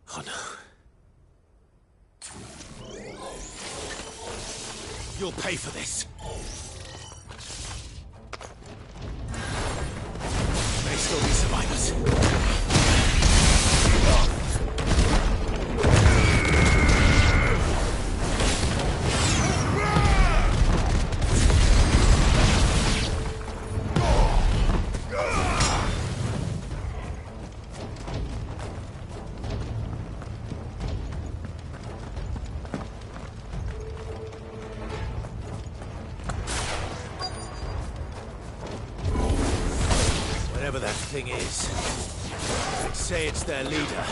Oh no. You'll pay for this. May still be survivors. Whatever that thing is, say it's their leader.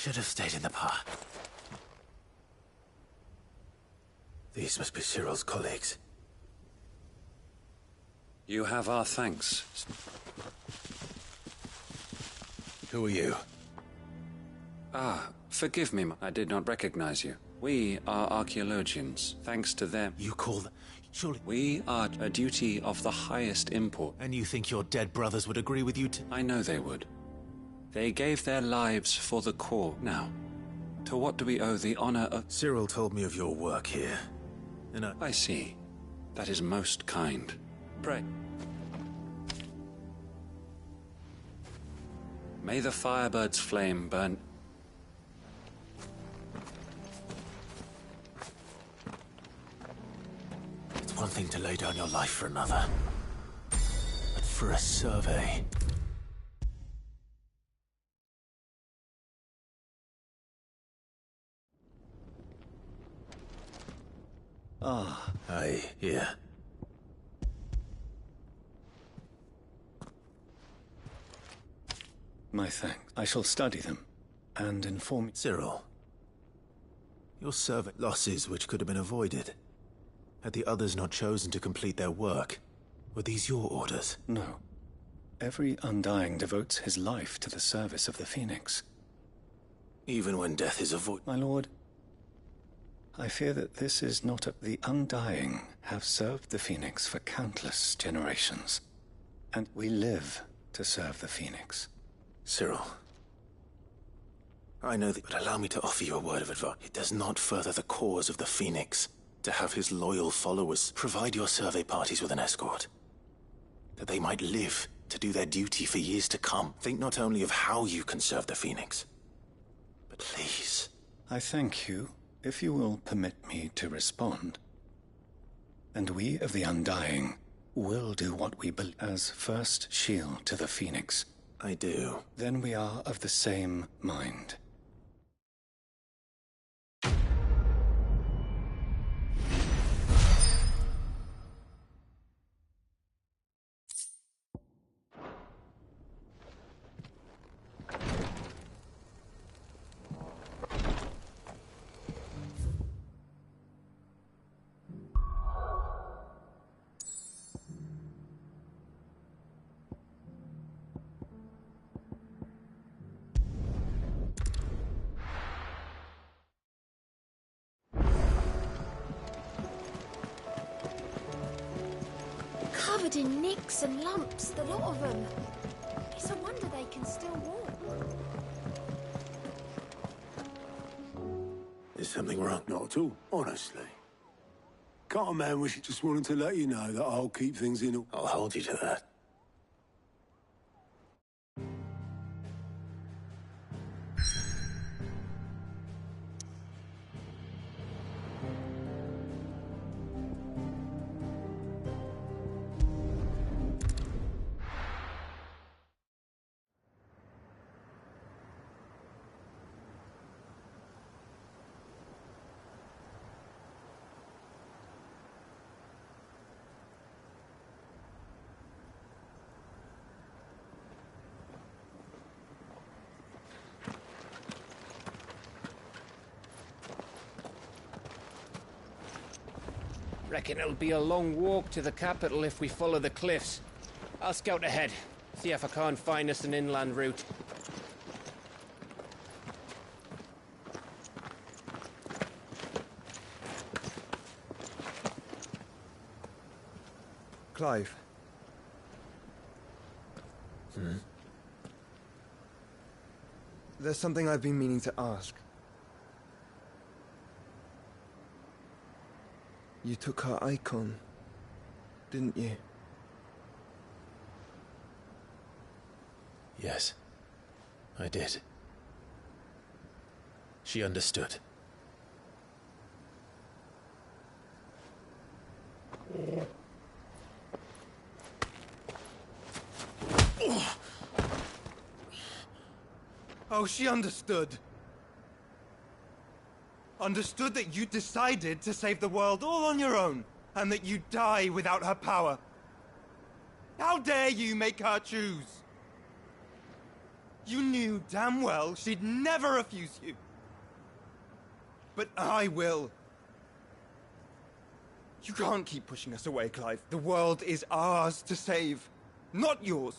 Should have stayed in the park. These must be Cyril's colleagues. You have our thanks. Who are you? Ah, forgive me, I did not recognize you. We are archaeologians. Thanks to them. You call them... Surely... We are a duty of the highest import. And you think your dead brothers would agree with you I know they would. They gave their lives for the core. Now, to what do we owe the honor of... Cyril told me of your work here. And I see. That is most kind. Pray. May the Firebird's flame burn... It's one thing to lay down your life for another. But for a survey... Ah. Aye, here. My thanks. I shall study them and inform you. Cyril, your survey losses which could have been avoided. Had the others not chosen to complete their work, were these your orders? No. Every Undying devotes his life to the service of the Phoenix. Even when death is avoided? My lord, I fear that this is not the Undying have served the Phoenix for countless generations. And we live to serve the Phoenix. Cyril, I know that, but allow me to offer you a word of advice. It does not further the cause of the Phoenix to have his loyal followers provide your survey parties with an escort, that they might live to do their duty for years to come. Think not only of how you can serve the Phoenix, but please. I thank you, if you will permit me to respond. And we of the Undying will do what we believe as first shield to the Phoenix. I do. Then we are of the same mind. Covered in nicks and lumps, the lot of them. It's a wonder they can still walk. Is something wrong? Not at all, honestly. Can't a man wish he just wanted to let you know that I'll keep things in... I'll hold you to that. Reckon it'll be a long walk to the capital if we follow the cliffs. I'll scout ahead, see if I can't find us an inland route. Clive. There's something I've been meaning to ask. You took her icon, didn't you? Yes, I did. She understood. Oh, she understood. Understood that you decided to save the world all on your own, and that you'd die without her power. How dare you make her choose? You knew damn well she'd never refuse you. But I will. You can't keep pushing us away, Clive. The world is ours to save, not yours.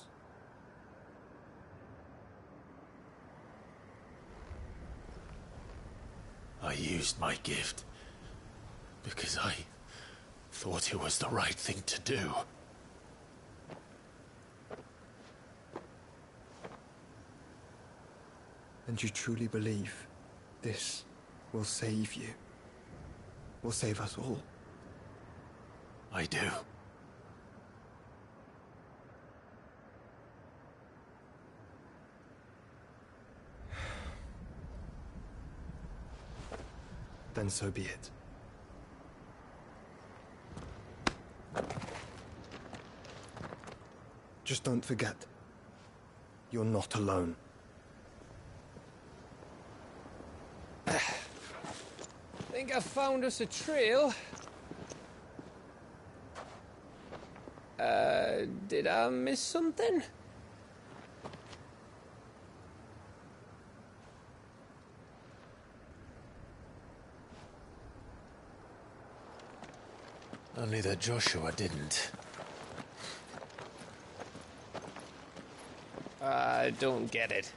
I used my gift because I thought it was the right thing to do. And you truly believe this will save you? Will save us all? I do. Then so be it. Just don't forget, you're not alone. Think I found us a trail. Did I miss something? Only that Joshua didn't. I don't get it.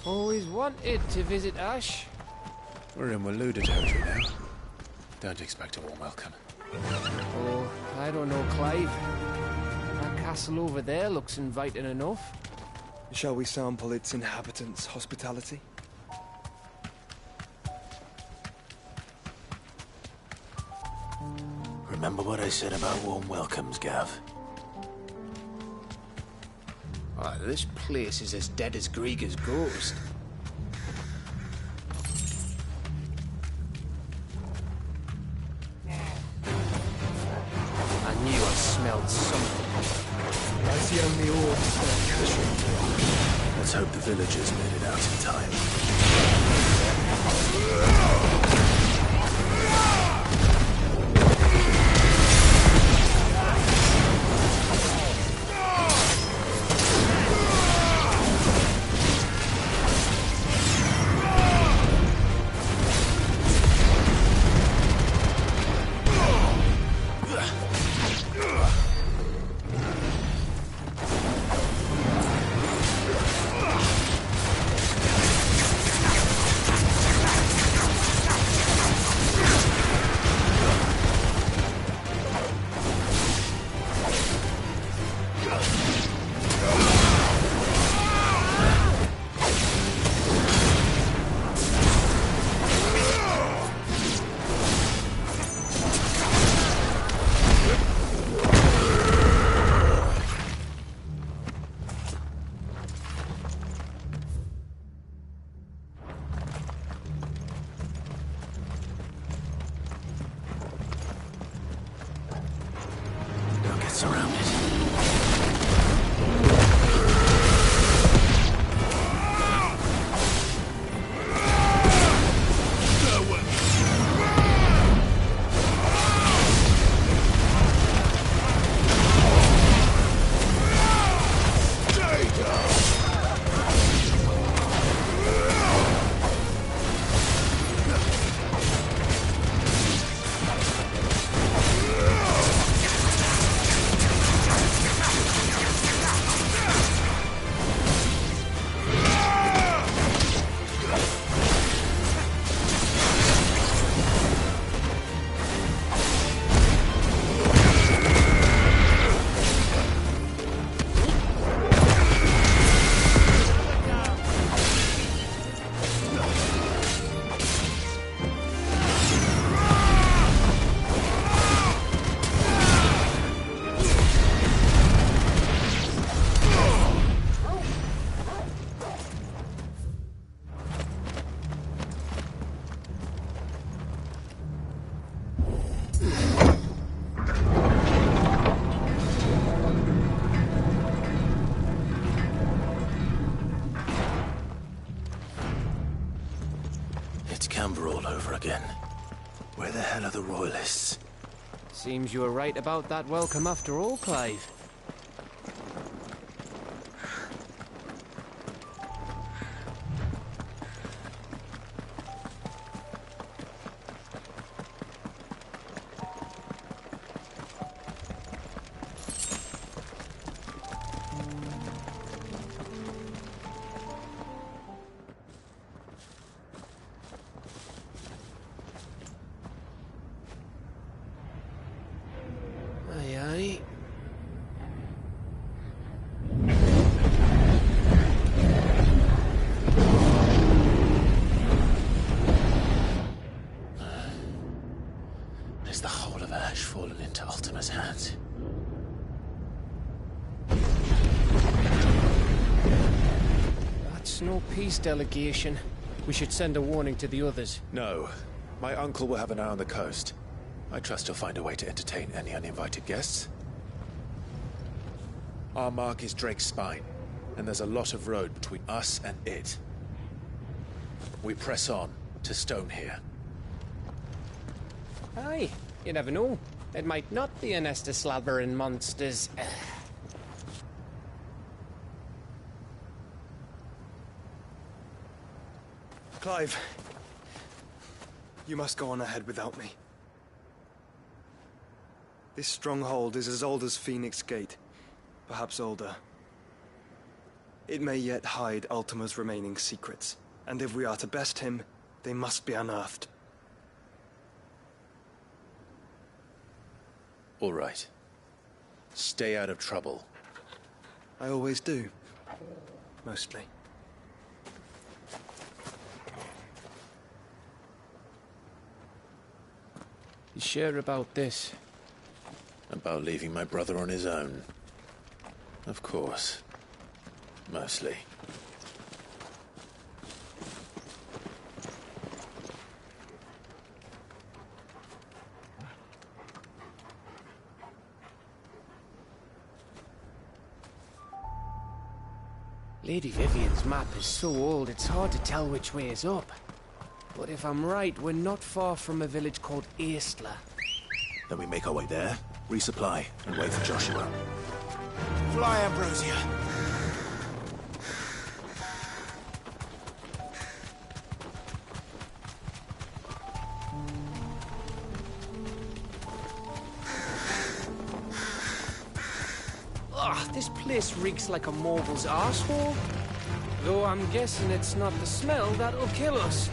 Always wanted to visit Ash. We're in Waluda territory now. Don't expect a warm welcome. Oh, I don't know, Clive. That castle over there looks inviting enough. Shall we sample its inhabitants' hospitality? Remember what I said about warm welcomes, Gav? Oh, this place is as dead as Grieger's ghost. I knew I smelled something. I see only orcs that are casualty. Let's hope the villagers made it out in time. Camber all over again. Where the hell are the Royalists? Seems you were right about that welcome after all, Clive. Aye, aye. Is the whole of Ash fallen into Ultima's hands? That's no peace delegation. We should send a warning to the others. No. My uncle will have an eye on the coast. I trust he'll find a way to entertain any uninvited guests. Our mark is Drake's Spine, and there's a lot of road between us and it. We press on to Stone here. Aye, you never know. It might not be a nest of slabbering monsters. Clive, you must go on ahead without me. This stronghold is as old as Phoenix Gate, perhaps older. It may yet hide Ultima's remaining secrets, and if we are to best him, they must be unearthed. All right. Stay out of trouble. I always do. Mostly. You sure about this? About leaving my brother on his own. Of course. Mostly. Lady Vivian's map is so old it's hard to tell which way is up. But if I'm right, we're not far from a village called Aistla. Then we make our way there, resupply, and wait for Joshua. Fly, Ambrosia. Ugh, this place reeks like a mogul's arsehole. Though I'm guessing it's not the smell that'll kill us.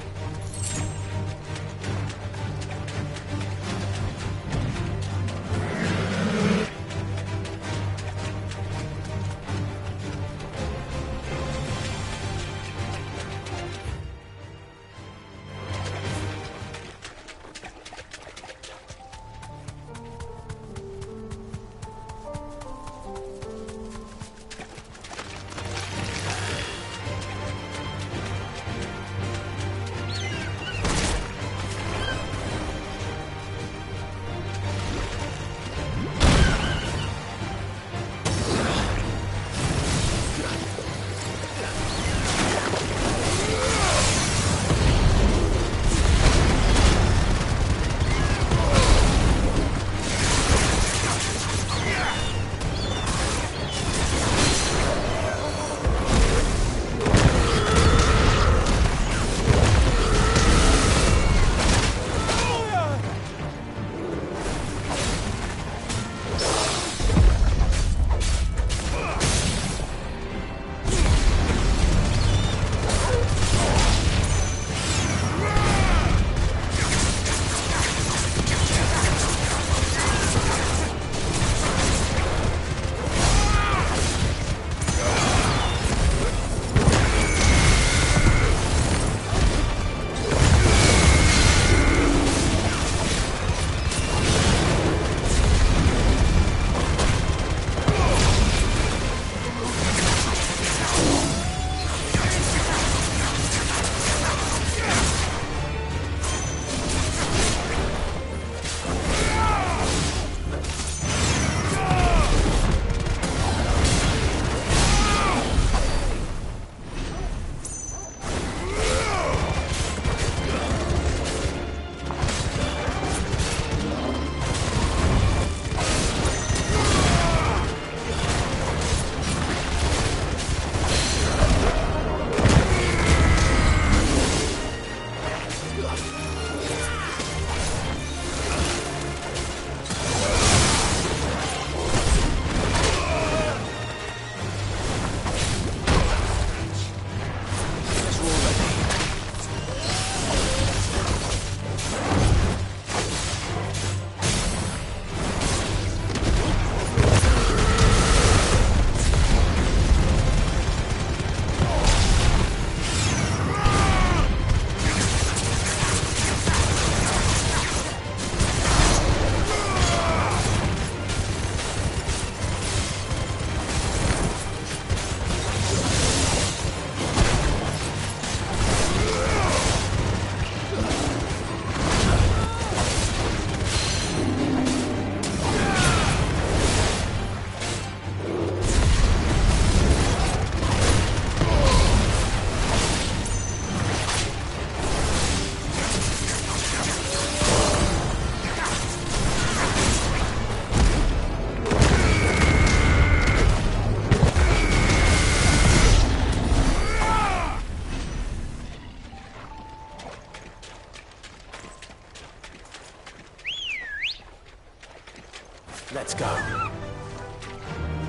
Let's go.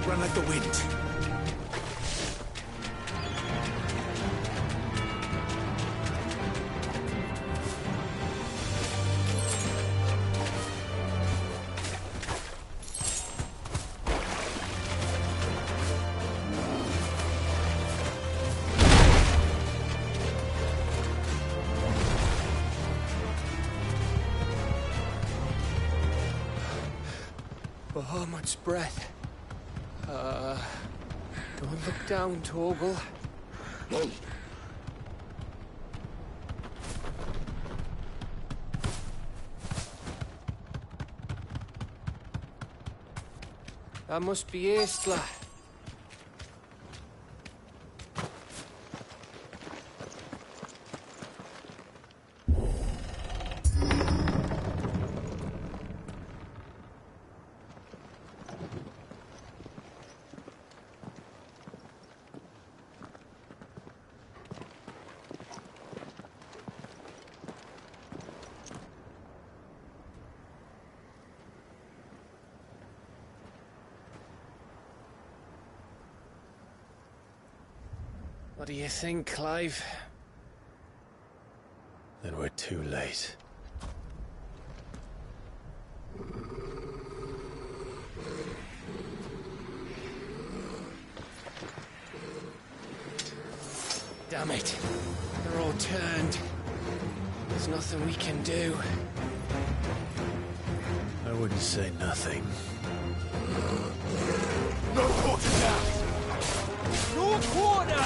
Run like the wind. Oh, much breath. Don't look down, Torgal. That must be Aistla. What do you think, Clive? Then we're too late. Damn it. They're all turned. There's nothing we can do. I wouldn't say nothing. No quarter down! No quarter!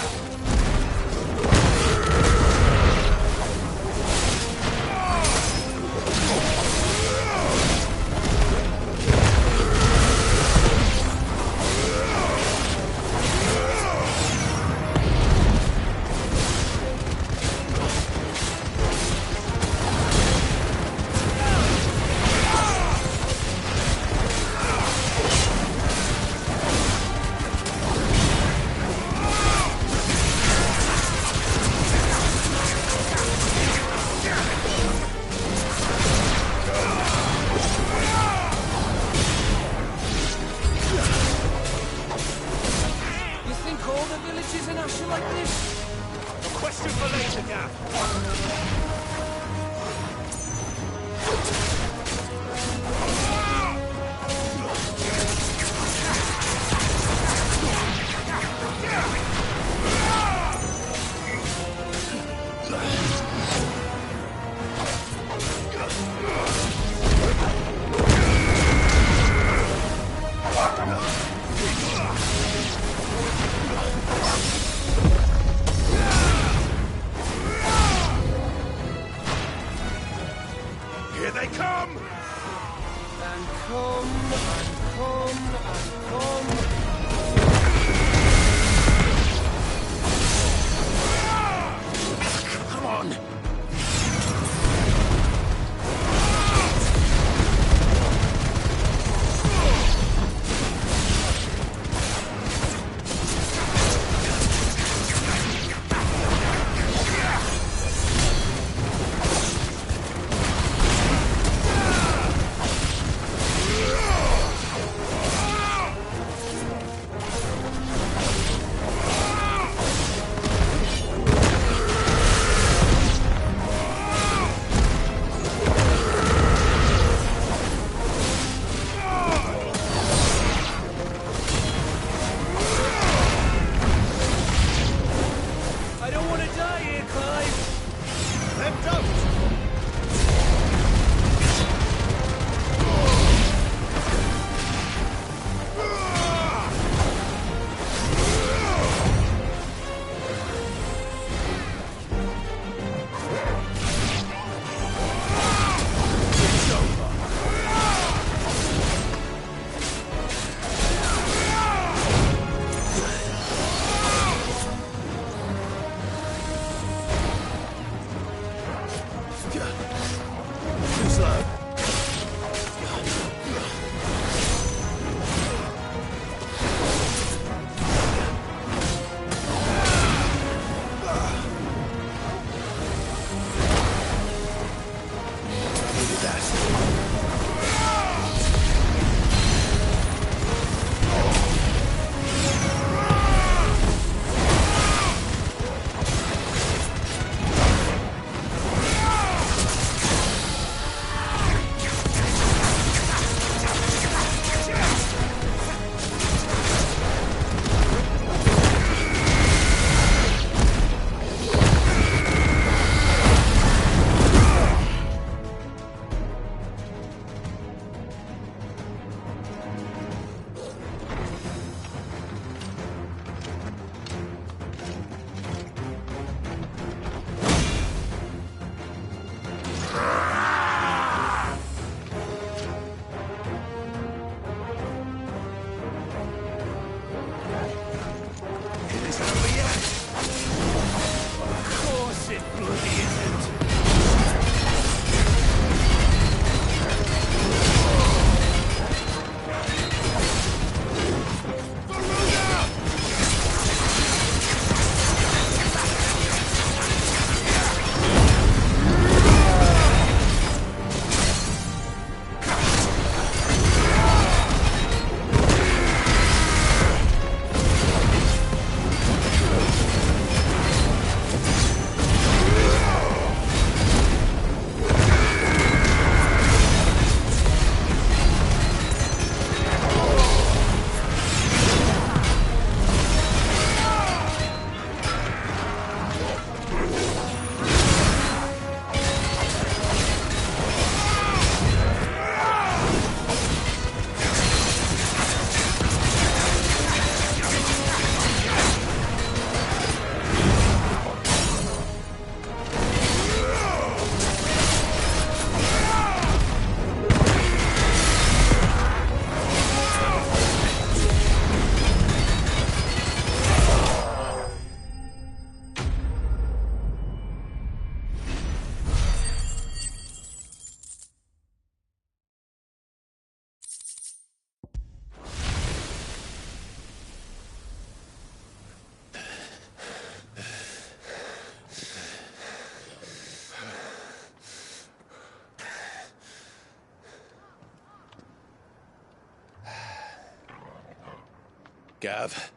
Gav.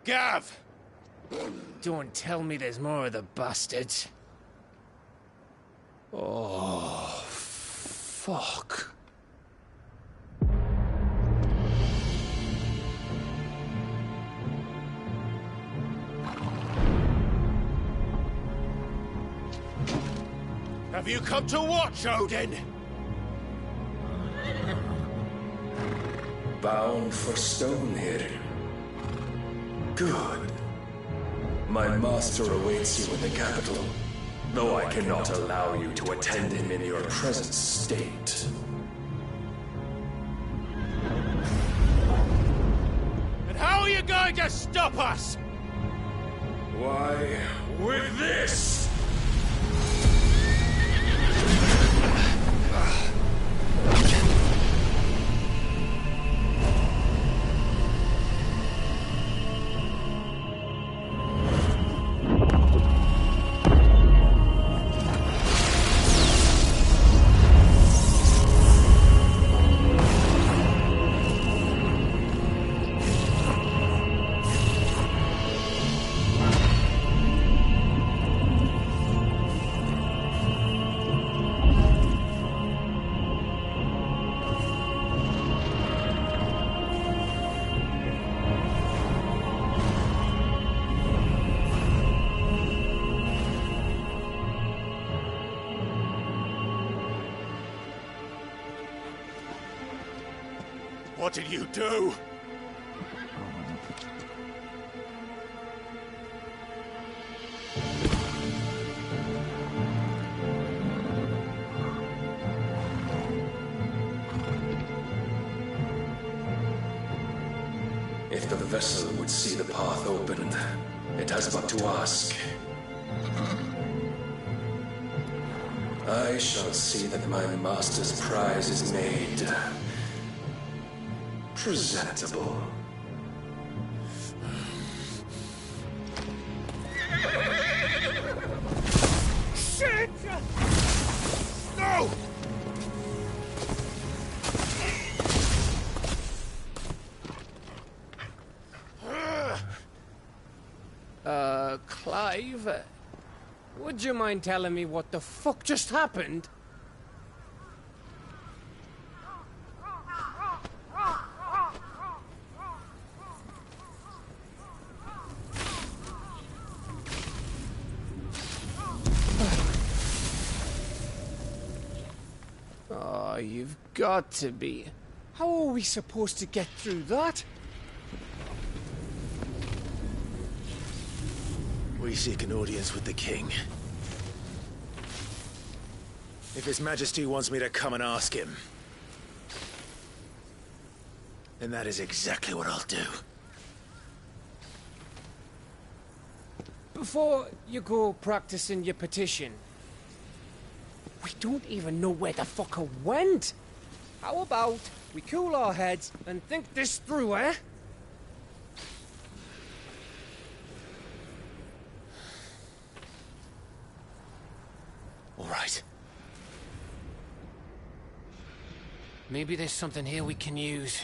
Gav! Don't tell me there's more of the bastards. Oh, fuck. Have you come to watch, Odin? Bound for Stonehill. Good. My master awaits you in the capital, though I cannot allow you to attend him in your present state. And how are you going to stop us? Why, with this! What did you do? If the vessel would see the path opened, it has but to ask. I shall see that my master's prize is made presentable. Shit! No! Clive, would you mind telling me what the fuck just happened? Oh, you've got to be. How are we supposed to get through that? We seek an audience with the king. If His Majesty wants me to come and ask him, then that is exactly what I'll do. Before you go practicing your petition, we don't even know where the fucker went. How about we cool our heads and think this through, eh? All right. Maybe there's something here we can use.